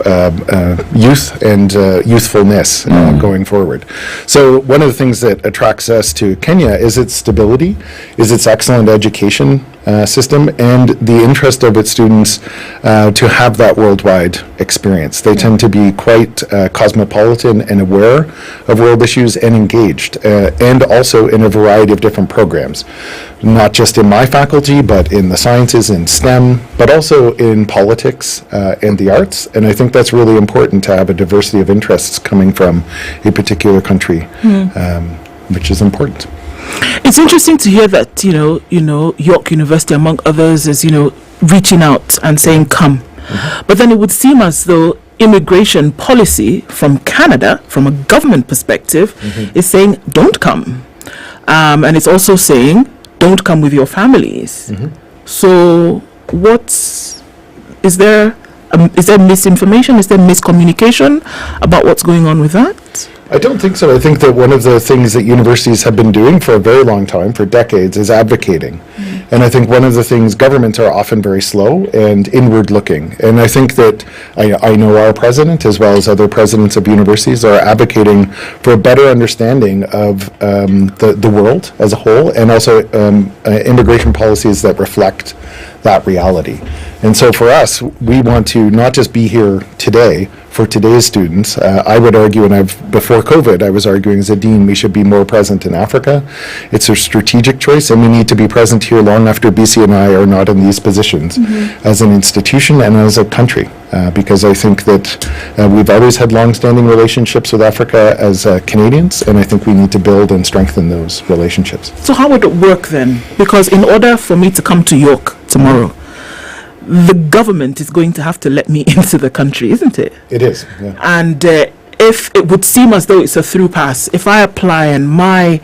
[SPEAKER 19] youth and youthfulness going forward. So one of the things that attracts us to Kenya is its stability, is its excellent education system, and the interest of its students to have that worldwide experience. They tend to be quite cosmopolitan and aware of world issues and engaged, and also in a variety of different programs, not just in my faculty, but in the sciences, in STEM, but also in politics and the arts. And I think that's really important to have a diversity of interests coming from a particular country, which is important.
[SPEAKER 3] It's interesting to hear that, York University, among others, is, reaching out and saying, come. But then it would seem as though immigration policy from Canada, from a government perspective, is saying, don't come. And it's also saying, don't come with your families. So is there misinformation? Is there miscommunication about what's going on with that?
[SPEAKER 19] I don't think so. I think that one of the things that universities have been doing for a very long time, for decades, is advocating. And I think one of the things, governments are often very slow and inward looking. And I think that I know our president, as well as other presidents of universities, are advocating for a better understanding of the world as a whole, and also immigration policies that reflect that reality. And so for us, we want to not just be here today for today's students. I would argue, and before COVID, I was arguing as a dean, we should be more present in Africa. It's a strategic choice, and we need to be present here long after BC and I are not in these positions as an institution and as a country, because I think that we've always had long-standing relationships with Africa as Canadians, and I think we need to build and strengthen those relationships.
[SPEAKER 3] So how would it work then? Because in order for me to come to York tomorrow, the government is going to have to let me into the country, isn't it?
[SPEAKER 19] It is, yeah.
[SPEAKER 3] And if it would seem as though it's a through pass, if I apply and my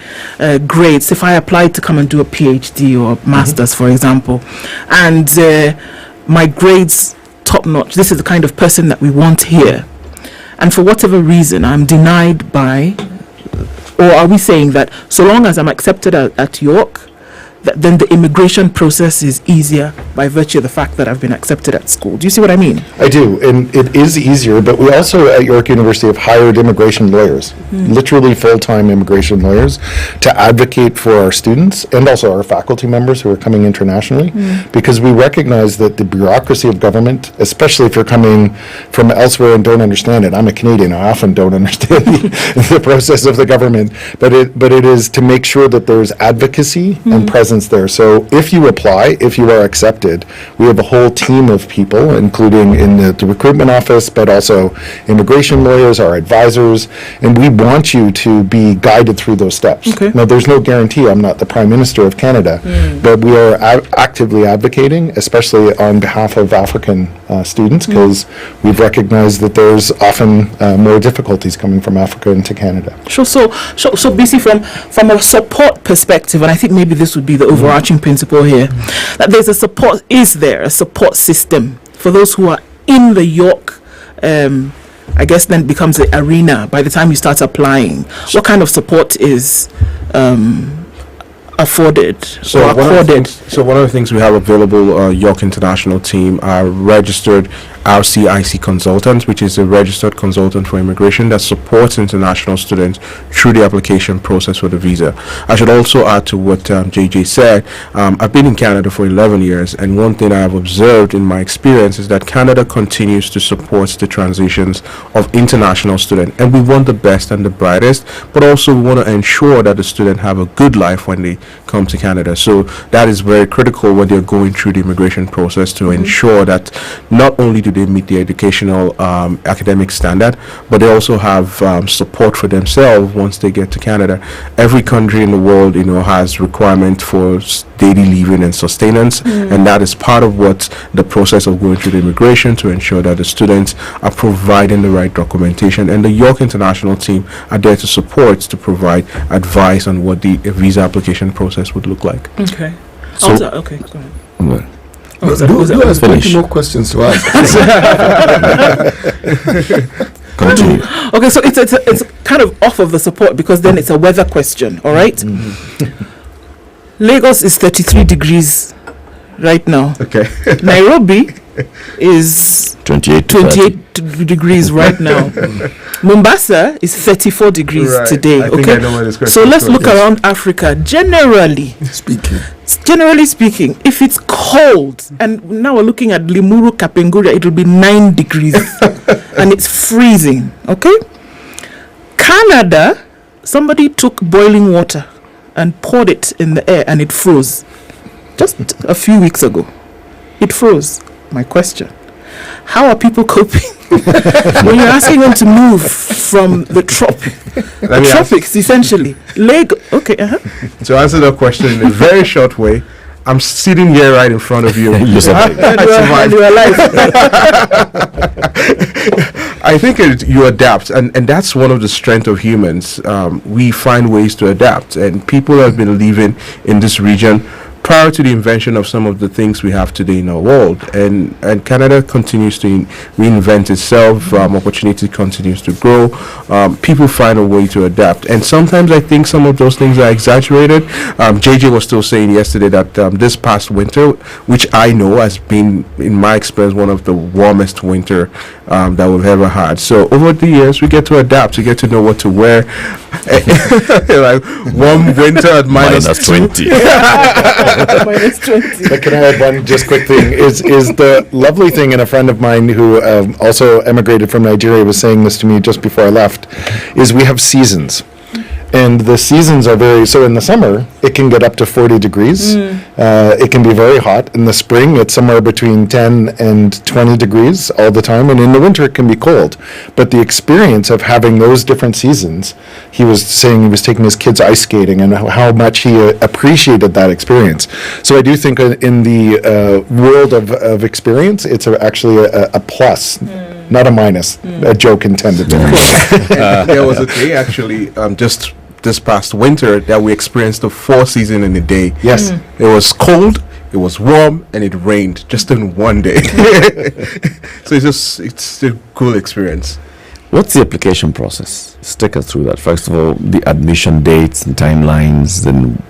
[SPEAKER 3] grades, if I apply to come and do a PhD or master's, for example, and my grades top notch, this is the kind of person that we want here, and for whatever reason I'm denied by, or are we saying that so long as I'm accepted at York, then the immigration process is easier by virtue of the fact that I've been accepted at school? Do you see what I mean?
[SPEAKER 19] I do, and it is easier, but we also at York University have hired immigration lawyers, literally full-time immigration lawyers, to advocate for our students and also our faculty members who are coming internationally, because we recognize that the bureaucracy of government, especially if you're coming from elsewhere and don't understand it, I'm a Canadian, I often don't understand the process of the government, but it is to make sure that there's advocacy and presence there. So if you apply, if you are accepted, we have a whole team of people, including in the recruitment office, but also immigration lawyers, our advisors, and we want you to be guided through those steps. Now, there's no guarantee. I'm not the Prime Minister of Canada, but we are actively advocating, especially on behalf of African students, because we've recognized that there's often more difficulties coming from Africa into Canada.
[SPEAKER 3] Sure. So BC, from a support perspective, and I think maybe this would be the overarching principle here, that there's a support system for those who are in the York, I guess then becomes the arena by the time you start applying. What kind of support is afforded or accorded?
[SPEAKER 18] One of the things we have available, York International team are registered RCIC consultants, which is a registered consultant for immigration that supports international students through the application process for the visa. I should also add to what JJ said. I've been in Canada for 11 years, and one thing I have observed in my experience is that Canada continues to support the transitions of international students, and we want the best and the brightest, but also we want to ensure that the students have a good life when they come to Canada. So that is very critical when they're going through the immigration process, to ensure that not only do they meet the educational academic standard, but they also have support for themselves once they get to Canada. Every country in the world, has requirement for daily living and sustenance, and that is part of what the process of going through the immigration, to ensure that the students are providing the right documentation, and the York International team are there to support, to provide advice on what the visa application process would look like.
[SPEAKER 3] Okay.
[SPEAKER 18] So,
[SPEAKER 3] okay, go ahead.
[SPEAKER 1] Do have 20 more questions to ask.
[SPEAKER 3] Continue. Okay, so it's kind of off of the support, because then it's a weather question, all right? Lagos is 33 degrees right now.
[SPEAKER 18] Okay.
[SPEAKER 3] Nairobi is 28 degrees right now. Mombasa is 34 degrees today. Okay, so let's look around Africa. Generally speaking, if it's cold, and now we're looking at Limuru, Kapenguria, it will be 9 degrees and it's freezing. Okay, Canada, somebody took boiling water and poured it in the air and it froze just a few weeks ago. It froze. My question: how are people coping when you're asking them to move from the tropics, essentially? Okay.
[SPEAKER 18] To answer that question in a very short way, I'm sitting here right in front of you.
[SPEAKER 3] You survived. You're alive.
[SPEAKER 18] I think you adapt, and that's one of the strengths of humans. We find ways to adapt, and people have been living in this region prior to the invention of some of the things we have today in our world, and Canada continues to reinvent itself. Opportunity continues to grow. People find a way to adapt, and sometimes I think some of those things are exaggerated. JJ was still saying yesterday that this past winter, which I know has been, in my experience, one of the warmest winter that we've ever had. So over the years, we get to adapt. We get to know what to wear. Like warm winter at minus 20.
[SPEAKER 3] Minus 20.
[SPEAKER 19] But can I add one just quick thing? Is the lovely thing, and a friend of mine who also emigrated from Nigeria was saying this to me just before I left, is we have seasons. And the seasons are so in the summer, it can get up to 40 degrees. It can be very hot. In the spring, it's somewhere between 10 and 20 degrees all the time. And in the winter, it can be cold. But the experience of having those different seasons, he was saying he was taking his kids ice skating and how much he appreciated that experience. So I do think in the world of experience, it's actually a plus. not a minus. A joke intended.
[SPEAKER 18] There was a day actually, just this past winter, that we experienced the 4 seasons in a day.
[SPEAKER 19] Yes.
[SPEAKER 18] It was cold, it was warm, and it rained just in one day. So it's a cool experience.
[SPEAKER 2] What's the application process? Let's take us through that. First of all, the admission dates and timelines, then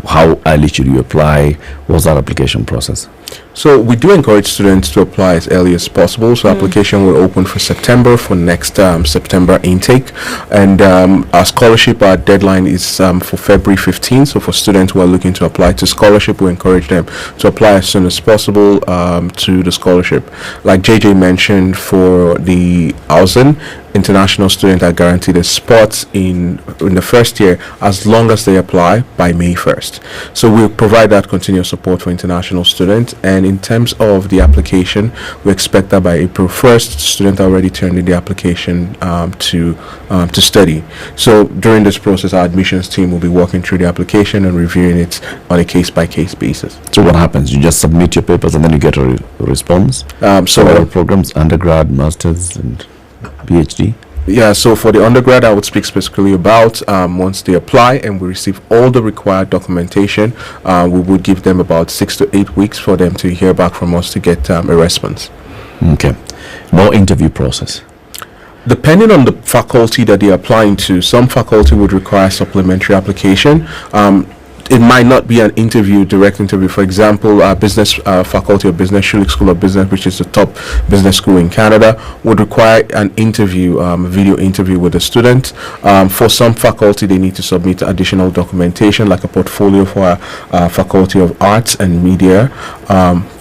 [SPEAKER 2] how early should you apply? What's that application process?
[SPEAKER 18] So we do encourage students to apply as early as possible. So application will open for September for next September intake, and our scholarship, our deadline is for February 15th. So for students who are looking to apply to scholarship, we encourage them to apply as soon as possible to the scholarship. Like JJ mentioned, for the housing, international students are guaranteed a spot in the first year as long as they apply by May 1st. So we'll provide that continuous support for international students. And in terms of the application, we expect that by April 1st, students are already turned in the application to study. So during this process, our admissions team will be working through the application and reviewing it on a case-by-case basis.
[SPEAKER 2] So what happens? You just submit your papers and then you get a response?
[SPEAKER 18] So
[SPEAKER 2] all programs, undergrad, masters, and PhD?
[SPEAKER 18] Yeah, so for the undergrad, I would speak specifically about once they apply and we receive all the required documentation, we would give them about 6 to 8 weeks for them to hear back from us to get a response.
[SPEAKER 2] Okay. More interview process.
[SPEAKER 18] Depending on the faculty that they're applying to, some faculty would require supplementary application. It might not be an interview, direct interview. For example, our business faculty of business, Schulich School of Business, which is the top business school in Canada, would require an interview, video interview with the student. For some faculty, they need to submit additional documentation, like a portfolio for our faculty of arts and media.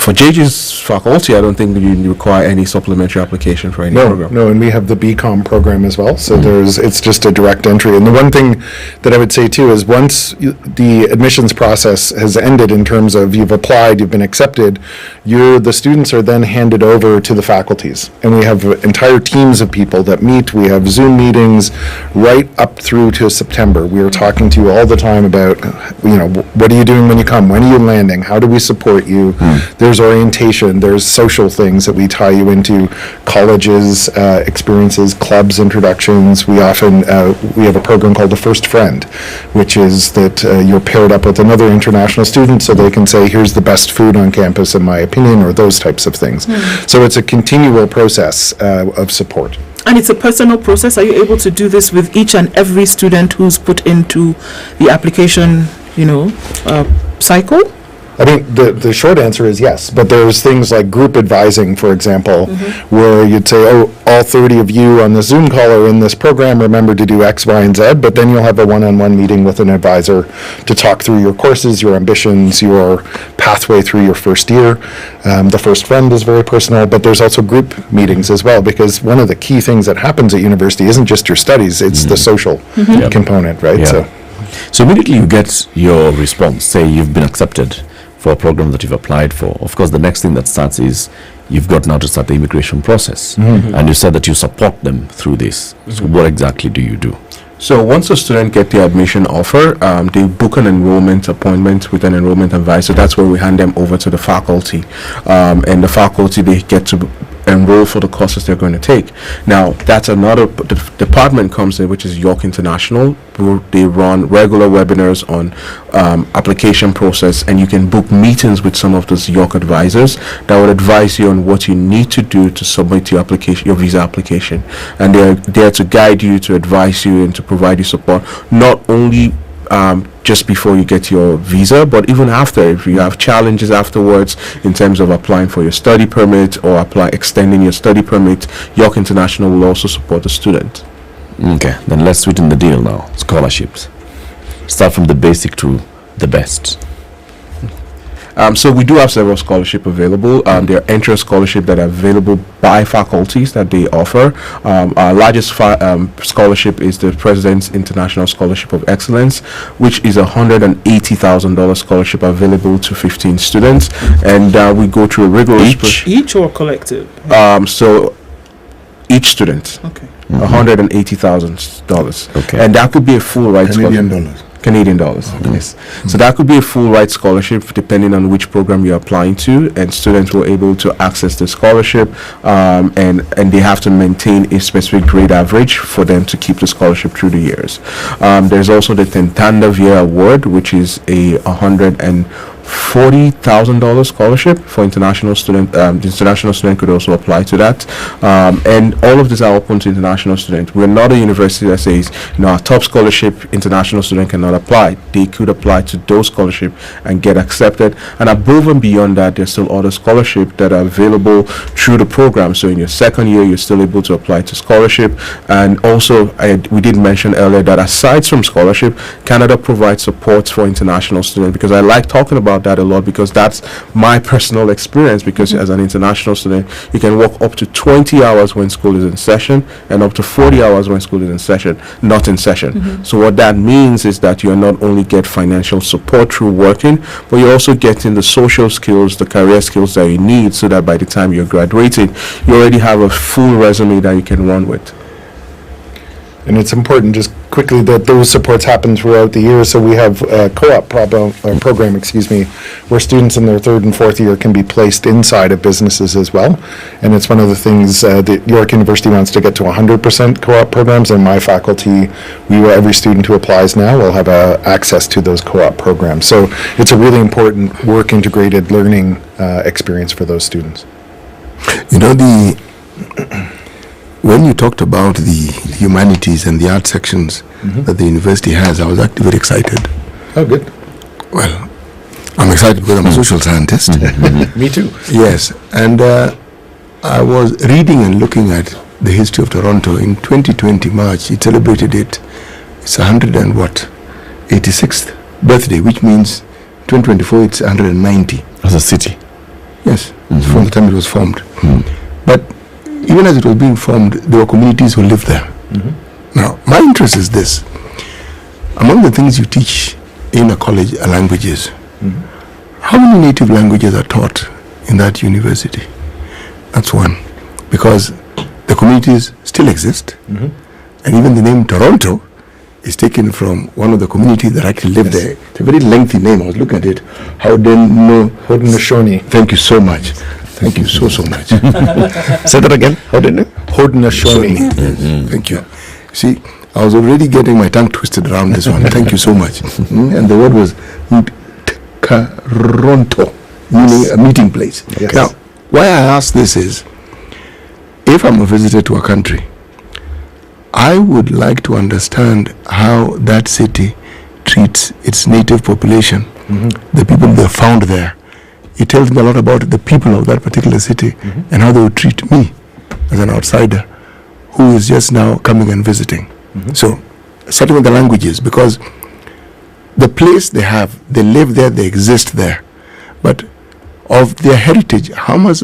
[SPEAKER 18] For JJ's faculty, I don't think you require any supplementary application for any program.
[SPEAKER 19] No, and we have the BCom program as well. So it's just a direct entry. And the one thing that I would say too is once the admissions process has ended in terms of you've applied, you've been accepted, the students are then handed over to the faculties. And we have entire teams of people that meet. We have Zoom meetings right up through to September. We are talking to you all the time about, what are you doing when you come? When are you landing? How do we support you? There's orientation, there's social things that we tie you into, colleges, experiences, clubs, introductions. We often, we have a program called The First Friend, which is that you're paired up with another international student so they can say, here's the best food on campus in my opinion, or those types of things. So it's a continual process of support.
[SPEAKER 3] And it's a personal process. Are you able to do this with each and every student who's put into the application, cycle?
[SPEAKER 19] I think the short answer is yes, but there's things like group advising, for example, where you'd say, all 30 of you on the Zoom call are in this program, remember to do X, Y, and Z, but then you'll have a one-on-one meeting with an advisor to talk through your courses, your ambitions, your pathway through your first year. The First Friend is very personal, but there's also group meetings as well, because one of the key things that happens at university isn't just your studies, it's the social component, right?
[SPEAKER 2] Yeah. So immediately you get your response, say you've been accepted for a program that you've applied for. Of course, the next thing that starts is you've got now to start the immigration process. And you said that you support them through this. So what exactly do you do?
[SPEAKER 18] So once a student get the admission offer, they book an enrollment appointment with an enrollment advisor. That's where we hand them over to the faculty. And the faculty, they get to enroll for the courses they're going to take. Now, that's another department comes in, which is York International. They run regular webinars on application process, and you can book meetings with some of those York advisors that would advise you on what you need to do to submit your application, your visa application. And they're there to guide you, to advise you, and to provide you support, not only just before you get your visa, but even after. If you have challenges afterwards in terms of applying for your study permit or extending your study permit, York International will also support the student.
[SPEAKER 2] Okay, then let's sweeten the deal now. Scholarships. Start from the basic to the best.
[SPEAKER 18] So we do have several scholarships available. There are entrance scholarships that are available by faculties that they offer. Our largest scholarship is the President's International Scholarship of Excellence, which is a $180,000 scholarship available to 15 students. And we go through a rigorous...
[SPEAKER 3] Each or collective?
[SPEAKER 18] So each student.
[SPEAKER 3] Okay.
[SPEAKER 18] $180,000.
[SPEAKER 2] Okay.
[SPEAKER 18] And that could be a full ride
[SPEAKER 19] Canadian dollars.
[SPEAKER 18] Canadian dollars. Yes. So that could be a full ride scholarship depending on which program you're applying to, and students were able to access the scholarship, and they have to maintain a specific grade average for them to keep the scholarship through the years. There's also the Tentanda Via Award, which is a $140,000 scholarship for international student. The international student could also apply to that, and all of these are open to international students. We're not a university that says, our top scholarship international student cannot apply. They could apply to those scholarships and get accepted, and above and beyond that, there's still other scholarships that are available through the program. So in your second year, you're still able to apply to scholarship. And also, we did mention earlier that aside from scholarship, Canada provides support for international students, because I like talking about that a lot, because that's my personal experience, because as an international student, you can work up to 20 hours when school is in session and up to 40 hours when school is in session, not in session. So what that means is that you not only get financial support through working, but you're also getting the social skills, the career skills that you need, so that by the time you're graduating, you already have a full resume that you can run with.
[SPEAKER 19] And it's important, just quickly, that those supports happen throughout the year. So we have a co-op program, where students in their third and fourth year can be placed inside of businesses as well. And it's one of the things that York University wants to get to 100% co-op programs. And my faculty, every student who applies now will have access to those co-op programs. So it's a really important work integrated learning experience for those students.
[SPEAKER 1] When you talked about the humanities and the art sections that the university has, I was actually very excited.
[SPEAKER 19] Oh, good.
[SPEAKER 1] Well, I'm excited because I'm a social scientist.
[SPEAKER 19] Me too.
[SPEAKER 1] Yes, and I was reading and looking at the history of Toronto. In 2020 March, it celebrated its 86th birthday, which means 2024 it's 190.
[SPEAKER 14] As a city?
[SPEAKER 1] Yes, from the time it was formed. But even as it was being formed, there were communities who lived there. Now, my interest is this. Among the things you teach in a college are languages. How many native languages are taught in that university? That's one. Because the communities still exist. And even the name Toronto is taken from one of the communities that actually lived there. It's a very lengthy name. I was looking at it.
[SPEAKER 19] Haudenosaunee.
[SPEAKER 1] Thank you so much. Thank you so much.
[SPEAKER 14] Say that again.
[SPEAKER 19] Haudenosaunee.
[SPEAKER 1] Thank you. See, I was already getting my tongue twisted around this one. Thank you so much. And the word was Toronto, meaning a meeting place.
[SPEAKER 19] Yes.
[SPEAKER 1] Now, why I ask this is, if I'm a visitor to a country, I would like to understand how that city treats its native population, the people they found there. It tells me a lot about the people of that particular city and how they would treat me as an outsider who is just now coming and visiting. So, starting with the languages, because the place they have, they live there, they exist there. But of their heritage, how much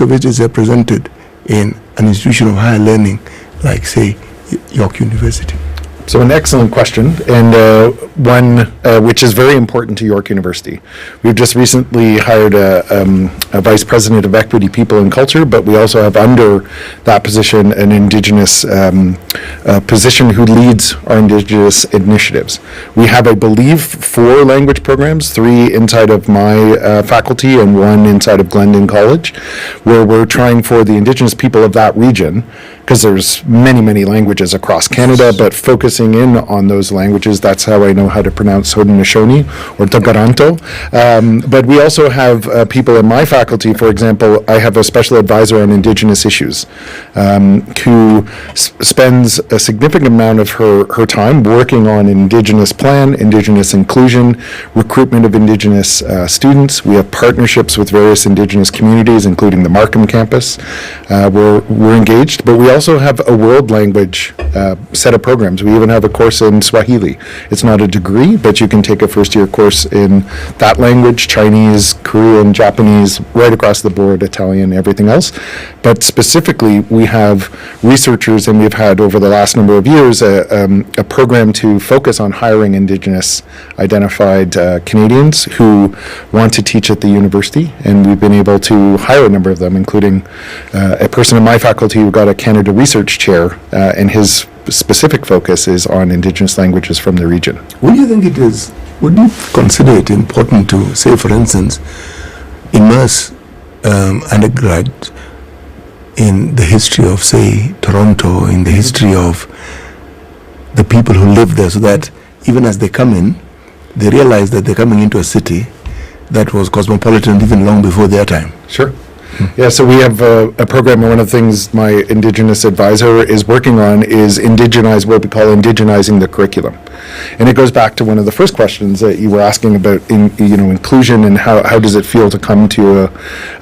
[SPEAKER 1] of it is represented in an institution of higher learning, like, say, York University?
[SPEAKER 19] So an excellent question, and one which is very important to York University. We've just recently hired a Vice President of Equity, People and Culture, but we also have under that position an Indigenous position who leads our Indigenous initiatives. We have, I believe, 4 language programs, 3 inside of my faculty and 1 inside of Glendon College, where we're trying for the Indigenous people of that region, because there's many languages across Canada, but focusing in on those languages, that's how I know how to pronounce Haudenosaunee or Tagaranto. But we also have people in my faculty, for example, I have a special advisor on Indigenous issues who spends a significant amount of her time working on Indigenous plan, Indigenous inclusion, recruitment of Indigenous students. We have partnerships with various Indigenous communities, including the Markham campus. We're engaged, but we also have a world language set of programs. We even have a course in Swahili. It's not a degree, but you can take a first-year course in that language, Chinese, Korean, Japanese, right across the board, Italian, everything else. But specifically, we have researchers, and we've had over the last number of years a program to focus on hiring Indigenous identified Canadians who want to teach at the university, and we've been able to hire a number of them, including a person in my faculty who got a Canada Research Chair, and his specific focus is on Indigenous languages from the region.
[SPEAKER 1] What do you think it is? Would you consider it important to, say, for instance, immerse undergrads in the history of, say, Toronto, in the history of the people who live there, so that even as they come in, they realize that they're coming into a city that was cosmopolitan even long before their time?
[SPEAKER 19] Sure. Yeah, so we have a program, and one of the things my Indigenous advisor is working on is what we call indigenizing the curriculum. And it goes back to one of the first questions that you were asking about, inclusion, and how does it feel to come to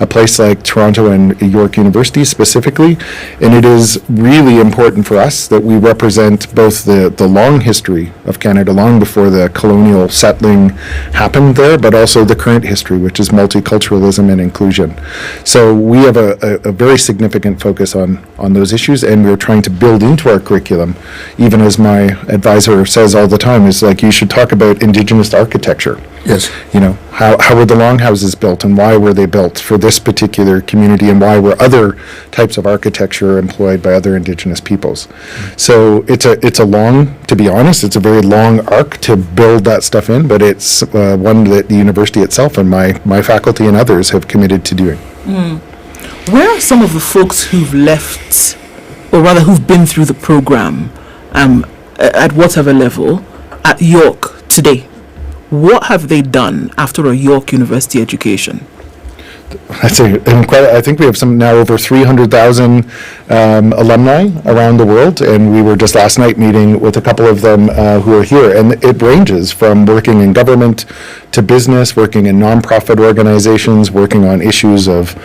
[SPEAKER 19] a place like Toronto and York University specifically. And it is really important for us that we represent both the long history of Canada, long before the colonial settling happened there, but also the current history, which is multiculturalism and inclusion. So we have a very significant focus on those issues, and we're trying to build into our curriculum, even as my advisor says all the time, is like, you should talk about Indigenous architecture.
[SPEAKER 1] Yes.
[SPEAKER 19] How were the longhouses built, and why were they built for this particular community, and why were other types of architecture employed by other Indigenous peoples? So it's a long, to be honest, it's a very long arc to build that stuff in, but it's one that the university itself and my faculty and others have committed to doing.
[SPEAKER 3] Where are some of the folks who've left, or rather who've been through the program at whatever level at York today? What have they done after a York University education?
[SPEAKER 19] That's incredible. I think we have some now over 300,000 alumni around the world, and we were just last night meeting with a couple of them who are here, and it ranges from working in government to business, working in nonprofit organizations, working on issues of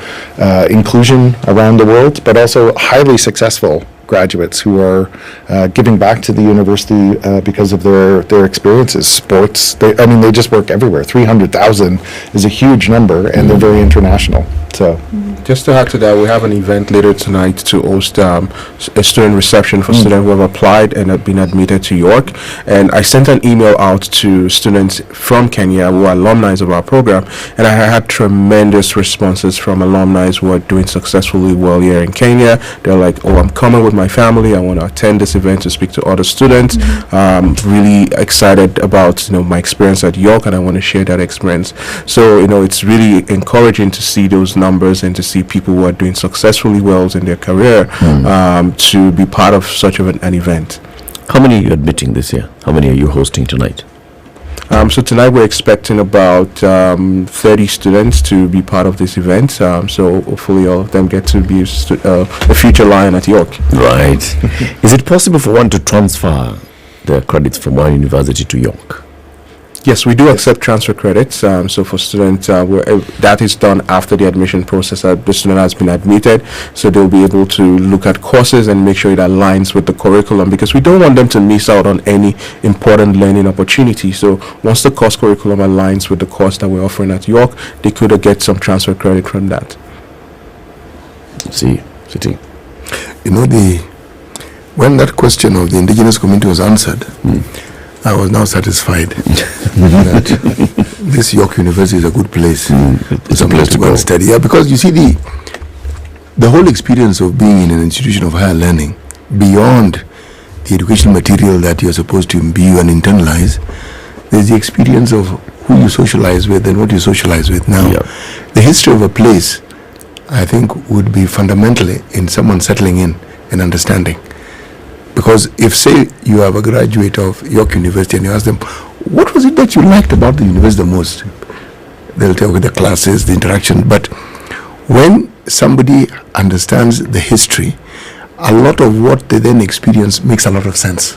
[SPEAKER 19] inclusion around the world, but also highly successful graduates who are giving back to the university because of their experiences. Sports, they just work everywhere. 300,000 is a huge number, and they're very international. So,
[SPEAKER 18] just to add to that, we have an event later tonight to host a student reception for students who have applied and have been admitted to York. And I sent an email out to students from Kenya who are alumni of our program, and I had tremendous responses from alumni who are doing successfully well here in Kenya. They're like, "Oh, I'm coming with my family. I want to attend this event to speak to other students. Really excited about my experience at York, and I want to share that experience." So it's really encouraging to see those numbers and to see people who are doing successfully well in their career to be part of such of an event.
[SPEAKER 2] How many are you admitting this year? How many are you hosting tonight?
[SPEAKER 18] So tonight we're expecting about 30 students to be part of this event. So hopefully all of them get to be a future Lion at York.
[SPEAKER 2] Right. Is it possible for one to transfer the credits from one university to York?
[SPEAKER 18] Yes, we do accept transfer credits. So for students, that is done after the admission process. The student has been admitted, so they'll be able to look at courses and make sure it aligns with the curriculum, because we don't want them to miss out on any important learning opportunity. So once the course curriculum aligns with the course that we're offering at York, they could get some transfer credit from that.
[SPEAKER 2] See, sitting.
[SPEAKER 1] When that question of the indigenous community was answered, I was now satisfied that this York University is a good place.
[SPEAKER 2] It's a place to go
[SPEAKER 1] and study. Yeah, because you see the whole experience of being in an institution of higher learning, beyond the educational material that you're supposed to imbue and internalize, there's the experience of who you socialize with and what you socialize with. Now, the history of a place, I think, would be fundamentally in someone settling in and understanding. Because if, say, you have a graduate of York University and you ask them, what was it that you liked about the university the most? They'll tell you the classes, the interaction. But when somebody understands the history, a lot of what they then experience makes a lot of sense.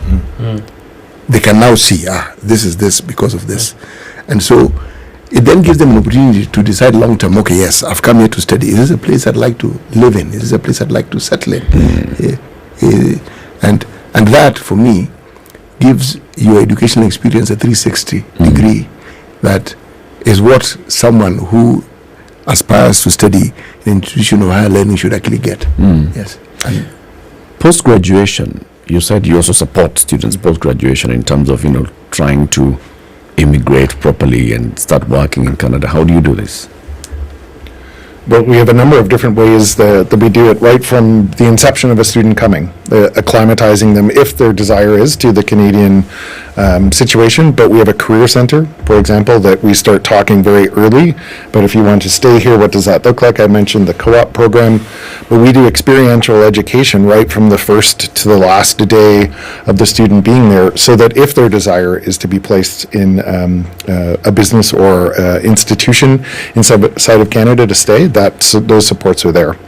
[SPEAKER 1] They can now see, this is this because of this. And so it then gives them an opportunity to decide long term, okay, yes, I've come here to study. Is this a place I'd like to live in? Is this a place I'd like to settle in? And that, for me, gives your educational experience a 360 degree. That is what someone who aspires to study in an institution of higher learning should actually get. Yes. And
[SPEAKER 2] post-graduation, you said you also support students post-graduation in terms of, trying to immigrate properly and start working in Canada. How do you do this?
[SPEAKER 19] Well, we have a number of different ways that we do it, right from the inception of a student coming, acclimatizing them, if their desire is, to the Canadian situation. But we have a career center, for example, that we start talking very early. But if you want to stay here, what does that look like? I mentioned the co-op program, but we do experiential education right from the first to the last day of the student being there, so that if their desire is to be placed in a business or institution inside of Canada to stay, those supports are there.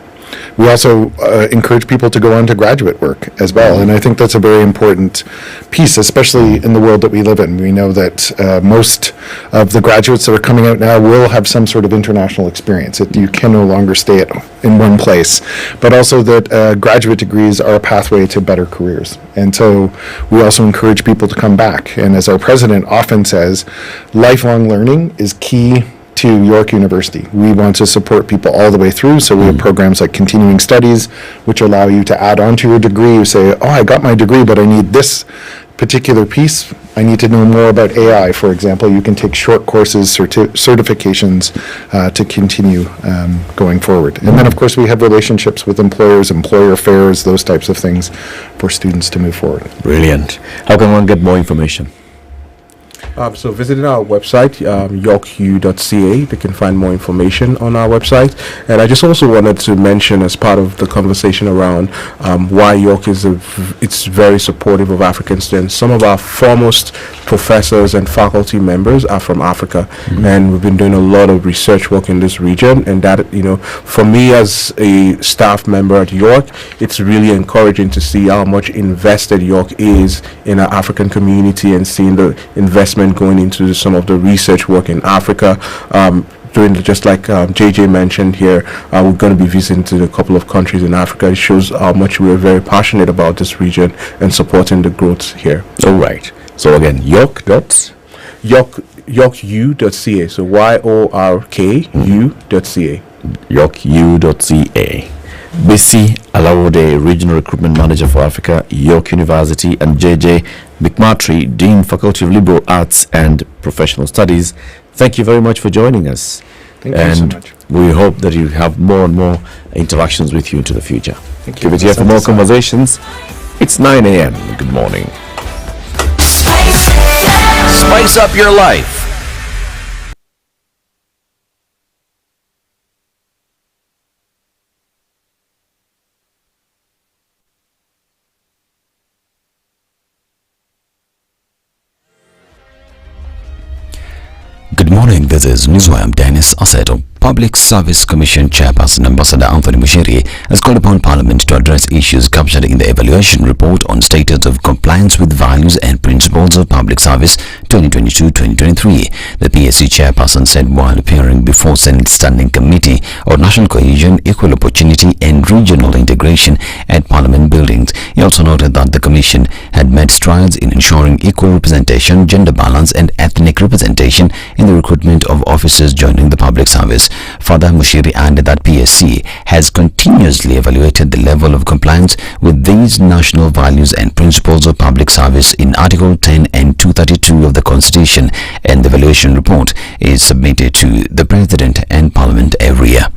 [SPEAKER 19] We also encourage people to go on to graduate work as well, and I think that's a very important piece, especially in the world that we live in. We know that most of the graduates that are coming out now will have some sort of international experience. You can no longer stay in one place, but also that graduate degrees are a pathway to better careers. And so we also encourage people to come back, and as our president often says, lifelong learning is key to York University. We want to support people all the way through, so we have programs like continuing studies, which allow you to add on to your degree. You say, I got my degree, but I need this particular piece. I need to know more about AI, for example. You can take short courses, certifications to continue going forward. And then, of course, we have relationships with employers, employer fairs, those types of things for students to move forward.
[SPEAKER 2] Brilliant. How can one get more information?
[SPEAKER 18] So visiting our website, yorku.ca, they can find more information on our website. And I just also wanted to mention, as part of the conversation around why York it's very supportive of African students. Some of our foremost professors and faculty members are from Africa, and we've been doing a lot of research work in this region. And that, for me as a staff member at York, it's really encouraging to see how much invested York is in our African community, and seeing the investment going into some of the research work in Africa. Just like JJ mentioned here, we're going to be visiting a couple of countries in Africa. It shows how much we're very passionate about this region and supporting the growth here.
[SPEAKER 2] All right. So again, yorku.ca.
[SPEAKER 18] So yorku.ca.
[SPEAKER 2] yorku.ca. Bisi Alawode, Regional Recruitment Manager for Africa, York University, and JJ McMurtry, Dean, Faculty of Liberal Arts and Professional Studies. Thank you very much for joining us.
[SPEAKER 19] Thank you so much.
[SPEAKER 2] We hope that you have more and more interactions with you into the future.
[SPEAKER 19] Thank you.
[SPEAKER 2] Keep it here for more conversations. It's 9 a.m. Good morning.
[SPEAKER 9] Spice up your life.
[SPEAKER 4] Good morning, this is Newswire. Dennis Aseto. Public Service Commission Chairperson Ambassador Anthony Mushiri has called upon Parliament to address issues captured in the evaluation report on status of compliance with values and principles of public service 2022-2023. The PSC chairperson said while appearing before Senate Standing Committee on National Cohesion, Equal Opportunity and Regional Integration at Parliament buildings. He also noted that the Commission had made strides in ensuring equal representation, gender balance and ethnic representation in the recruitment of officers joining the public service. Further, Mushiri added that PSC has continuously evaluated the level of compliance with these national values and principles of public service in Article 10 and 232 of the Constitution, and the evaluation report is submitted to the President and Parliament every year.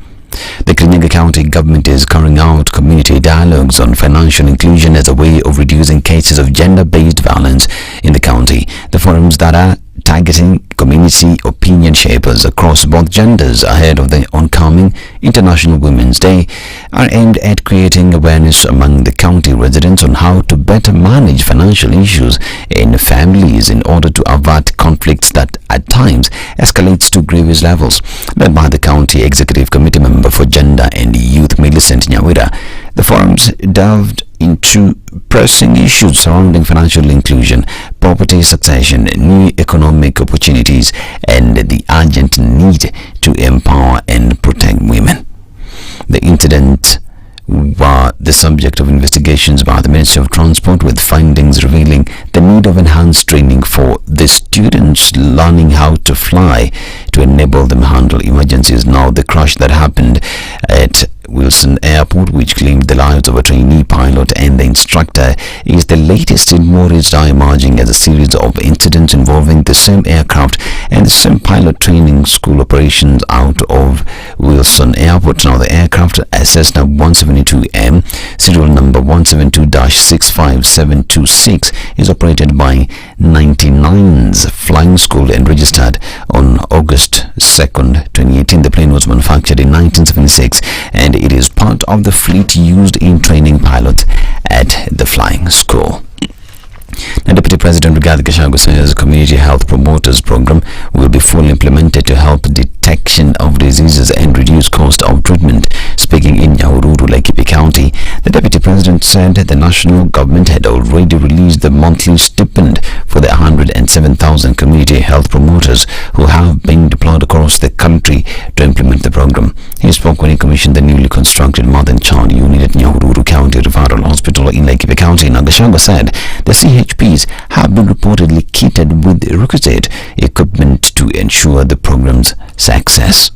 [SPEAKER 4] The Kirinyaga County government is carrying out community dialogues on financial inclusion as a way of reducing cases of gender-based violence in the county. The forums that are targeting community opinion shapers across both genders ahead of the oncoming International Women's Day are aimed at creating awareness among the county residents on how to better manage financial issues in families in order to avert conflicts that at times escalates to grievous levels. Led by the County Executive Committee member for Gender and Youth, Millicent Nyawira, the forums delved into pressing issues surrounding financial inclusion, property succession, new economic opportunities, and the urgent need to empower and protect women. The incident were the subject of investigation investigations by the Ministry of Transport, with findings revealing the need of enhanced training for the students learning how to fly to enable them handle emergencies. Now, the crash that happened at Wilson Airport, which claimed the lives of a trainee pilot and the instructor, is the latest in what is now emerging as a series of incidents involving the same aircraft and the same pilot training school operations out of Wilson Airport. Now, the aircraft Cessna 172M, serial number 172-65726, is operated by 99's Flying School and registered on August 2nd, 2018. The plane was manufactured in 1976 and it is part of the fleet used in training pilots at the flying school. Now, Deputy President Rigathi Gachagua says community health promoters program will be fully implemented to help detection of diseases and reduce cost of treatment. Speaking in Nyeri, Laikipia County, the Deputy President said the national government had already released the monthly stipend for the 107,000 community health promoters who have been deployed across the country to implement the program. He spoke when he commissioned the newly constructed Mother and Child Unit at Nyeri County Referral Hospital in Laikipia County. Now, Gachagua said the CHPs have been reportedly kitted with requisite equipment to ensure the program's success.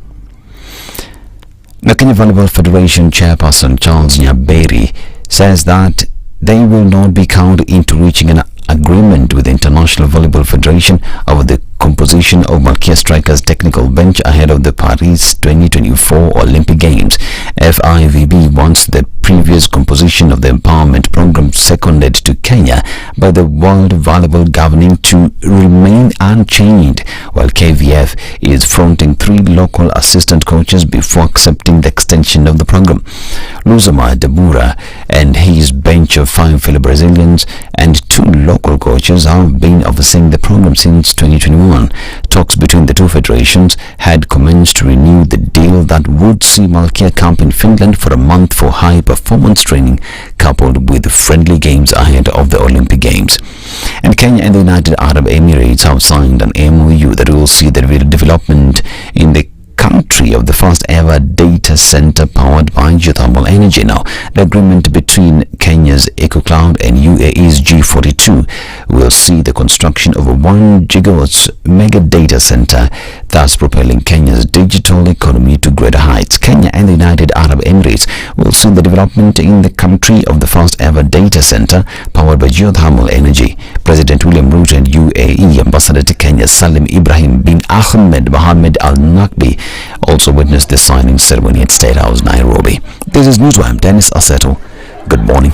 [SPEAKER 4] The Kenya Volleyball Federation chairperson Charles Nyaberi says that they will not be cowed into reaching an agreement with the International Volleyball Federation over the composition of Malkia Strikers technical bench ahead of the Paris 2024 Olympic Games. FIVB wants the previous composition of the empowerment program seconded to Kenya by the World Volleyball Governing to remain unchanged, while KVF is fronting 3 local assistant coaches before accepting the extension of the program. Luzama Debura and his bench of 5 fellow Brazilians and 2 local coaches have been overseeing the program since 2021. Talks between the two federations had commenced to renew the deal that would see Malkia camp in Finland for a month for high performance training coupled with friendly games ahead of the Olympic Games. And Kenya and the United Arab Emirates have signed an MOU that will see the development in the country of the first ever data center powered by geothermal energy. Now, the agreement between Kenya's EcoCloud and UAE's G42 will see the construction of a 1 gigawatts mega data center, thus propelling Kenya's digital economy to greater heights. Kenya and the United Arab Emirates will see the development in the country of the first ever data center powered by geothermal energy. President William Ruto and UAE Ambassador to Kenya Salim Ibrahim bin Ahmed Mohammed Al Nakbi also witnessed the signing ceremony at State House, Nairobi. This is Newswire. Dennis Aseto. Good morning.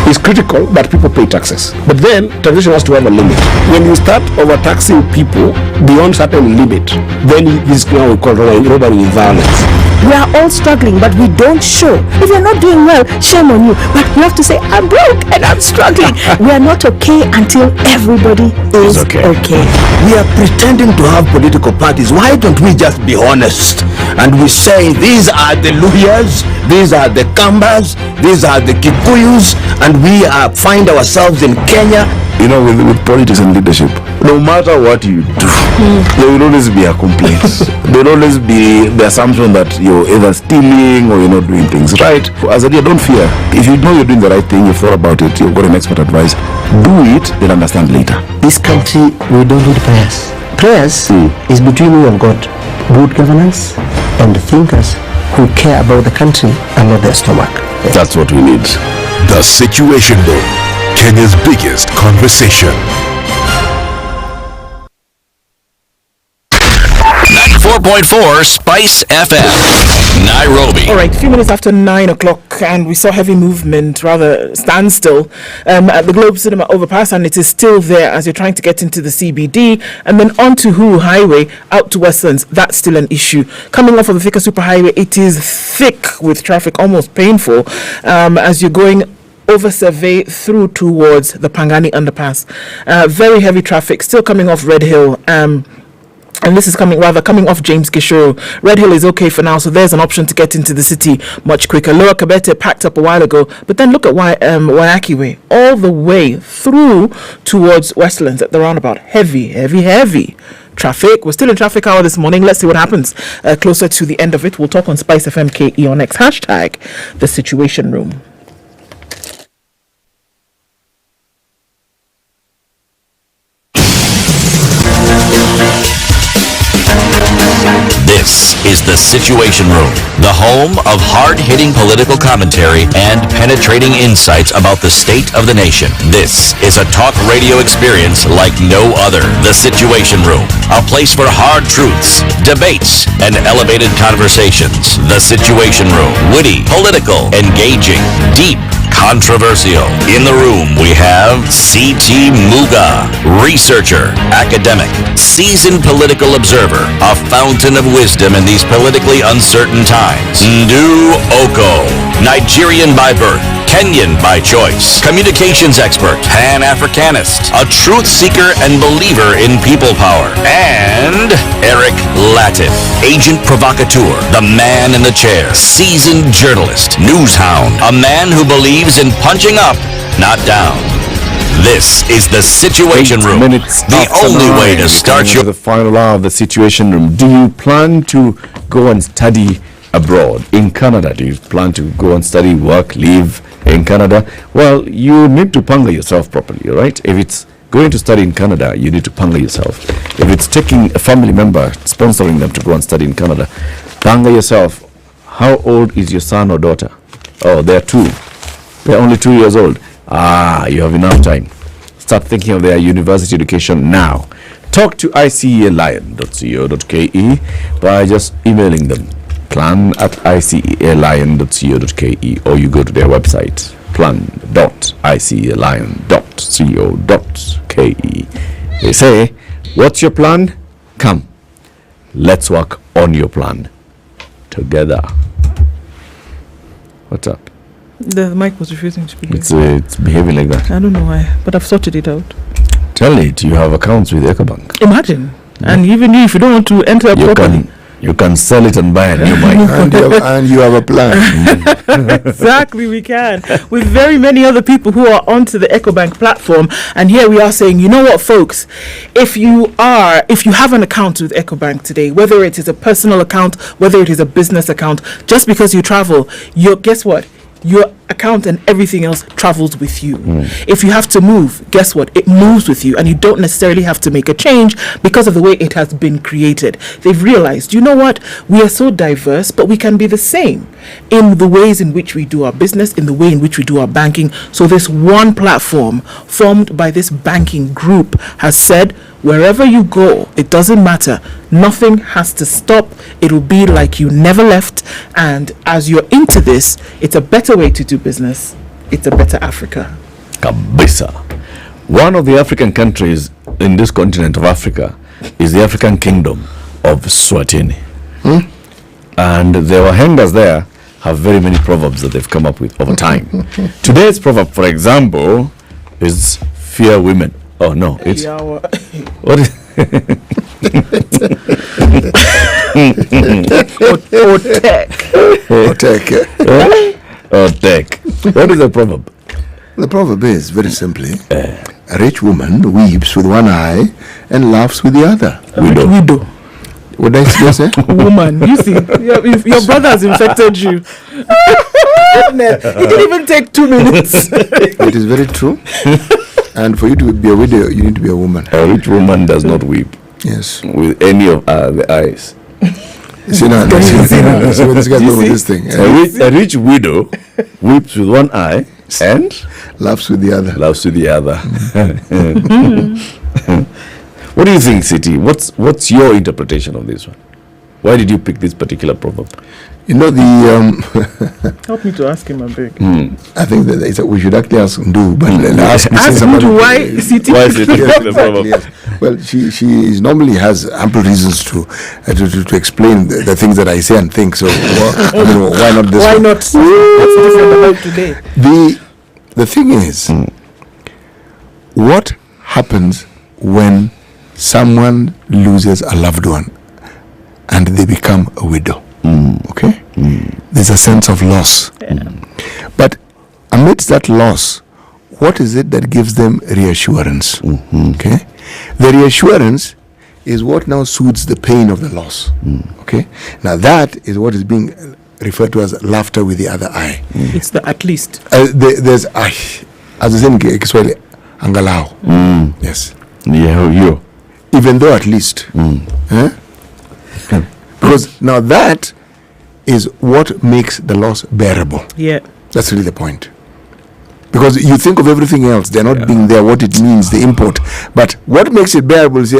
[SPEAKER 16] Is critical, but people pay taxes. But then taxation has to have a limit. When you start overtaxing people beyond certain limit, then this now we call robbery with violence.
[SPEAKER 15] We are all struggling, but we don't show. If you're not doing well, shame on you. But you have to say, I'm broke and I'm struggling. We are not okay until everybody is okay.
[SPEAKER 16] We are pretending to have political parties. Why don't we just be honest? And we say, these are the Luyas, these are the Kambas, these are the Kikuyus, and we find ourselves in Kenya.
[SPEAKER 14] You know, with politics and leadership, no matter what you do, there will always be a complaint. There will always be the assumption that you're either stealing or you're not doing things right. As a leader, don't fear. If you know you're doing the right thing, you've thought about it, you've got an expert advice, do it, then understand later.
[SPEAKER 17] This country, we don't need prayers. Prayers is between you and God. Good governance and thinkers who care about the country and not their stomach.
[SPEAKER 14] That's what we need.
[SPEAKER 12] The Situation Room, Kenya's biggest conversation.
[SPEAKER 9] 94.4 Spice FM, Nairobi.
[SPEAKER 3] All right, a few minutes after 9 o'clock, and we saw heavy movement, rather standstill, at the Globe Cinema overpass, and it is still there as you're trying to get into the CBD, and then onto Hoo Highway out to Westlands. That's still an issue. Coming off of the Thika Superhighway, it is thick with traffic, almost painful, as you're going over Survey through towards the Pangani underpass. Very heavy traffic, still coming off Red Hill. And this is coming off James Gishoro. Red Hill is okay for now, so there's an option to get into the city much quicker. Lower Kabete packed up a while ago, but then look at Waiaki Way, all the way through towards Westlands at the roundabout. Heavy traffic. We're still in traffic hour this morning. Let's see what happens closer to the end of it. We'll talk on SpiceFM KE on X. Hashtag the Situation Room.
[SPEAKER 9] This is The Situation Room, the home of hard-hitting political commentary and penetrating insights about the state of the nation. This is a talk radio experience like no other. The Situation Room, a place for hard truths, debates, and elevated conversations. The Situation Room, witty, political, engaging, deep, controversial. In the room, we have C.T. Muga, researcher, academic, seasoned political observer, a fountain of wisdom in these politically uncertain times. Ndu Oko, Nigerian by birth, Kenyan by choice, communications expert, Pan-Africanist, a truth seeker and believer in people power, and Eric Latif, agent provocateur, the man in the chair, seasoned journalist, news hound, a man who believes in punching up, not down. This is the Situation Room, the only way to start
[SPEAKER 2] the final hour of the Situation Room. Do you plan to go and study abroad in Canada? Do you plan to go and study, work, live in Canada? Well, you need to panga yourself properly, right? If it's going to study in Canada, you need to panga yourself. If it's taking a family member, sponsoring them to go and study in Canada, panga yourself. How old is your son or daughter? Oh, they're 2. They're only 2 years old. You have enough time. Start thinking of their university education now. Talk to icealion.co.ke by just emailing them plan@icealion.co.ke, or you go to their website plan.icealion.co.ke. They say, what's your plan? Come, let's work on your plan together. What's up?
[SPEAKER 3] The mic was refusing to behave.
[SPEAKER 2] It's behaving like that.
[SPEAKER 3] I don't know why, but I've sorted it out.
[SPEAKER 2] Tell it you have accounts with EcoBank.
[SPEAKER 3] Imagine. Yeah. And even if you don't want to enter properly,
[SPEAKER 2] you can sell it and buy a new mic.
[SPEAKER 1] and you have a plan.
[SPEAKER 3] Exactly, we can. With very many other people who are onto the EcoBank platform. And here we are saying, you know what, folks, if you have an account with EcoBank today, whether it is a personal account, whether it is a business account, just because you travel, guess what? Your account and everything else travels with you. If you have to move, guess what? It moves with you, and you don't necessarily have to make a change because of the way it has been created. They've realized, you know what? We are so diverse, but we can be the same in the ways in which we do our business, in the way in which we do our banking. So this one platform formed by this banking group has said, wherever you go, it doesn't matter. Nothing has to stop. It'll be like you never left. And as you're into this, it's a better way to do business. It's a better Africa.
[SPEAKER 2] Kabisa. One of the African countries in this continent of Africa is the African Kingdom of Swatini. And the Wahengas there have very many proverbs that they've come up with over time. Today's proverb, for example, is fear women. Oh no, it's what is Otek. What is the proverb?
[SPEAKER 1] The proverb is very simply: a rich woman weeps with one eye and laughs with the other.
[SPEAKER 3] Widow.
[SPEAKER 1] What did I say?
[SPEAKER 3] Woman. You see, your brother has infected you. It didn't even take 2 minutes.
[SPEAKER 1] It is very true. And for you to be a widow, you need to be a woman.
[SPEAKER 2] A rich woman does not weep.
[SPEAKER 1] Yes.
[SPEAKER 2] With any of the eyes.
[SPEAKER 1] See now, where this guy's going with this thing.
[SPEAKER 2] A rich widow weeps with one eye and
[SPEAKER 1] laughs with the other.
[SPEAKER 2] What do you think, City? What's your interpretation of this one? Why did you pick this particular proverb?
[SPEAKER 1] You know,
[SPEAKER 3] help me to ask him a bit.
[SPEAKER 1] I think that we should actually ask Ndu, but ask
[SPEAKER 3] Ndu why City.
[SPEAKER 2] Why is it the proverb?
[SPEAKER 1] Yes. Well, she normally has ample reasons to explain the things that I say and think. So why not this?
[SPEAKER 3] Why not? What's different about today?
[SPEAKER 1] The thing is, what happens when someone loses a loved one and they become a widow. Okay? There's a sense of loss. But amidst that loss, what is it that gives them reassurance? Okay? The reassurance is what now soothes the pain of the loss. Okay? Now that is what is being referred to as laughter with the other eye.
[SPEAKER 3] It's the at least.
[SPEAKER 1] There's as I say in Kiswahili, angalau. Yes.
[SPEAKER 2] Yeah,
[SPEAKER 1] even though at least. Because now that is what makes the loss bearable.
[SPEAKER 3] Yeah.
[SPEAKER 1] That's really the point. Because you think of everything else, they're not being there, what it means, the import. But what makes it bearable is,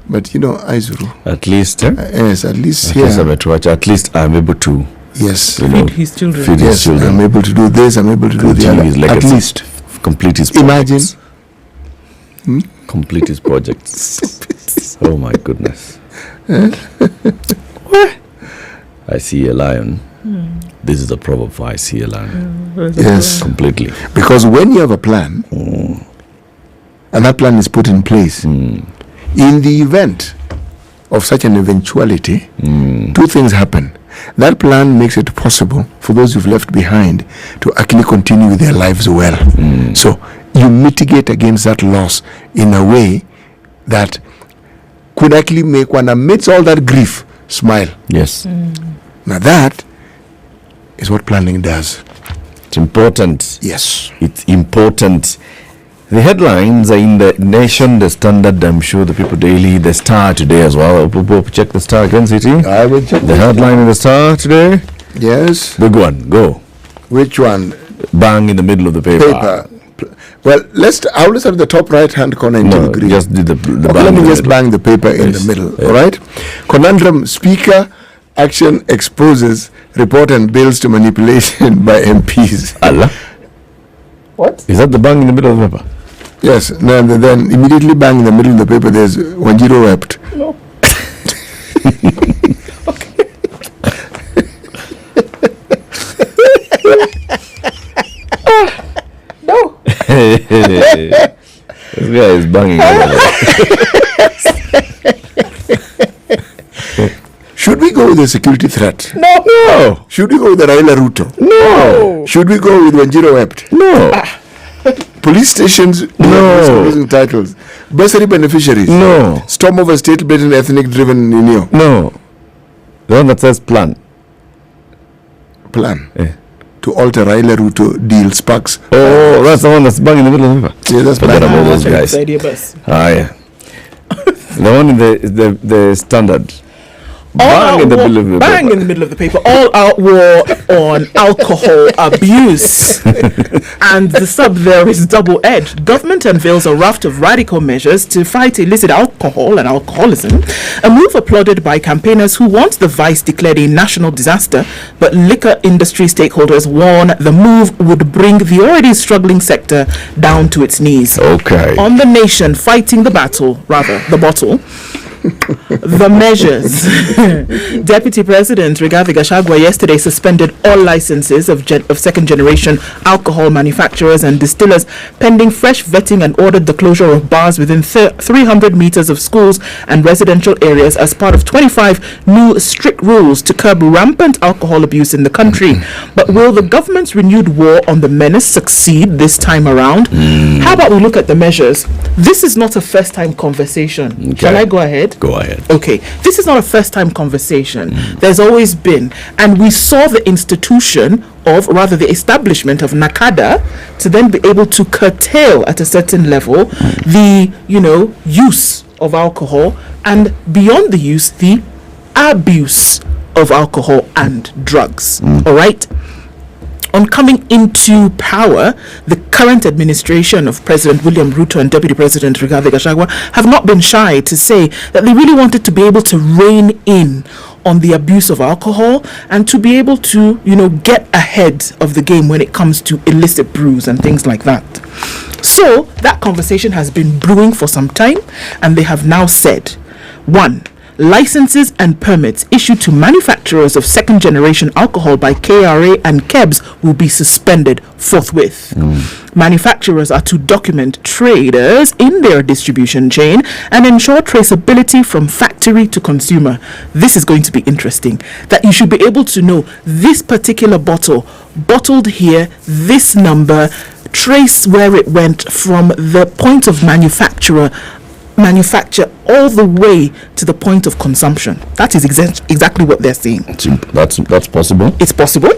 [SPEAKER 1] but you know, Aizuru.
[SPEAKER 2] At least,
[SPEAKER 1] yes, at least
[SPEAKER 2] at least I'm able to.
[SPEAKER 1] Yes.
[SPEAKER 3] Feed his children.
[SPEAKER 2] Feed his children.
[SPEAKER 1] I'm able to do this, I'm able to do the other. At least.
[SPEAKER 2] Complete his
[SPEAKER 1] projects.
[SPEAKER 2] Imagine. Complete his projects. Oh my goodness. I see a lion. This is the proverb for I see a lion.
[SPEAKER 1] Yes.
[SPEAKER 2] Completely.
[SPEAKER 1] Because when you have a plan, and that plan is put in place, in the event of such an eventuality, two things happen. That plan makes it possible for those you've left behind to actually continue their lives well. So you mitigate against that loss in a way that could actually make one, amidst all that grief, smile.
[SPEAKER 2] Yes.
[SPEAKER 1] Now that is what planning does.
[SPEAKER 2] It's important.
[SPEAKER 1] Yes.
[SPEAKER 2] It's important. The headlines are in the Nation, the Standard, I'm sure the People Daily, the Star today as well. Check the Star again, City.
[SPEAKER 1] I will check
[SPEAKER 2] the headline in the Star today.
[SPEAKER 1] Yes.
[SPEAKER 2] Big one. Go.
[SPEAKER 1] Which one?
[SPEAKER 2] Bang in the middle of the paper.
[SPEAKER 1] Well, I will start at the top right-hand corner in degree.
[SPEAKER 2] Just do the
[SPEAKER 1] okay, let me just bang the paper in the middle. All right. Conundrum: Speaker action exposes report and bills to manipulation by MPs.
[SPEAKER 2] Allah.
[SPEAKER 1] What?
[SPEAKER 2] Is that the bang in the middle of the paper?
[SPEAKER 1] Yes. Then immediately bang in the middle of the paper. There's Wanjiro wept.
[SPEAKER 3] No. No.
[SPEAKER 2] This guy is banging.
[SPEAKER 1] Should we go with the security threat?
[SPEAKER 3] No.
[SPEAKER 1] Should we go with the Raila Ruto?
[SPEAKER 3] No.
[SPEAKER 1] Should we go with Wanjiro wept?
[SPEAKER 2] No.
[SPEAKER 1] Police stations?
[SPEAKER 2] No.
[SPEAKER 1] Titles. Bursary beneficiaries?
[SPEAKER 2] No.
[SPEAKER 1] Storm over state-built and ethnic-driven union?
[SPEAKER 2] No. The one that says plan.
[SPEAKER 1] Plan? To alter Raila Ruto deal sparks.
[SPEAKER 2] Oh, that's the one that's bang in the middle of the paper.
[SPEAKER 1] Yeah, that's
[SPEAKER 2] Forget
[SPEAKER 1] plan.
[SPEAKER 2] about those guys. Yeah. The one in the Standard. Bang in the middle of the
[SPEAKER 3] paper. Bang in the middle of the paper. All out war on alcohol abuse. And the sub there is double-edged. Government unveils a raft of radical measures to fight illicit alcohol and alcoholism. A move applauded by campaigners who want the vice declared a national disaster, but liquor industry stakeholders warn the move would bring the already struggling sector down to its knees.
[SPEAKER 2] Okay.
[SPEAKER 3] On the Nation, fighting the bottle. The measures. Deputy President Rigathi Gachagua yesterday suspended all licenses of second-generation alcohol manufacturers and distillers pending fresh vetting and ordered the closure of bars within 300 meters of schools and residential areas as part of 25 new strict rules to curb rampant alcohol abuse in the country. But will the government's renewed war on the menace succeed this time around? How about we look at the measures? This is not a first-time conversation.
[SPEAKER 2] Okay.
[SPEAKER 3] Shall I go ahead?
[SPEAKER 2] Go ahead.
[SPEAKER 3] Okay, this is not a first-time conversation. There's always been, and we saw the the establishment of NACADA to then be able to curtail at a certain level the, use of alcohol, and beyond the use, the abuse of alcohol and drugs. All right. On coming into power, the current administration of President William Ruto and Deputy President Rigathi Gachagua have not been shy to say that they really wanted to be able to rein in on the abuse of alcohol and to be able to, get ahead of the game when it comes to illicit brews and things like that. So that conversation has been brewing for some time, and they have now said, 1, Licenses and permits issued to manufacturers of second-generation alcohol by KRA and KEBS will be suspended forthwith. Manufacturers are to document traders in their distribution chain and ensure traceability from factory to consumer. This is going to be interesting, that you should be able to know this particular bottle, bottled here, this number, trace where it went from the point of manufacture all the way to the point of consumption. That is exactly what they're saying.
[SPEAKER 14] That's possible.
[SPEAKER 3] It's possible.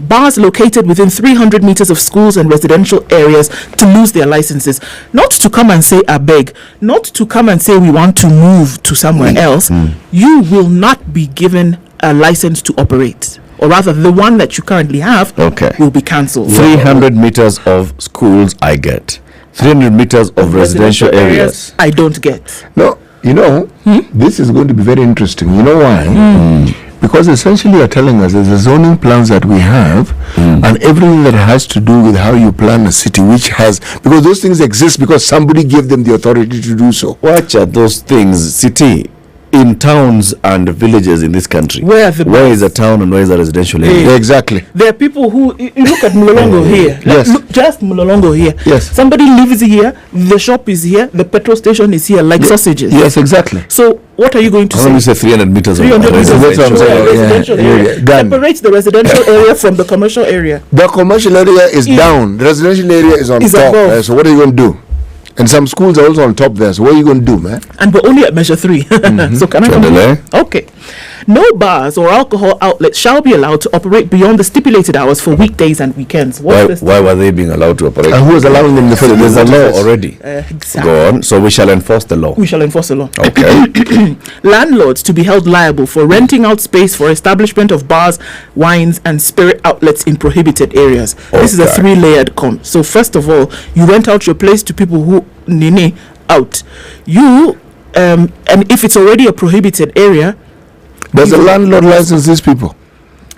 [SPEAKER 3] Bars located within 300 meters of schools and residential areas to lose their licenses. Not to come and say, I beg, not to come and say we want to move to somewhere else. You will not be given a license to operate. Or rather, the one that you currently have will be cancelled.
[SPEAKER 2] 300 meters of schools, I get. 300 meters of residential areas,
[SPEAKER 3] I don't get.
[SPEAKER 1] No, this is going to be very interesting. You know why? Because essentially you're telling us there's the zoning plans that we have and everything that has to do with how you plan a city, because those things exist because somebody gave them the authority to do so.
[SPEAKER 2] Watch out those things, city. In towns and villages in this country, where is a town and where is a residential area?
[SPEAKER 1] Exactly.
[SPEAKER 3] There are people who, you look at Mulolongo here.
[SPEAKER 1] Yes.
[SPEAKER 3] Look, just Mulolongo here.
[SPEAKER 1] Yes.
[SPEAKER 3] Somebody lives here, the shop is here, the petrol station is here, like sausages.
[SPEAKER 1] Yes, exactly.
[SPEAKER 3] So what are you going to say?
[SPEAKER 2] Only say 300 meters.
[SPEAKER 3] 300 meters of residential area. Separates the residential area from the commercial area.
[SPEAKER 1] The commercial area is down. The residential area is on top. So what are you going to do? And some schools are also on top there. So what are you going to do, man?
[SPEAKER 3] And we're only at measure 3. So can I continue? Okay. No bars or alcohol outlets shall be allowed to operate beyond the stipulated hours for weekdays and weekends.
[SPEAKER 2] Why were they being allowed to operate?
[SPEAKER 1] And who was allowing them to
[SPEAKER 2] so there's a law already.
[SPEAKER 3] Exactly.
[SPEAKER 2] Go on. So we shall enforce the law.
[SPEAKER 3] We shall enforce the law.
[SPEAKER 2] Okay.
[SPEAKER 3] Landlords to be held liable for renting out space for establishment of bars, wines, and spirit outlets in prohibited areas. Okay. This is a 3-layered So first of all, you rent out your place to people who out. You and if it's already a prohibited area,
[SPEAKER 1] does the landlord license these people?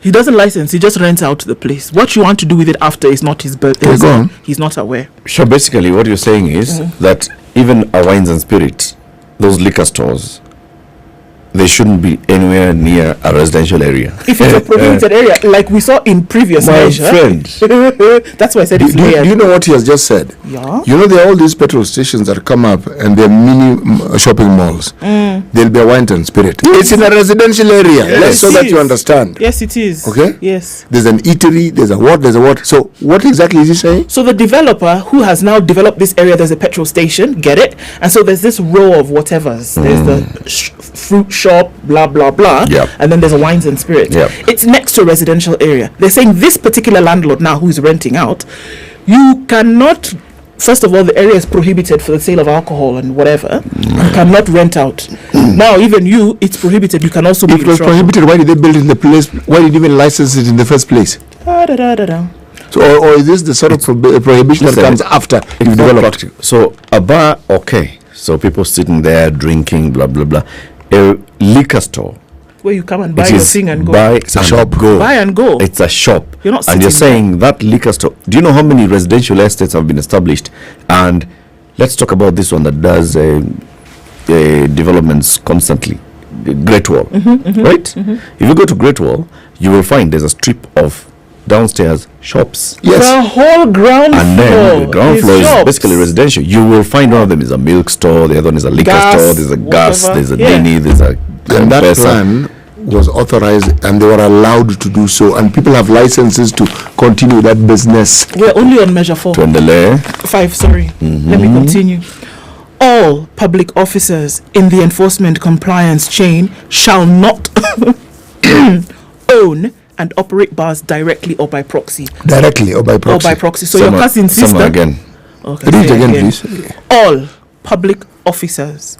[SPEAKER 3] He doesn't license, he just rents out the place. What you want to do with it after is not his birthday. He's not aware.
[SPEAKER 2] So basically what you're saying is that even our wines and spirits, those liquor stores, they shouldn't be anywhere near a residential area.
[SPEAKER 3] If it's a prohibited area, like we saw in previous measure. That's why I said it's layered.
[SPEAKER 1] Do you know what he has just said?
[SPEAKER 3] Yeah.
[SPEAKER 1] You know, there are all these petrol stations that come up and they're mini shopping malls. There'll be a wine and spirit. It's in a residential area.
[SPEAKER 3] Yes,
[SPEAKER 1] so that you understand.
[SPEAKER 3] Yes, it is.
[SPEAKER 1] Okay?
[SPEAKER 3] Yes.
[SPEAKER 1] There's an eatery, there's a what. So what exactly is he saying?
[SPEAKER 3] So the developer who has now developed this area, there's a petrol station, get it? And so there's this row of whatevers. There's the fruit shop, blah blah blah, and then there's a wines and spirits. It's next to a residential area. They're saying this particular landlord now who's renting out, you cannot, first of all, the area is prohibited for the sale of alcohol and whatever. You cannot rent out. Now even you, it's prohibited. You can also be
[SPEAKER 1] if it was prohibited, why did they build it in the place? Why did they even license it in the first place? So or is this the sort of prohibition that comes after you develop?
[SPEAKER 2] So a bar, okay, so people sitting there drinking, blah blah blah. A liquor store
[SPEAKER 3] where you come and buy your thing and go.
[SPEAKER 2] It's a shop.
[SPEAKER 3] Buy and go.
[SPEAKER 2] It's a shop.
[SPEAKER 3] You're not
[SPEAKER 2] and you're saying that liquor store. Do you know how many residential estates have been established? And let's talk about this one that does developments constantly. Great Wall, right? If you go to Great Wall, you will find there's a strip of downstairs shops.
[SPEAKER 3] Yes. The whole ground floor.
[SPEAKER 2] And then the ground floor
[SPEAKER 3] shops.
[SPEAKER 2] is basically residential. You will find one of them is a milk store, the other one is a liquor store, there's a gas, there's a dini, there's a
[SPEAKER 1] and that plan was authorized and they were allowed to do so, and people have licenses to continue that business.
[SPEAKER 3] We're only on measure 4. 5, sorry. Let me continue. All public officers in the enforcement compliance chain shall not own and operate bars directly or by proxy.
[SPEAKER 1] Directly or by proxy.
[SPEAKER 3] So your cousin sister.
[SPEAKER 2] Again.
[SPEAKER 1] Okay. Read again, please.
[SPEAKER 3] All public officers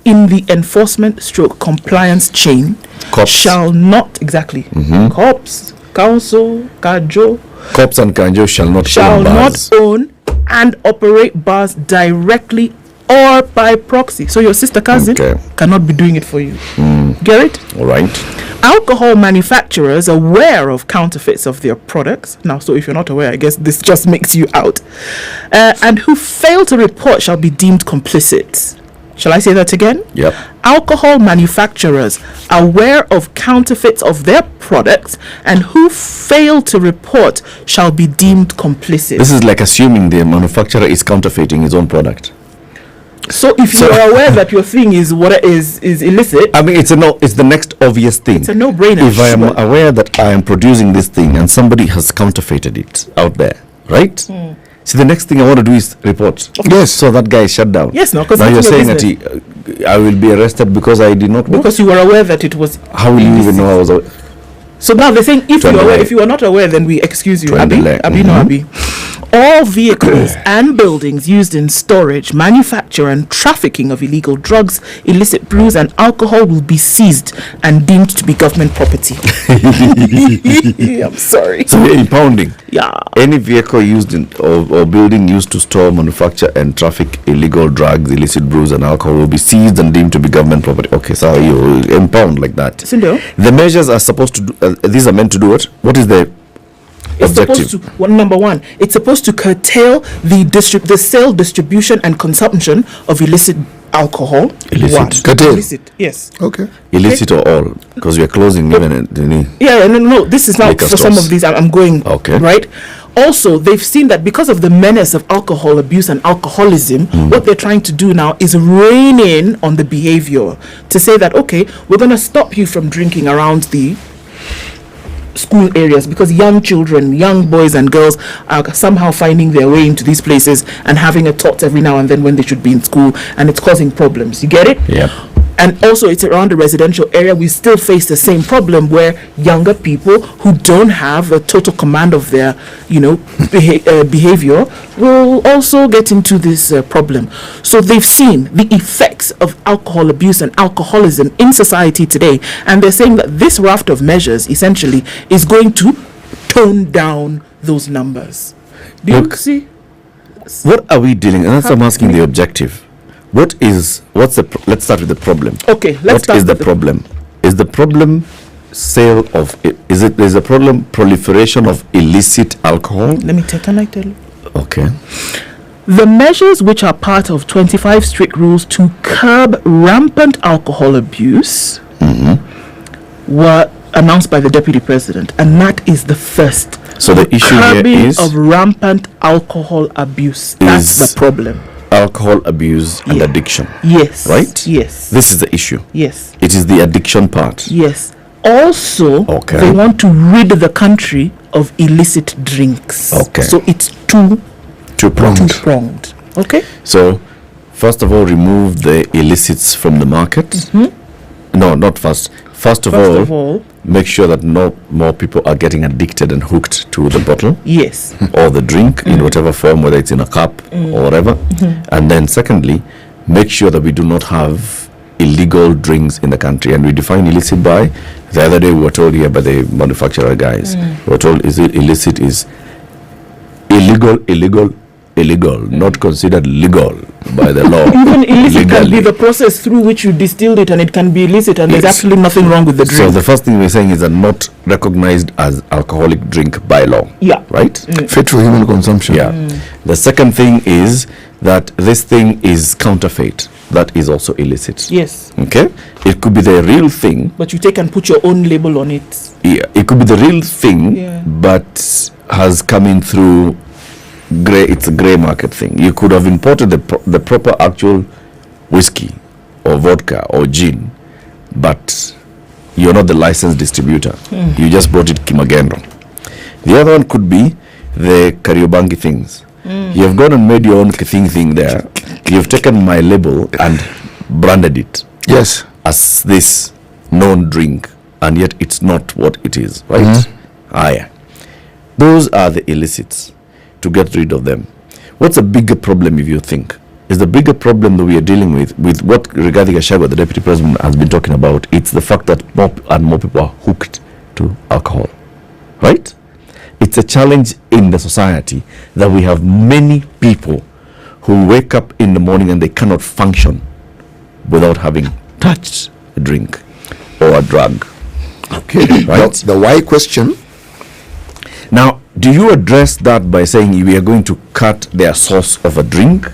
[SPEAKER 3] in the enforcement compliance chain shall not cops, council, kajo.
[SPEAKER 2] Cops and kanjo shall not
[SPEAKER 3] own and operate bars directly or by proxy. So your sister cousin cannot be doing it for you. Get it?
[SPEAKER 2] All right.
[SPEAKER 3] Alcohol manufacturers aware of counterfeits of their products. Now, so if you're not aware, I guess this just makes you out. And who fail to report shall be deemed complicit. Shall I say that again?
[SPEAKER 2] Yep.
[SPEAKER 3] Alcohol manufacturers aware of counterfeits of their products and who fail to report shall be deemed complicit.
[SPEAKER 2] This is like assuming the manufacturer is counterfeiting his own product.
[SPEAKER 3] So if you are aware that your thing is illicit,
[SPEAKER 2] I mean, it's the next obvious thing.
[SPEAKER 3] It's a no-brainer.
[SPEAKER 2] If I am aware that I am producing this thing and somebody has counterfeited it out there, right? See, the next thing I want to do is report.
[SPEAKER 1] Yes.
[SPEAKER 2] So that guy is shut down.
[SPEAKER 3] Yes, no, because
[SPEAKER 2] now you're saying that I will be arrested because I did not work?
[SPEAKER 3] Because you were aware that it was.
[SPEAKER 2] How will you even know I was aware?
[SPEAKER 3] So now the thing, if you are not aware, then we excuse you. Abi. All vehicles and buildings used in storage, manufacture and trafficking of illegal drugs, illicit brews and alcohol will be seized and deemed to be government property. I'm sorry.
[SPEAKER 2] So we're impounding.
[SPEAKER 3] Yeah.
[SPEAKER 2] Any vehicle used in or building used to store, manufacture and traffic illegal drugs, illicit brews and alcohol will be seized and deemed to be government property. Okay, so you impound like that.
[SPEAKER 3] Sindo?
[SPEAKER 2] The measures are supposed to do, these are meant to do it. What is the objective?
[SPEAKER 3] Supposed to, number one, it's supposed to curtail the sale, distribution and consumption of illicit alcohol.
[SPEAKER 2] Illicit.
[SPEAKER 1] Curtail.
[SPEAKER 3] Illicit, yes.
[SPEAKER 1] Okay.
[SPEAKER 2] Illicit or all? Because we are closing even
[SPEAKER 3] no, this is not for
[SPEAKER 2] stores.
[SPEAKER 3] some of these. I'm going,
[SPEAKER 2] okay.
[SPEAKER 3] Right? Also, they've seen that because of the menace of alcohol abuse and alcoholism, what they're trying to do now is rein in on the behavior to say that, okay, we're going to stop you from drinking around the school areas because young children, young boys and girls are somehow finding their way into these places and having a tot every now and then when they should be in school, and it's causing problems. You get it?
[SPEAKER 2] Yeah.
[SPEAKER 3] And also it's around the residential area. We still face the same problem where younger people who don't have a total command of their, behavior will also get into this problem. So they've seen the effects of alcohol abuse and alcoholism in society today, and they're saying that this raft of measures essentially is going to tone down those numbers. Do you see?
[SPEAKER 2] What are we dealing? And that's I'm asking the objective. Let's start with the problem.
[SPEAKER 3] Okay,
[SPEAKER 2] What is the problem? Is the problem sale of is a problem proliferation of illicit alcohol?
[SPEAKER 3] Can I tell you?
[SPEAKER 2] Okay.
[SPEAKER 3] The measures which are part of 25 strict rules to curb rampant alcohol abuse were announced by the Deputy President, and that is the first.
[SPEAKER 2] So the issue here is
[SPEAKER 3] of rampant alcohol abuse. That's the problem.
[SPEAKER 2] Alcohol abuse and addiction.
[SPEAKER 3] Yes.
[SPEAKER 2] Right?
[SPEAKER 3] Yes.
[SPEAKER 2] This is the issue.
[SPEAKER 3] Yes.
[SPEAKER 2] It is the addiction part.
[SPEAKER 3] Yes. Also, they want to rid the country of illicit drinks.
[SPEAKER 2] Okay.
[SPEAKER 3] So it's two-pronged. Okay.
[SPEAKER 2] So, first of all, remove the illicits from the market. No, not first. First of all, make sure that no more people are getting addicted and hooked to the bottle.
[SPEAKER 3] Yes.
[SPEAKER 2] Or the drink in whatever form, whether it's in a cup or whatever. And then secondly, make sure that we do not have illegal drinks in the country. And we define illicit by, the other day we were told here by the manufacturer guys, we were told illicit is illegal, not considered legal by the law.
[SPEAKER 3] Even illicit can be the process through which you distilled it, and it can be illicit, and there's absolutely nothing wrong with the drink.
[SPEAKER 2] So the first thing we're saying is that not recognized as alcoholic drink by law.
[SPEAKER 3] Yeah.
[SPEAKER 2] Right?
[SPEAKER 1] Fit for human consumption.
[SPEAKER 2] Yeah. The second thing is that this thing is counterfeit. That is also illicit.
[SPEAKER 3] Yes.
[SPEAKER 2] Okay? It could be the real thing.
[SPEAKER 3] But you take and put your own label on it.
[SPEAKER 2] Yeah. It could be the real thing, but has come in through it's a grey market thing. You could have imported the proper actual whiskey or vodka or gin, but you're not the licensed distributor. You just bought it Kimagendo. The other one could be the Kariobangi things. You've gone and made your own thing there. You've taken my label and branded it.
[SPEAKER 1] Yes.
[SPEAKER 2] As this known drink, and yet it's not what it is, right? Yeah. Those are the illicits. To get rid of them. What's a bigger problem, if you think? Is the bigger problem that we are dealing with what Rigathi Gachagua, the Deputy President, has been talking about? It's the fact that more and more people are hooked to alcohol. Right? It's a challenge in the society that we have many people who wake up in the morning and they cannot function without having touched a drink or a drug.
[SPEAKER 1] Okay.
[SPEAKER 2] Right?
[SPEAKER 1] The why question.
[SPEAKER 2] Now, do you address that by saying we are going to cut their source of a drink?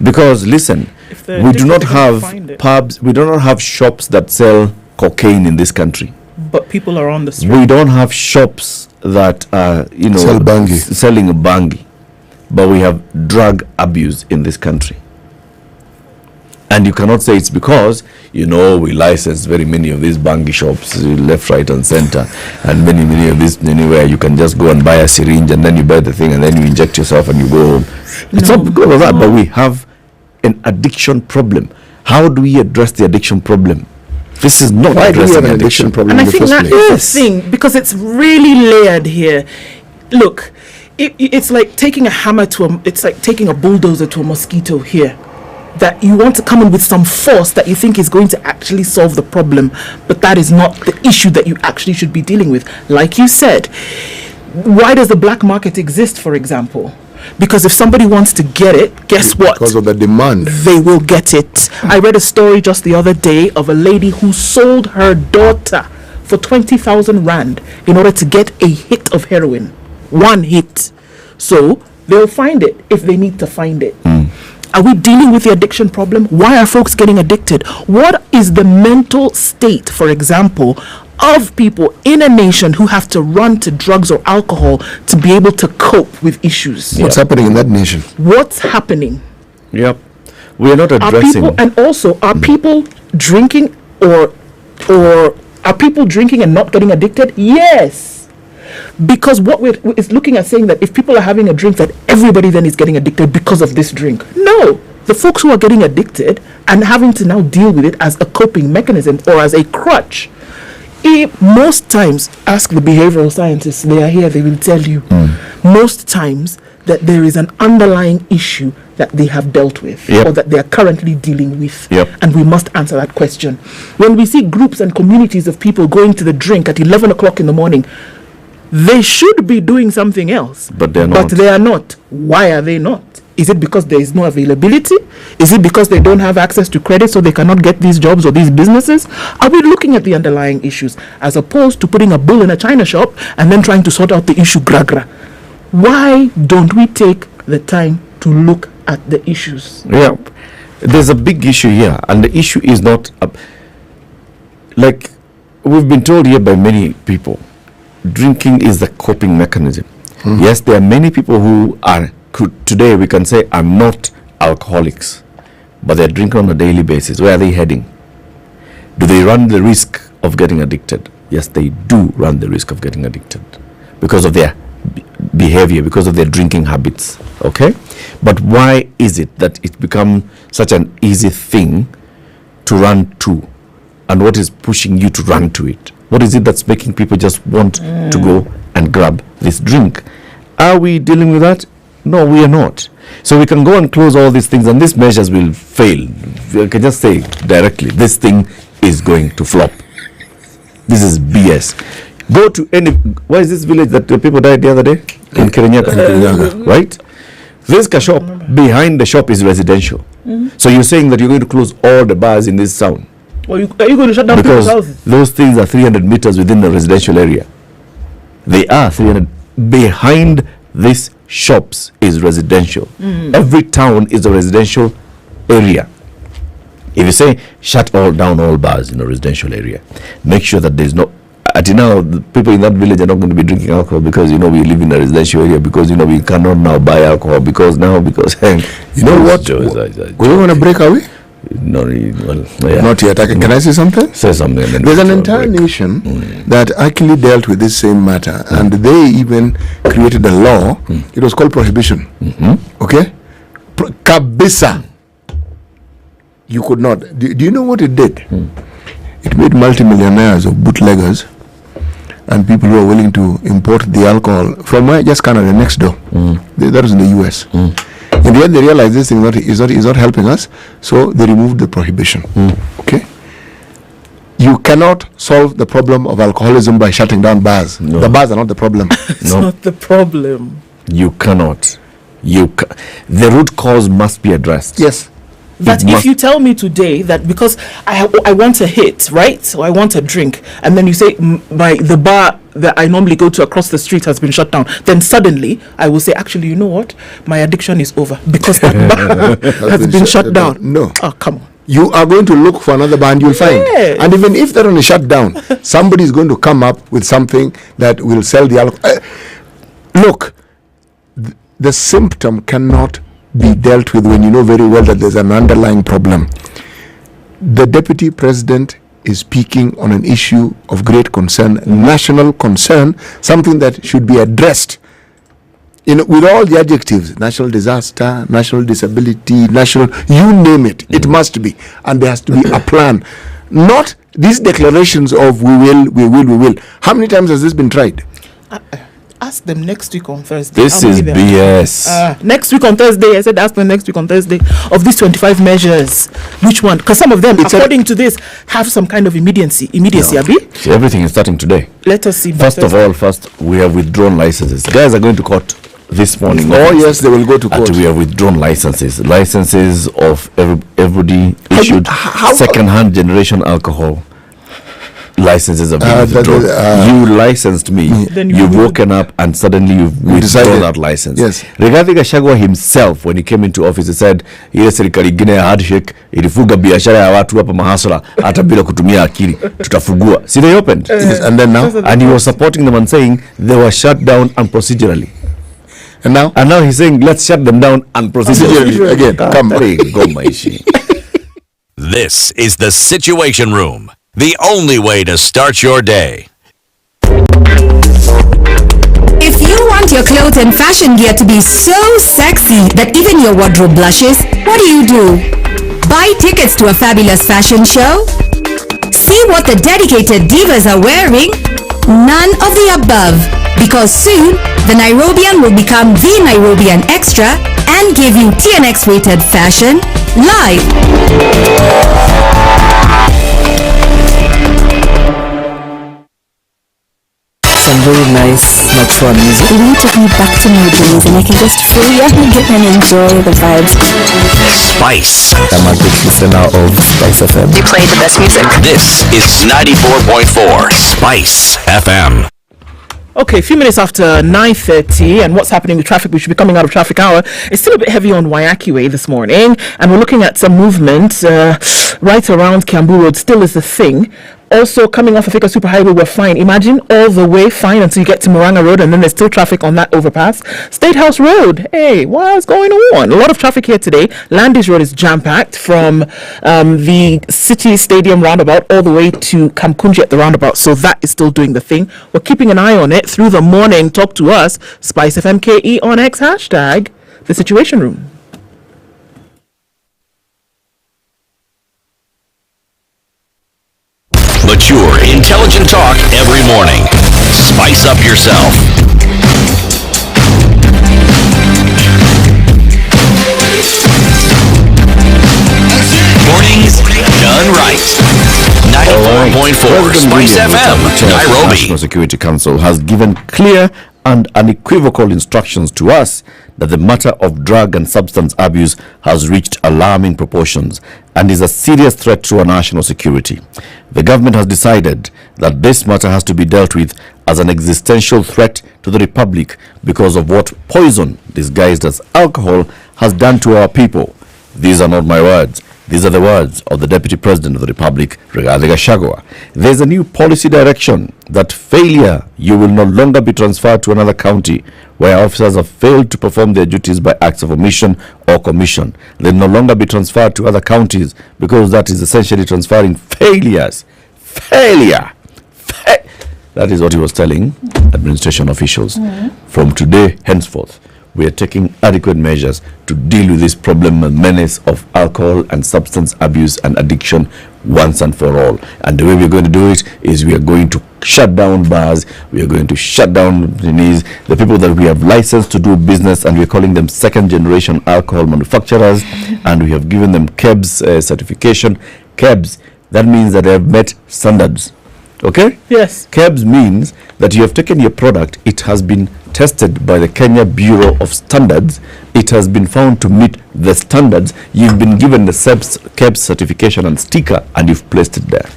[SPEAKER 2] Because listen,
[SPEAKER 3] they're
[SPEAKER 2] We do
[SPEAKER 3] addicted,
[SPEAKER 2] not
[SPEAKER 3] they're gonna find
[SPEAKER 2] have
[SPEAKER 3] it.
[SPEAKER 2] pubs. We do not have shops that sell cocaine in this country.
[SPEAKER 3] But people are on the street.
[SPEAKER 2] We don't have shops that are,
[SPEAKER 1] Sell bangi.
[SPEAKER 2] selling a bangi. But we have drug abuse in this country. And you cannot say it's because, we license very many of these bangi shops, left, right, and center. And many of these, anywhere you can just go and buy a syringe and then you buy the thing and then you inject yourself and you go home. It's not because of that, but we have an addiction problem. How do we address the addiction problem? This is not
[SPEAKER 1] Why do we
[SPEAKER 2] addressing
[SPEAKER 1] have an
[SPEAKER 2] addiction
[SPEAKER 1] addiction problem
[SPEAKER 3] And I
[SPEAKER 1] in the
[SPEAKER 3] think
[SPEAKER 1] first
[SPEAKER 3] that
[SPEAKER 1] place?
[SPEAKER 3] is the thing, because it's really layered here. Look, it's like taking a hammer it's like taking a bulldozer to a mosquito here. That you want to come in with some force that you think is going to actually solve the problem, but that is not the issue that you actually should be dealing with. Like you said, why does the black market exist, for example? Because if somebody wants to get it, guess what?
[SPEAKER 1] Because of the demand.
[SPEAKER 3] They will get it. I read a story just the other day of a lady who sold her daughter for 20,000 rand in order to get a hit of heroin. One hit. So they'll find it if they need to find it. Are we dealing with the addiction problem? Why are folks getting addicted? What is the mental state, for example, of people in a nation who have to run to drugs or alcohol to be able to cope with issues?
[SPEAKER 1] What's happening in that nation?
[SPEAKER 3] What's happening?
[SPEAKER 2] Yep. We are not addressing.
[SPEAKER 3] Are people drinking or are people drinking and not getting addicted? Yes. Because what we're is looking at saying that if people are having a drink, that everybody then is getting addicted because of this drink. No. The folks who are getting addicted and having to now deal with it as a coping mechanism or as a crutch, most times, ask the behavioral scientists, they are here, they will tell you, most times that there is an underlying issue that they have dealt with or that they are currently dealing with. And we must answer that question. When we see groups and communities of people going to the drink at 11 o'clock in the morning, they should be doing something else.
[SPEAKER 2] But they're not.
[SPEAKER 3] But they are not. Why are they not? Is it because there is no availability? Is it because they don't have access to credit so they cannot get these jobs or these businesses? Are we looking at the underlying issues as opposed to putting a bull in a china shop and then trying to sort out the issue gra? Why don't we take the time to look at the issues?
[SPEAKER 2] Yeah. There's a big issue here, and the issue is not like we've been told here by many people, drinking is the coping mechanism. Yes, there are many people who today we can say are not alcoholics, but they're drinking on a daily basis. Where are they heading? Do they run the risk of getting addicted? Yes, they do run the risk of getting addicted because of their behavior, because of their drinking habits. Okay? But why is it that it becomes such an easy thing to run to? And what is pushing you to run to it? What is it that's making people just want to go and grab this drink? Are we dealing with that? No, we are not. So we can go and close all these things and these measures will fail. I can just say directly, this thing is going to flop. This is BS. Go to any, where is this village that the people died the other day? In Kirinyaga, right? This shop, behind the shop is residential. So you're saying that you're going to close all the bars in this town?
[SPEAKER 3] Well, are you going to shut down people's houses?
[SPEAKER 2] Those things are 300 meters within the residential area. They are 300. Behind these shops is residential. Every town is a residential area. If you say shut down all bars in a residential area, make sure that there's no. Until now, the people in that village are not going to be drinking alcohol because we live in a residential area, because we cannot now buy alcohol because you know what?
[SPEAKER 1] We want to break away.
[SPEAKER 2] No,
[SPEAKER 1] not yet. Can I say something?
[SPEAKER 2] Say something. And then
[SPEAKER 1] there's an entire nation that actually dealt with this same matter, and they even created a law. It was called prohibition. Okay, kabisa. You could not. Do you know what it did? It made multimillionaires of bootleggers and people who are willing to import the alcohol from just Canada next door. That was in the US. In the end, they realized this thing is not helping us, so they removed the prohibition. Okay, you cannot solve the problem of alcoholism by shutting down bars. No. The bars are not the problem.
[SPEAKER 3] It's not the problem.
[SPEAKER 2] You cannot. The root cause must be addressed.
[SPEAKER 1] Yes.
[SPEAKER 3] That if you tell me today that because I want a hit, right? So I want a drink, and then you say the bar that I normally go to across the street has been shut down, then suddenly I will say, actually, you know what? My addiction is over because that bar has been shut down.
[SPEAKER 1] No.
[SPEAKER 3] Oh, come on.
[SPEAKER 1] You are going to look for another bar and you'll find. And even if they're on a shutdown, somebody is going to come up with something that will sell the alcohol. Look, the symptom cannot be dealt with when you know very well that there's an underlying problem. The deputy president is speaking on an issue of great concern, national concern, something that should be addressed with all the adjectives: national disaster, national disability, national, you name it, it must be. And there has to be a plan. Not these declarations of we will. How many times has this been tried?
[SPEAKER 3] Ask them next week on Thursday.
[SPEAKER 2] This is BS.
[SPEAKER 3] Next week on Thursday, I said ask them next week on Thursday of these 25 measures. Which one? Because some of them, according to this, have some kind of immediacy.
[SPEAKER 2] No.
[SPEAKER 3] Abi?
[SPEAKER 2] So everything is starting today.
[SPEAKER 3] Let us see.
[SPEAKER 2] First, we have withdrawn licenses. Guys are going to court this morning.
[SPEAKER 1] Oh yes, they will go to court.
[SPEAKER 2] We have withdrawn licenses of everybody issued second-hand generation alcohol. Licenses have been withdrawn. You licensed me. You've woken up and suddenly you've withdrawn that license.
[SPEAKER 1] Yes.
[SPEAKER 2] Rigathi Gachagua himself, when he came into office, he said ile serikali ingine ya handshake ilifuga biashara ya watu hapa mahasala hata bila kutumia akili tutafugua. See, they opened.
[SPEAKER 1] Yes. And then now,
[SPEAKER 2] and he was supporting them and saying they were shut down unprocedurally. And now he's saying let's shut them down unprocedurally
[SPEAKER 1] again. Come
[SPEAKER 9] This is the Situation Room, the only way to start your day.
[SPEAKER 20] If you want your clothes and fashion gear to be so sexy that even your wardrobe blushes, what do? Buy tickets to a fabulous fashion show? See what the dedicated divas are wearing? None of the above, because soon the Nairobian will become the Nairobian Extra and give you TNX rated fashion live.
[SPEAKER 17] Some very nice mature music.
[SPEAKER 15] You need to be back to my days and I can just free up and enjoy the vibes.
[SPEAKER 9] Spice.
[SPEAKER 17] I'm a big listener of SpiceFM.
[SPEAKER 9] You play the best music. This is 94.4 Spice FM.
[SPEAKER 3] Okay, a few minutes after 9:30, and what's happening with traffic? We should be coming out of traffic hour. It's still a bit heavy on Wayaki Way this morning, and we're looking at some movement right around Kiambu Road. Still is a thing. Also, coming off of Thika Superhighway, we're fine. Imagine all the way fine until you get to Moranga Road, and then there's still traffic on that overpass. State House Road, hey, what's going on? A lot of traffic here today. Landis Road is jam-packed from the City Stadium roundabout all the way to Kamkunji at the roundabout, so that is still doing the thing. We're keeping an eye on it through the morning. Talk to us, SpiceFMKE on X, hashtag The Situation Room.
[SPEAKER 9] Mature, intelligent talk every morning. Spice up yourself. Mornings done right. 94.4 Spice FM, Nairobi.
[SPEAKER 2] National Security Council has given clear and unequivocal instructions to us that the matter of drug and substance abuse has reached alarming proportions and is a serious threat to our national security. The government has decided that this matter has to be dealt with as an existential threat to the Republic because of what poison disguised as alcohol has done to our people. These are not my words. These are the words of the Deputy President of the Republic, Rigathi Gachagua. There's a new policy direction that failure, you will no longer be transferred to another county where officers have failed to perform their duties by acts of omission or commission. They'll no longer be transferred to other counties because that is essentially transferring failures. Failure. That is what he was telling administration officials. From today henceforth, we are taking adequate measures to deal with this problem and menace of alcohol and substance abuse and addiction once and for all. And the way we're going to do it is we are going to shut down bars, we are going to shut down the people that we have licensed to do business, and we're calling them second generation alcohol manufacturers, and we have given them KEBS certification. KEBS, that means that they have met standards. Okay?
[SPEAKER 3] Yes.
[SPEAKER 2] KEBS means that you have taken your product, it has been tested by the Kenya Bureau of Standards, it has been found to meet the standards. You've been given the KEBS certification and sticker, and you've placed it there.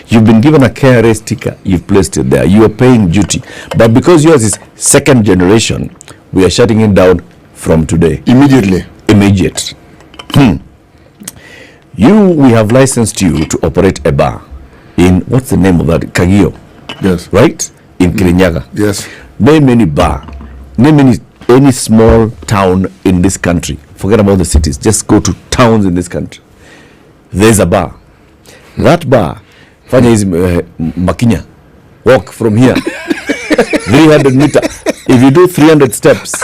[SPEAKER 2] You've been given a KRA sticker, you've placed it there. You are paying duty. But because yours is second generation, we are shutting it down from today.
[SPEAKER 1] Immediately.
[SPEAKER 2] Immediate. We have licensed you to operate a bar in, what's the name of that? Kagio.
[SPEAKER 1] Yes.
[SPEAKER 2] Right? In Kirinyaga.
[SPEAKER 1] Yes.
[SPEAKER 2] Name any bar. Name any small town in this country. Forget about the cities. Just go to towns in this country. There's a bar. That bar, Fanya is Makinya. Walk from here. 300 meters. If you do 300 steps.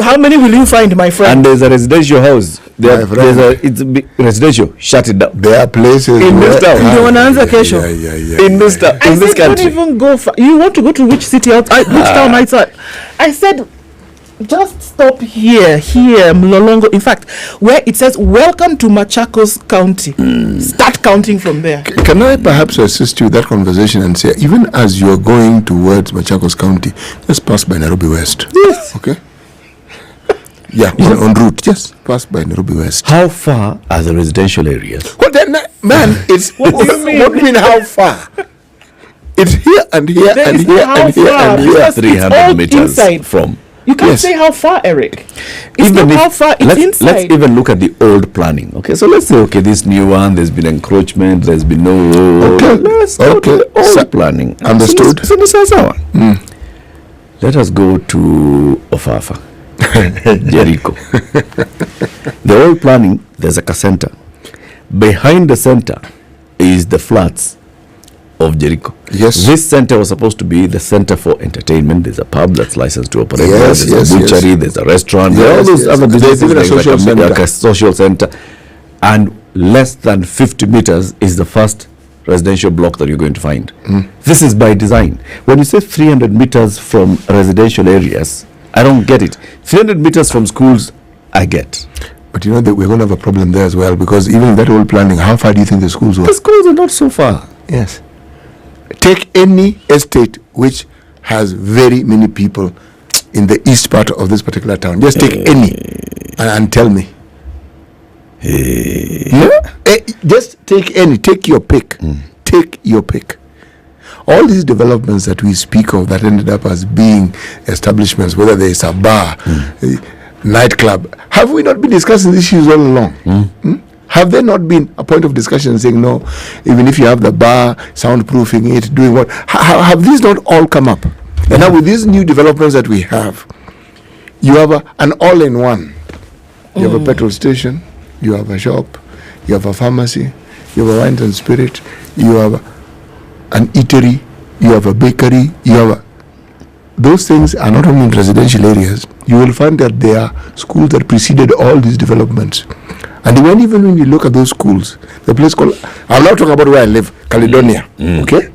[SPEAKER 3] How many will you find, my friend?
[SPEAKER 2] And there's a residential house. It's residential. Shut it down.
[SPEAKER 1] There are places
[SPEAKER 2] in this town.
[SPEAKER 3] You want to answer question?
[SPEAKER 2] In this town. In this country.
[SPEAKER 3] Don't even go far. You want to go to which city outside? Which town outside? I said, just stop here, Mlolongo. In fact, where it says, welcome to Machakos County. Start counting from there.
[SPEAKER 1] Can I perhaps assist you with that conversation and say, even as you're going towards Machakos County, just pass by Nairobi West.
[SPEAKER 3] Yes.
[SPEAKER 1] Okay? Yeah, on route, just pass by Nairobi West.
[SPEAKER 2] How far are the residential areas?
[SPEAKER 1] Well, then, man, it's what do you mean how far? It's here and here and here and here and here.
[SPEAKER 2] 300 meters
[SPEAKER 3] inside.
[SPEAKER 2] From.
[SPEAKER 3] You can't say how far, Eric. It's
[SPEAKER 2] even
[SPEAKER 3] not how far, it's inside.
[SPEAKER 2] Let's even look at the old planning. Okay, so let's say, okay, this new one, there's been encroachment, there's been no...
[SPEAKER 1] Okay.
[SPEAKER 2] Let's go to the old planning.
[SPEAKER 1] Understood.
[SPEAKER 2] So this is our one. Let us go to Ofafa. Jericho. The old planning, there's a center. Behind the center is the flats of Jericho.
[SPEAKER 1] Yes.
[SPEAKER 2] This center was supposed to be the center for entertainment. There's a pub that's licensed to operate. There's a butchery, there's a restaurant, there are all those other businesses like a social center. And less than 50 meters is the first residential block that you're going to find. This is by design. When you say 300 meters from residential areas, I don't get it. 300 meters from schools, I get.
[SPEAKER 1] But you know that we're going to have a problem there as well, because even that old planning, how far do you think the schools were?
[SPEAKER 2] The schools are not so far.
[SPEAKER 1] Yes. Take any estate which has very many people in the east part of this particular town. Just take any and tell me. Just take any. Take your pick. Take your pick. All these developments that we speak of that ended up as being establishments, whether there is a bar, nightclub, have we not been discussing these issues all along? Have there not been a point of discussion saying, no, even if you have the bar, soundproofing it, doing what? Have these not all come up? And now with these new developments that we have, you have an all-in-one. You have a petrol station, you have a shop, you have a pharmacy, you have a wine and spirit, you have an eatery, you have a bakery, you have those things are not only in residential areas. You will find that there are schools that preceded all these developments. And even when you look at those schools, the place called, I'm not talking about where I live, Caledonia, okay?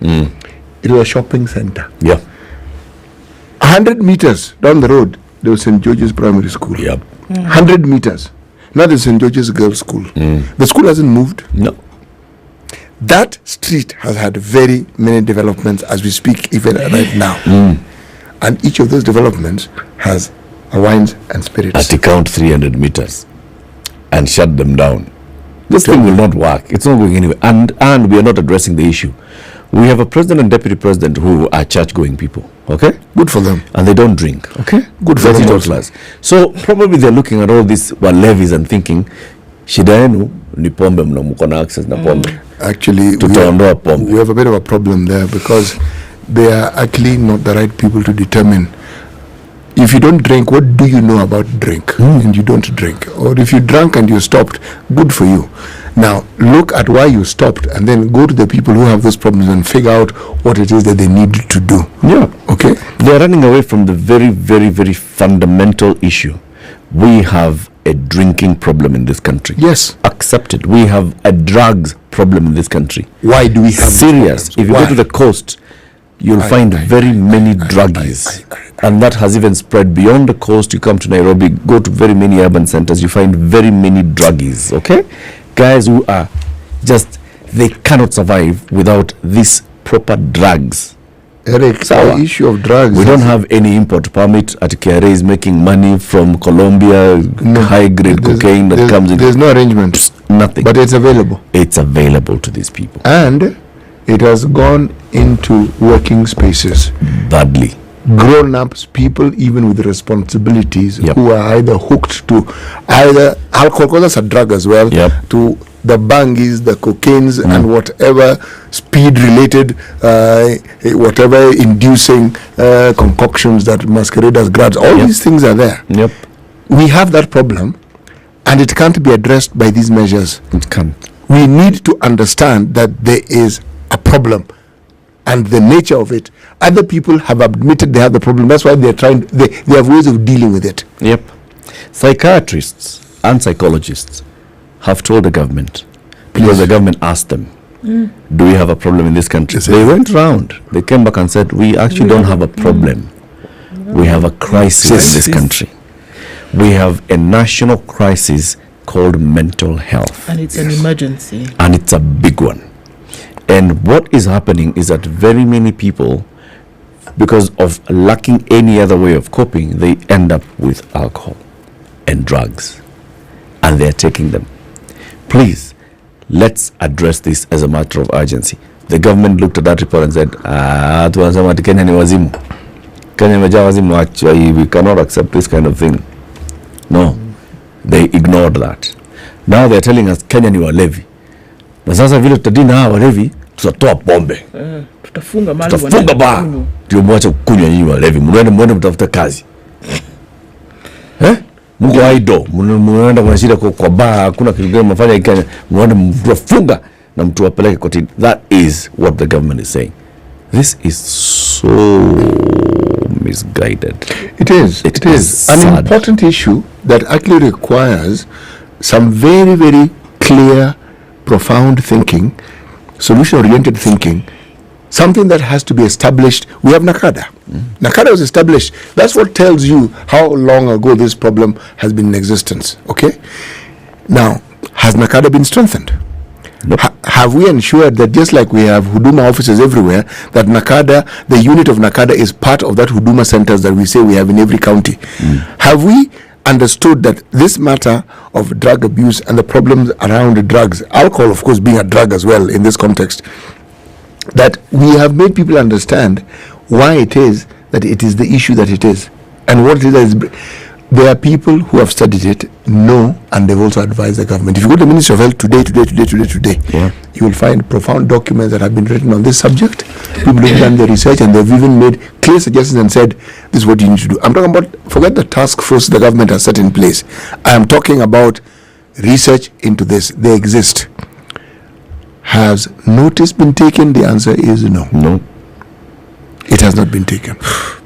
[SPEAKER 1] It was a shopping center.
[SPEAKER 2] Yeah.
[SPEAKER 1] 100 meters down the road, there was St. George's Primary School.
[SPEAKER 2] Yep.
[SPEAKER 1] 100 meters. Now there's St. George's Girls' School. The school hasn't moved.
[SPEAKER 2] No.
[SPEAKER 1] That street has had very many developments as we speak, even right now. And each of those developments has a wines and spirits.
[SPEAKER 2] At to count 300 meters and shut them down. This thing will not work. It's not going anywhere. And we are not addressing the issue. We have a president and deputy president who are church-going people. Okay?
[SPEAKER 1] Good for them.
[SPEAKER 2] And they don't drink. Okay?
[SPEAKER 1] Good for them also.
[SPEAKER 2] So probably they're looking at all these levies and thinking, shida yenu ni pombe mna mko na access na pombe.
[SPEAKER 1] Actually, we have a bit of a problem there, because they are actually not the right people to determine. If you don't drink, what do you know about drink? And you don't drink. Or if you drank and you stopped, good for you. Now, look at why you stopped and then go to the people who have those problems and figure out what it is that they need to do.
[SPEAKER 2] Yeah.
[SPEAKER 1] Okay?
[SPEAKER 2] They are running away from the very, very, very fundamental issue. We have a drinking problem in this country.
[SPEAKER 1] Yes.
[SPEAKER 2] Accepted. We have a drugs problem in this country.
[SPEAKER 1] Why do we have
[SPEAKER 2] serious? If you go to the coast, you'll find very many druggies. And that has even spread beyond the coast. You come to Nairobi, go to very many urban centers, you find very many druggies, okay? Guys who are just, they cannot survive without these proper drugs
[SPEAKER 1] Eric, the issue of drugs.
[SPEAKER 2] We don't have any import permit. At KRA is making money from Colombia, high grade cocaine that comes in.
[SPEAKER 1] There's no arrangement.
[SPEAKER 2] Nothing.
[SPEAKER 1] But it's available.
[SPEAKER 2] It's available to these people.
[SPEAKER 1] And it has gone into working spaces.
[SPEAKER 2] Badly.
[SPEAKER 1] Grown-ups, people even with responsibilities who are either hooked to either alcohol, because that's a drug as well, to the bangies, the cocaines, and whatever speed-related, whatever inducing concoctions that masquerade as drugs. All these things are there. We have that problem, and it can't be addressed by these measures.
[SPEAKER 2] It can't.
[SPEAKER 1] We need to understand that there is a problem and the nature of it. Other people have admitted they have the problem. That's why they're trying. They have ways of dealing with it.
[SPEAKER 2] Psychiatrists and psychologists have told the government, because the government asked them, do we have a problem in this country? They went round. They came back and said, we actually don't have a problem. We have a crisis in this country. We have a national crisis called mental health.
[SPEAKER 3] And it's an emergency.
[SPEAKER 2] And it's a big one. And what is happening is that very many people, because of lacking any other way of coping, they end up with alcohol and drugs. And they're taking them. Please, let's address this as a matter of urgency. The government looked at that report and said, Kenya ni wazimu. Kenya imejaa wazimu, we cannot accept this kind of thing. No, they ignored that. Now they're telling us Kenya ni walevi. Na sasa vile tutadina hawa walevi, tutatoa pombe.
[SPEAKER 3] Tutafunga
[SPEAKER 2] baa. Ndio mwache kunywa nyinyi walevi. Mwende mtafuta kazi. Mungu aido, mwenda mnashida kwa baa, hakuna kitu gani mnafanya Kenya. Mwende mtafunga na mtu wapeleke kotini. That is what the government is saying. This is so misguided.
[SPEAKER 1] It is an important issue that actually requires some very, very clear, profound thinking, solution-oriented thinking, something that has to be established. We have NACADA. NACADA was established. That's what tells you how long ago this problem has been in existence. Okay? Now, has NACADA been strengthened? Nope. Have we ensured that just like we have Huduma offices everywhere, that NACADA, the unit of NACADA is part of that Huduma centers that we say we have in every county? Have we understood that this matter of drug abuse and the problems around the drugs, alcohol of course being a drug as well in this context, that we have made people understand why it is that it is the issue that it is, and what it is. There are people who have studied it, know, and they've also advised the government. If you go to the Ministry of Health today, you will find profound documents that have been written on this subject. People have done the research and they've even made clear suggestions and said, this is what you need to do. I'm talking about, forget the task force the government has set in place. I am talking about research into this. They exist. Has notice been taken? The answer is no.
[SPEAKER 2] No.
[SPEAKER 1] It has not been taken.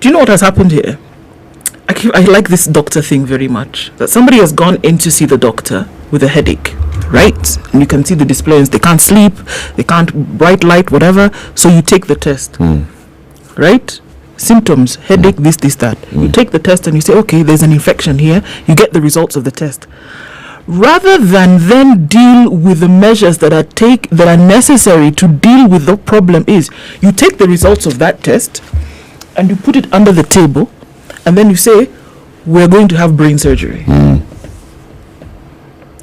[SPEAKER 3] Do you know what has happened here? I like this doctor thing very much. That somebody has gone in to see the doctor with a headache, right? And you can see the displays. They can't sleep, they can't bright light, whatever. So you take the test, right? Symptoms, headache, this, that. You take the test and you say, okay, there's an infection here. You get the results of the test. Rather than then deal with the measures that are necessary to deal with the problem, is you take the results of that test and you put it under the table. And then you say, we're going to have brain surgery.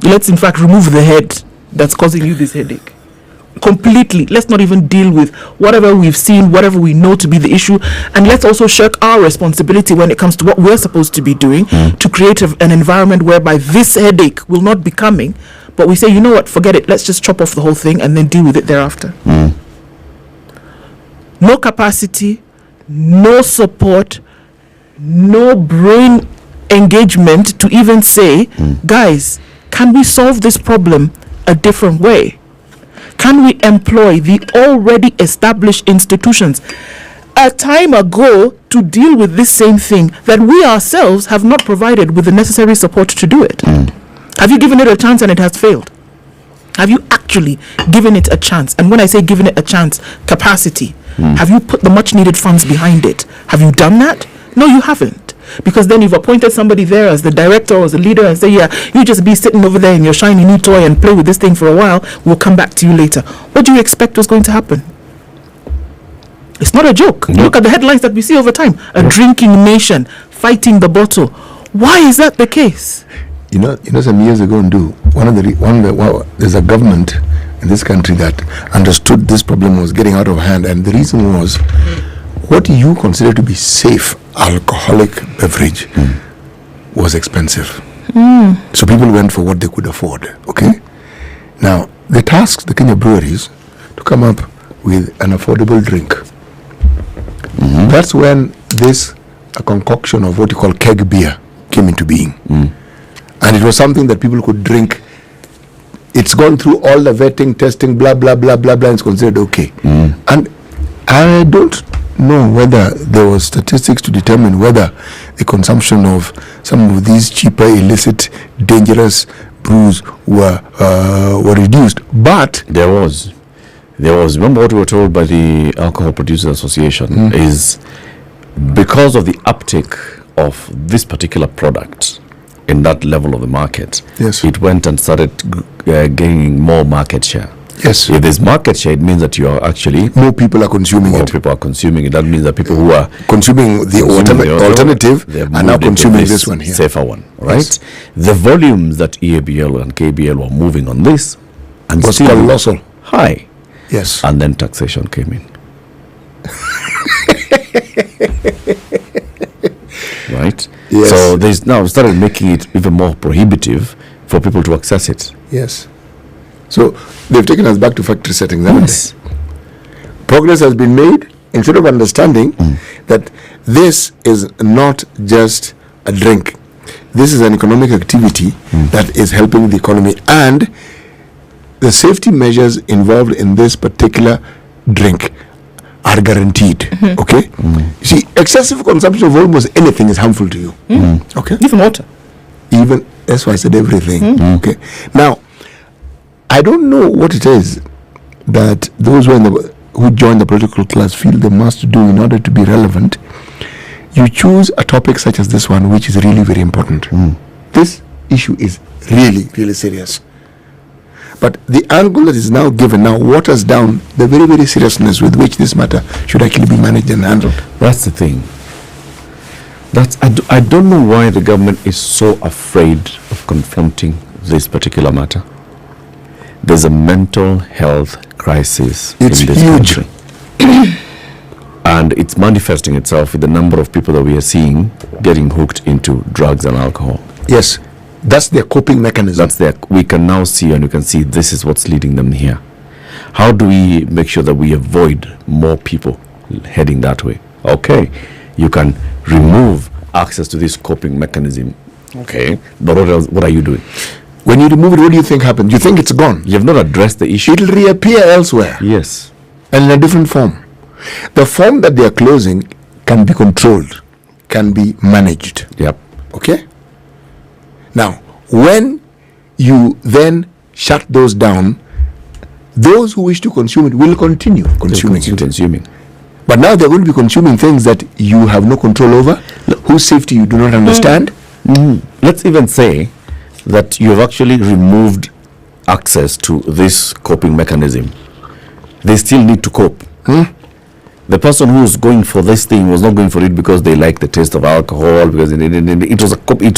[SPEAKER 3] Let's in fact remove the head that's causing you this headache. Completely. Let's not even deal with whatever we've seen, whatever we know to be the issue. And let's also shirk our responsibility when it comes to what we're supposed to be doing to create an environment whereby this headache will not be coming. But we say, you know what, forget it. Let's just chop off the whole thing and then deal with it thereafter. No capacity, no support, no brain engagement to even say, guys, can we solve this problem a different way? Can we employ the already established institutions a time ago to deal with this same thing that we ourselves have not provided with the necessary support to do it? Have you given it a chance and it has failed? Have you actually given it a chance? And when I say given it a chance, capacity. Have you put the much needed funds behind it? Have you done that? No, you haven't. Because then you've appointed somebody there as the director or as the leader and say, yeah, you just be sitting over there in your shiny new toy and play with this thing for a while. We'll come back to you later. What do you expect was going to happen? It's not a joke. Look at the headlines that we see over time. A drinking nation fighting the bottle. Why is that the case?
[SPEAKER 1] You know, some years ago, there's a government in this country that understood this problem was getting out of hand, and the reason was what you consider to be safe alcoholic beverage was expensive. So people went for what they could afford. Okay, now they tasked the Kenya breweries to come up with an affordable drink. That's when a concoction of what you call keg beer came into being. And it was something that people could drink. It's gone through all the vetting, testing, blah, blah, blah, blah, blah, and it's considered okay. And I don't know whether there was statistics to determine whether the consumption of some of these cheaper, illicit, dangerous brews were reduced. But
[SPEAKER 2] there was. Remember what we were told by the Alcohol Producers Association is because of the uptake of this particular product in that level of the market, it went and started gaining more market share.
[SPEAKER 1] Yes.
[SPEAKER 2] If there's market share, it means that you are actually
[SPEAKER 1] more people are consuming it.
[SPEAKER 2] More people are consuming it. That means that people who are
[SPEAKER 1] consuming the alternative are now consuming this one here,
[SPEAKER 2] safer one, right? Yes. The volumes that EABL and KBL were moving on this and
[SPEAKER 1] was colossal,
[SPEAKER 2] high.
[SPEAKER 1] Yes.
[SPEAKER 2] And then taxation came in. Right?
[SPEAKER 1] Yes.
[SPEAKER 2] So there's now started making it even more prohibitive for people to access it.
[SPEAKER 1] Yes. So they've taken us back to factory settings, haven't they? Progress has been made instead of understanding that this is not just a drink. This is an economic activity that is helping the economy, and the safety measures involved in this particular drink are guaranteed. Okay? You see, excessive consumption of almost anything is harmful to you. Okay?
[SPEAKER 3] Even water.
[SPEAKER 1] Even, that's why I said everything. Okay? Now, I don't know what it is that those who join the political class feel they must do in order to be relevant. You choose a topic such as this one, which is really very important. This issue is really, really serious. But the angle that is now given now waters down the very, very seriousness with which this matter should actually be managed and handled.
[SPEAKER 2] That's the thing. I don't know why the government is so afraid of confronting this particular matter. There's a mental health crisis in this country. And it's manifesting itself with the number of people that we are seeing getting hooked into drugs and alcohol.
[SPEAKER 1] Yes. That's their coping mechanism.
[SPEAKER 2] We can now see, and you can see this is what's leading them here. How do we make sure that we avoid more people heading that way? Okay, you can remove access to this coping mechanism. Okay, but what are you doing?
[SPEAKER 1] When you remove it, what do you think happened? You think it's gone?
[SPEAKER 2] You have not addressed the issue.
[SPEAKER 1] It'll reappear elsewhere.
[SPEAKER 2] Yes.
[SPEAKER 1] And in a different form. The form that they are closing can be controlled, can be managed.
[SPEAKER 2] Yep.
[SPEAKER 1] Okay? Now, when you then shut those down, those who wish to consume it will continue consuming. But now they're going to be consuming things that you have no control over, whose safety you do not understand.
[SPEAKER 2] Let's even say that you have actually removed access to this coping mechanism. They still need to cope. The person who's going for this thing was not going for it because they like the taste of alcohol, because it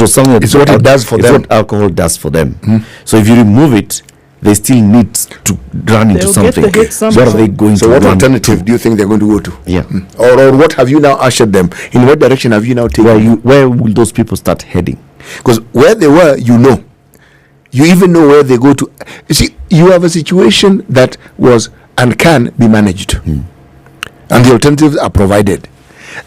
[SPEAKER 2] was something.
[SPEAKER 1] It's what it does for them.
[SPEAKER 2] It's what alcohol does for them. So if you remove it, they still need to run into something. What are they going to?
[SPEAKER 1] So what alternative do you think they're going to go to?
[SPEAKER 2] Yeah.
[SPEAKER 1] Or what have you now ushered them? In what direction have you now taken?
[SPEAKER 2] Where will those people start heading?
[SPEAKER 1] Because where they were, you know. You even know where they go to. You see, you have a situation that was and can be managed. And the alternatives are provided.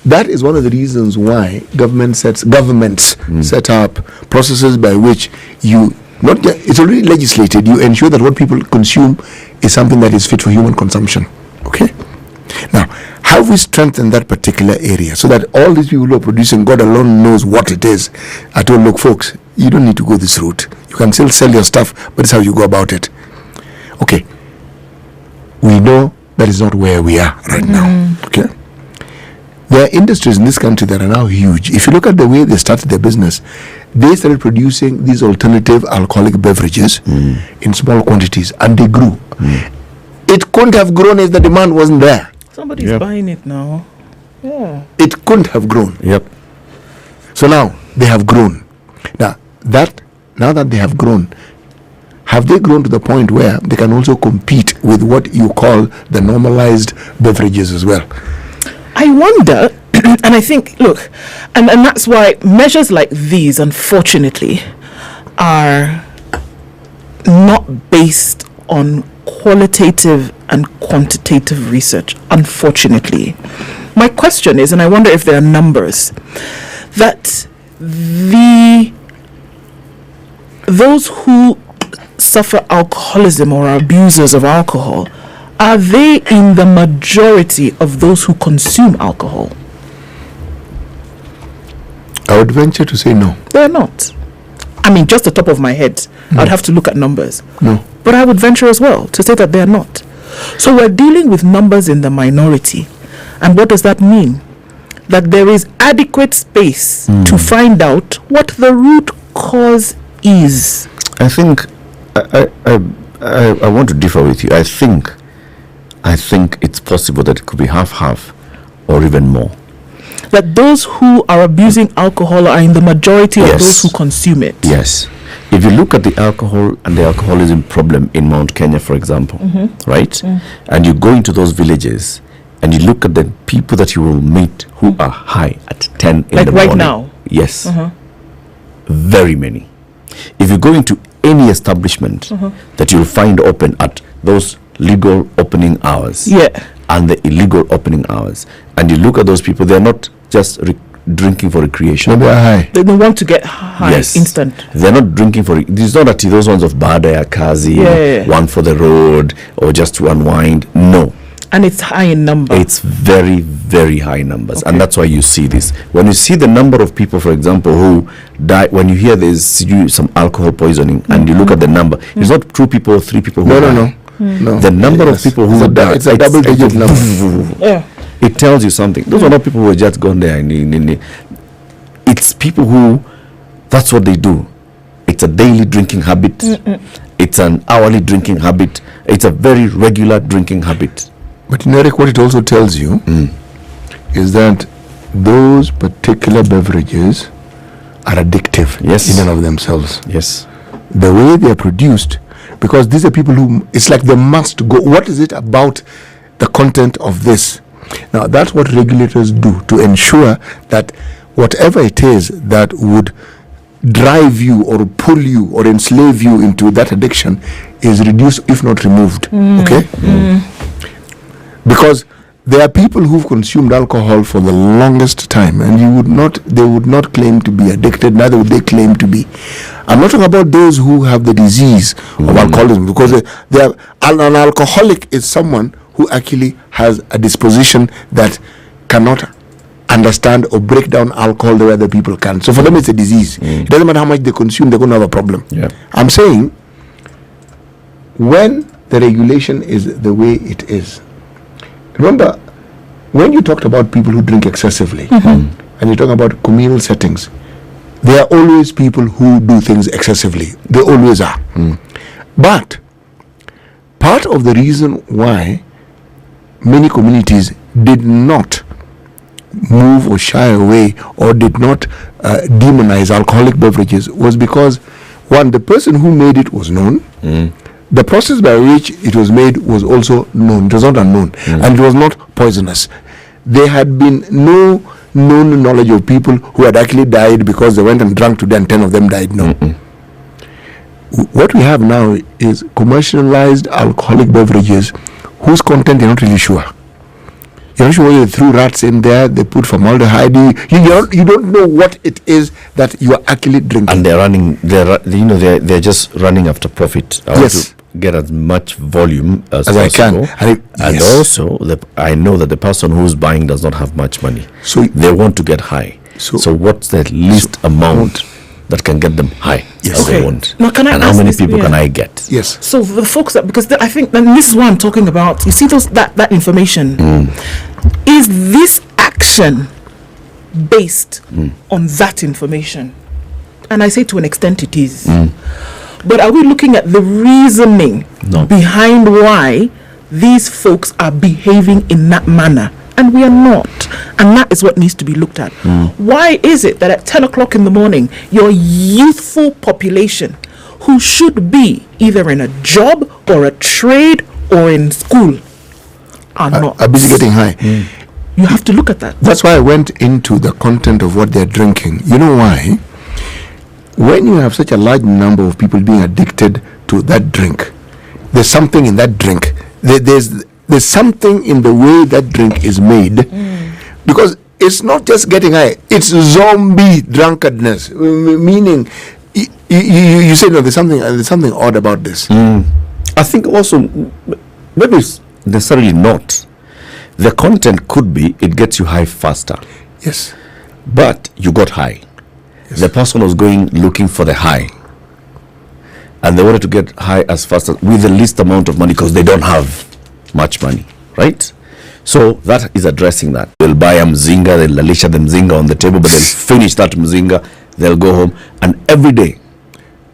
[SPEAKER 1] That is one of the reasons why governments set up processes by which it's already legislated, you ensure that what people consume is something that is fit for human consumption. Okay? Now, how we strengthen that particular area so that all these people who are producing, God alone knows what it is. I told, look, folks, you don't need to go this route. You can still sell your stuff, but it's how you go about it. Okay. We know that is not where we are right now. Okay. There are industries in this country that are now huge. If you look at the way they started their business, they started producing these alternative alcoholic beverages in small quantities, and they grew. It couldn't have grown if the demand wasn't there.
[SPEAKER 3] Somebody's buying it now. Yeah.
[SPEAKER 1] It couldn't have grown.
[SPEAKER 2] Yep.
[SPEAKER 1] So now they have grown. Now that they have grown, have they grown to the point where they can also compete with what you call the normalized beverages as well?
[SPEAKER 3] I wonder, and I think, look, and that's why measures like these, unfortunately, are not based on qualitative and quantitative research, unfortunately. My question is, and I wonder if there are numbers, that those who suffer alcoholism or are abusers of alcohol, are they in the majority of those who consume alcohol?
[SPEAKER 1] I would venture to say no.
[SPEAKER 3] They're not. I mean, just the top of my head, I'd have to look at numbers.
[SPEAKER 1] No.
[SPEAKER 3] But I would venture as well to say that they're not. So we're dealing with numbers in the minority. And what does that mean? That there is adequate space to find out what the root cause is.
[SPEAKER 2] I think I want to differ with you. I think it's possible that it could be half or even more.
[SPEAKER 3] That those who are abusing alcohol are in the majority of those who consume it.
[SPEAKER 2] Yes. If you look at the alcohol and the alcoholism problem in Mount Kenya, for example, right? And you go into those villages and you look at the people that you will meet who are high at 10 in the morning.
[SPEAKER 3] Like right now?
[SPEAKER 2] Yes. Very many. If you go into any establishment that you'll find open at those legal opening hours and the illegal opening hours, and you look at those people, they're not just drinking for recreation.
[SPEAKER 1] They're high.
[SPEAKER 3] They don't want to get high instant.
[SPEAKER 2] They're not drinking for it's not that those ones of Bada ya Kazi, one for the road or just to unwind. No.
[SPEAKER 3] And it's high in number.
[SPEAKER 2] It's very, very high numbers. And that's why you see this. When you see the number of people, for example, who die, when you hear there's some alcohol poisoning and you look at the number, it's not 2 people, 3 people who die.
[SPEAKER 1] No.
[SPEAKER 2] The number of people who die,
[SPEAKER 1] it's a double-digit number.
[SPEAKER 2] It tells you something. Those are not people who have just gone there. It's people who, that's what they do. It's a daily drinking habit. It's an hourly drinking habit. It's a very regular drinking habit.
[SPEAKER 1] But Eric, what it also tells you is that those particular beverages are addictive in and of themselves.
[SPEAKER 2] Yes.
[SPEAKER 1] The way they are produced, because these are people who, it's like they must go. What is it about the content of this? Now, that's what regulators do to ensure that whatever it is that would drive you or pull you or enslave you into that addiction is reduced, if not removed. Okay? Because there are people who've consumed alcohol for the longest time, and they would not claim to be addicted, neither would they claim to be. I'm not talking about those who have the disease of alcoholism, because an alcoholic is someone who actually has a disposition that cannot understand or break down alcohol the way other people can. So for them, it's a disease. It doesn't matter how much they consume, they're going to have a problem. I'm saying, when the regulation is the way it is, remember, when you talked about people who drink excessively, and you talk about communal settings, there are always people who do things excessively. They always are. But part of the reason why many communities did not move or shy away or did not demonize alcoholic beverages was because, one, the person who made it was known. The process by which it was made was also known. It was not unknown. And it was not poisonous. There had been no known knowledge of people who had actually died because they went and drank today and 10 of them died. No. What we have now is commercialized alcoholic beverages whose content you're not really sure. You're not sure whether they threw rats in there, they put formaldehyde. You don't know what it is that you are actually drinking.
[SPEAKER 2] And they're just running after profit. I want to get as much volume as possible.
[SPEAKER 1] I can.
[SPEAKER 2] And also, I know that the person who's buying does not have much money. So they want to get high. So what's the least amount that can get them high as they want?
[SPEAKER 3] Now, can I
[SPEAKER 2] and
[SPEAKER 3] ask
[SPEAKER 2] how many
[SPEAKER 3] this,
[SPEAKER 2] people can I get?
[SPEAKER 1] Yes.
[SPEAKER 3] So the folks because I think that this is what I'm talking about. You see that information. Is this action based on that information? And I say to an extent it is. But are we looking at the reasoning behind why these folks are behaving in that manner. And we are not. And that is what needs to be looked at. Why is it that at 10 o'clock in the morning, your youthful population, who should be either in a job or a trade or in school, are
[SPEAKER 1] busy getting high?
[SPEAKER 3] You have to look at that.
[SPEAKER 1] That's why I went into the content of what they're drinking. You know why? When you have such a large number of people being addicted to that drink, there's something in that drink. There's something in the way that drink is made, because it's not just getting high, it's zombie drunkenness, meaning you say, no, there's something odd about this.
[SPEAKER 2] I think also, maybe it's necessarily not. The content could be, it gets you high faster.
[SPEAKER 1] Yes.
[SPEAKER 2] But you got high. Yes. The person was going looking for the high. And they wanted to get high as fast as, with the least amount of money, because they don't have much money, right? So that is addressing that. They'll buy a mzinga, they'll lalisha the mzinga on the table, but they'll finish that mzinga, they'll go home, and every day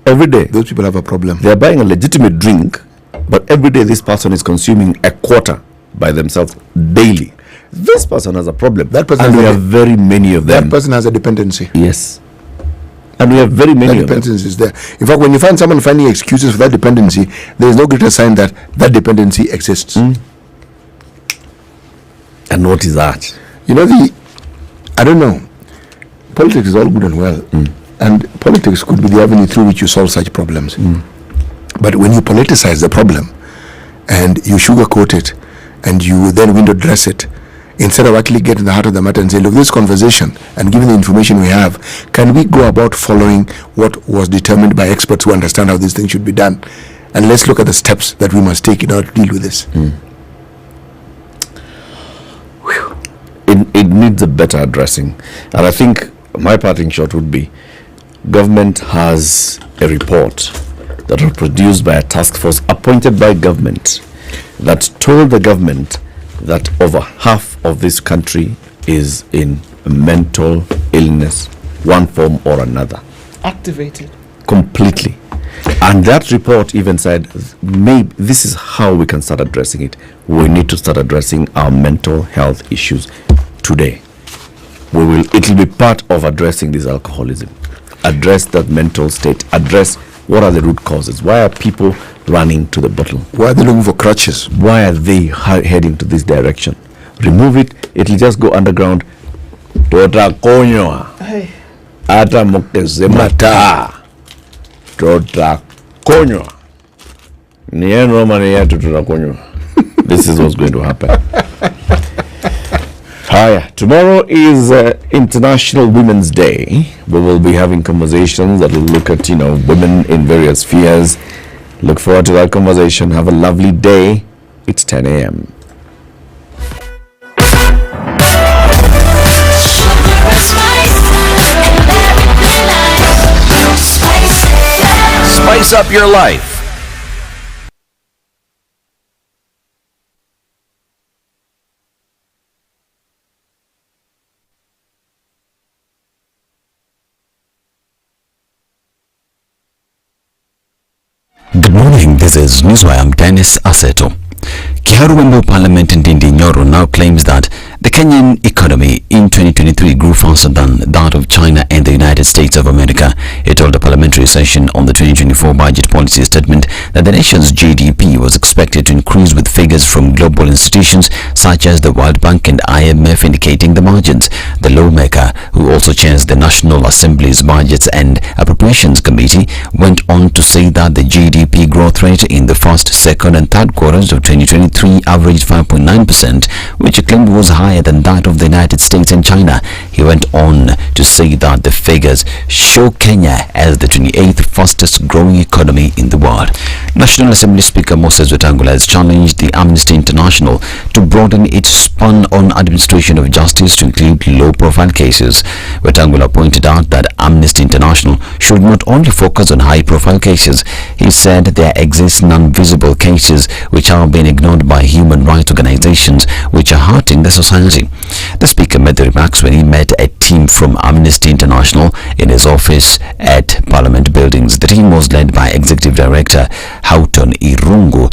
[SPEAKER 1] those people have a problem.
[SPEAKER 2] They're buying a legitimate drink, but every day this person is consuming a quarter by themselves daily. This person has a problem. That person, and we have very many of them.
[SPEAKER 1] That person has a dependency.
[SPEAKER 2] Yes. And we have very many of them.
[SPEAKER 1] Dependency is there. In fact, when you find someone finding excuses for that dependency, there is no greater sign that that dependency exists.
[SPEAKER 2] And what is that?
[SPEAKER 1] You know, I don't know. Politics is all good and well. And politics could be the avenue through which you solve such problems. But when you politicize the problem and you sugarcoat it and you then window dress it, instead of actually getting the heart of the matter and say, look, this conversation, and given the information we have, can we go about following what was determined by experts who understand how these things should be done? And let's look at the steps that we must take in order to deal with this.
[SPEAKER 2] It needs a better addressing. And I think my parting shot would be, government has a report that was produced by a task force appointed by government that told the government that over half of this country is in mental illness, one form or another.
[SPEAKER 3] Activated.
[SPEAKER 2] Completely. And that report even said, maybe this is how we can start addressing it. We need to start addressing our mental health issues today. It will be part of addressing this alcoholism. Address that mental state. Address what are the root causes. Why are people running to the bottle?
[SPEAKER 1] Why are they looking for crutches?
[SPEAKER 2] Why are they heading to this direction? Remove it. It will just go underground. Tota konyoa. Ata mukteze mata. Tota konyoa. Nieno mani yetu tota konyoa. This is what's going to happen. Tomorrow is International Women's Day. We will be having conversations that will look at, women in various spheres. Look forward to that conversation. Have a lovely day. It's 10 a.m.
[SPEAKER 9] Spice up your life.
[SPEAKER 4] Good morning, this is Newswire. Dennis Aseto. Kiharu Member of Parliament Ndindi Nyoro now claims that the Kenyan economy in 2023 grew faster than that of China and the United States of America. He told a parliamentary session on the 2024 budget policy statement that the nation's GDP was expected to increase, with figures from global institutions such as the World Bank and IMF indicating the margins. The lawmaker, who also chairs the National Assembly's Budgets and Appropriations Committee, went on to say that the GDP growth rate in the first, second and third quarters of 2023 averaged 5.9%, which he claimed was higher than that of the United States and China. He went on to say that the figures show Kenya as the 28th fastest growing economy in the world. National Assembly Speaker Moses Wetangula has challenged the Amnesty International to broaden its span on administration of justice to include low-profile cases. Wetangula pointed out that Amnesty International should not only focus on high-profile cases. He said there exist non-visible cases which are being ignored by human rights organizations, which are hurting the society. The speaker made the remarks when he met a team from Amnesty International in his office at Parliament buildings. The team was led by Executive Director Houghton Irungu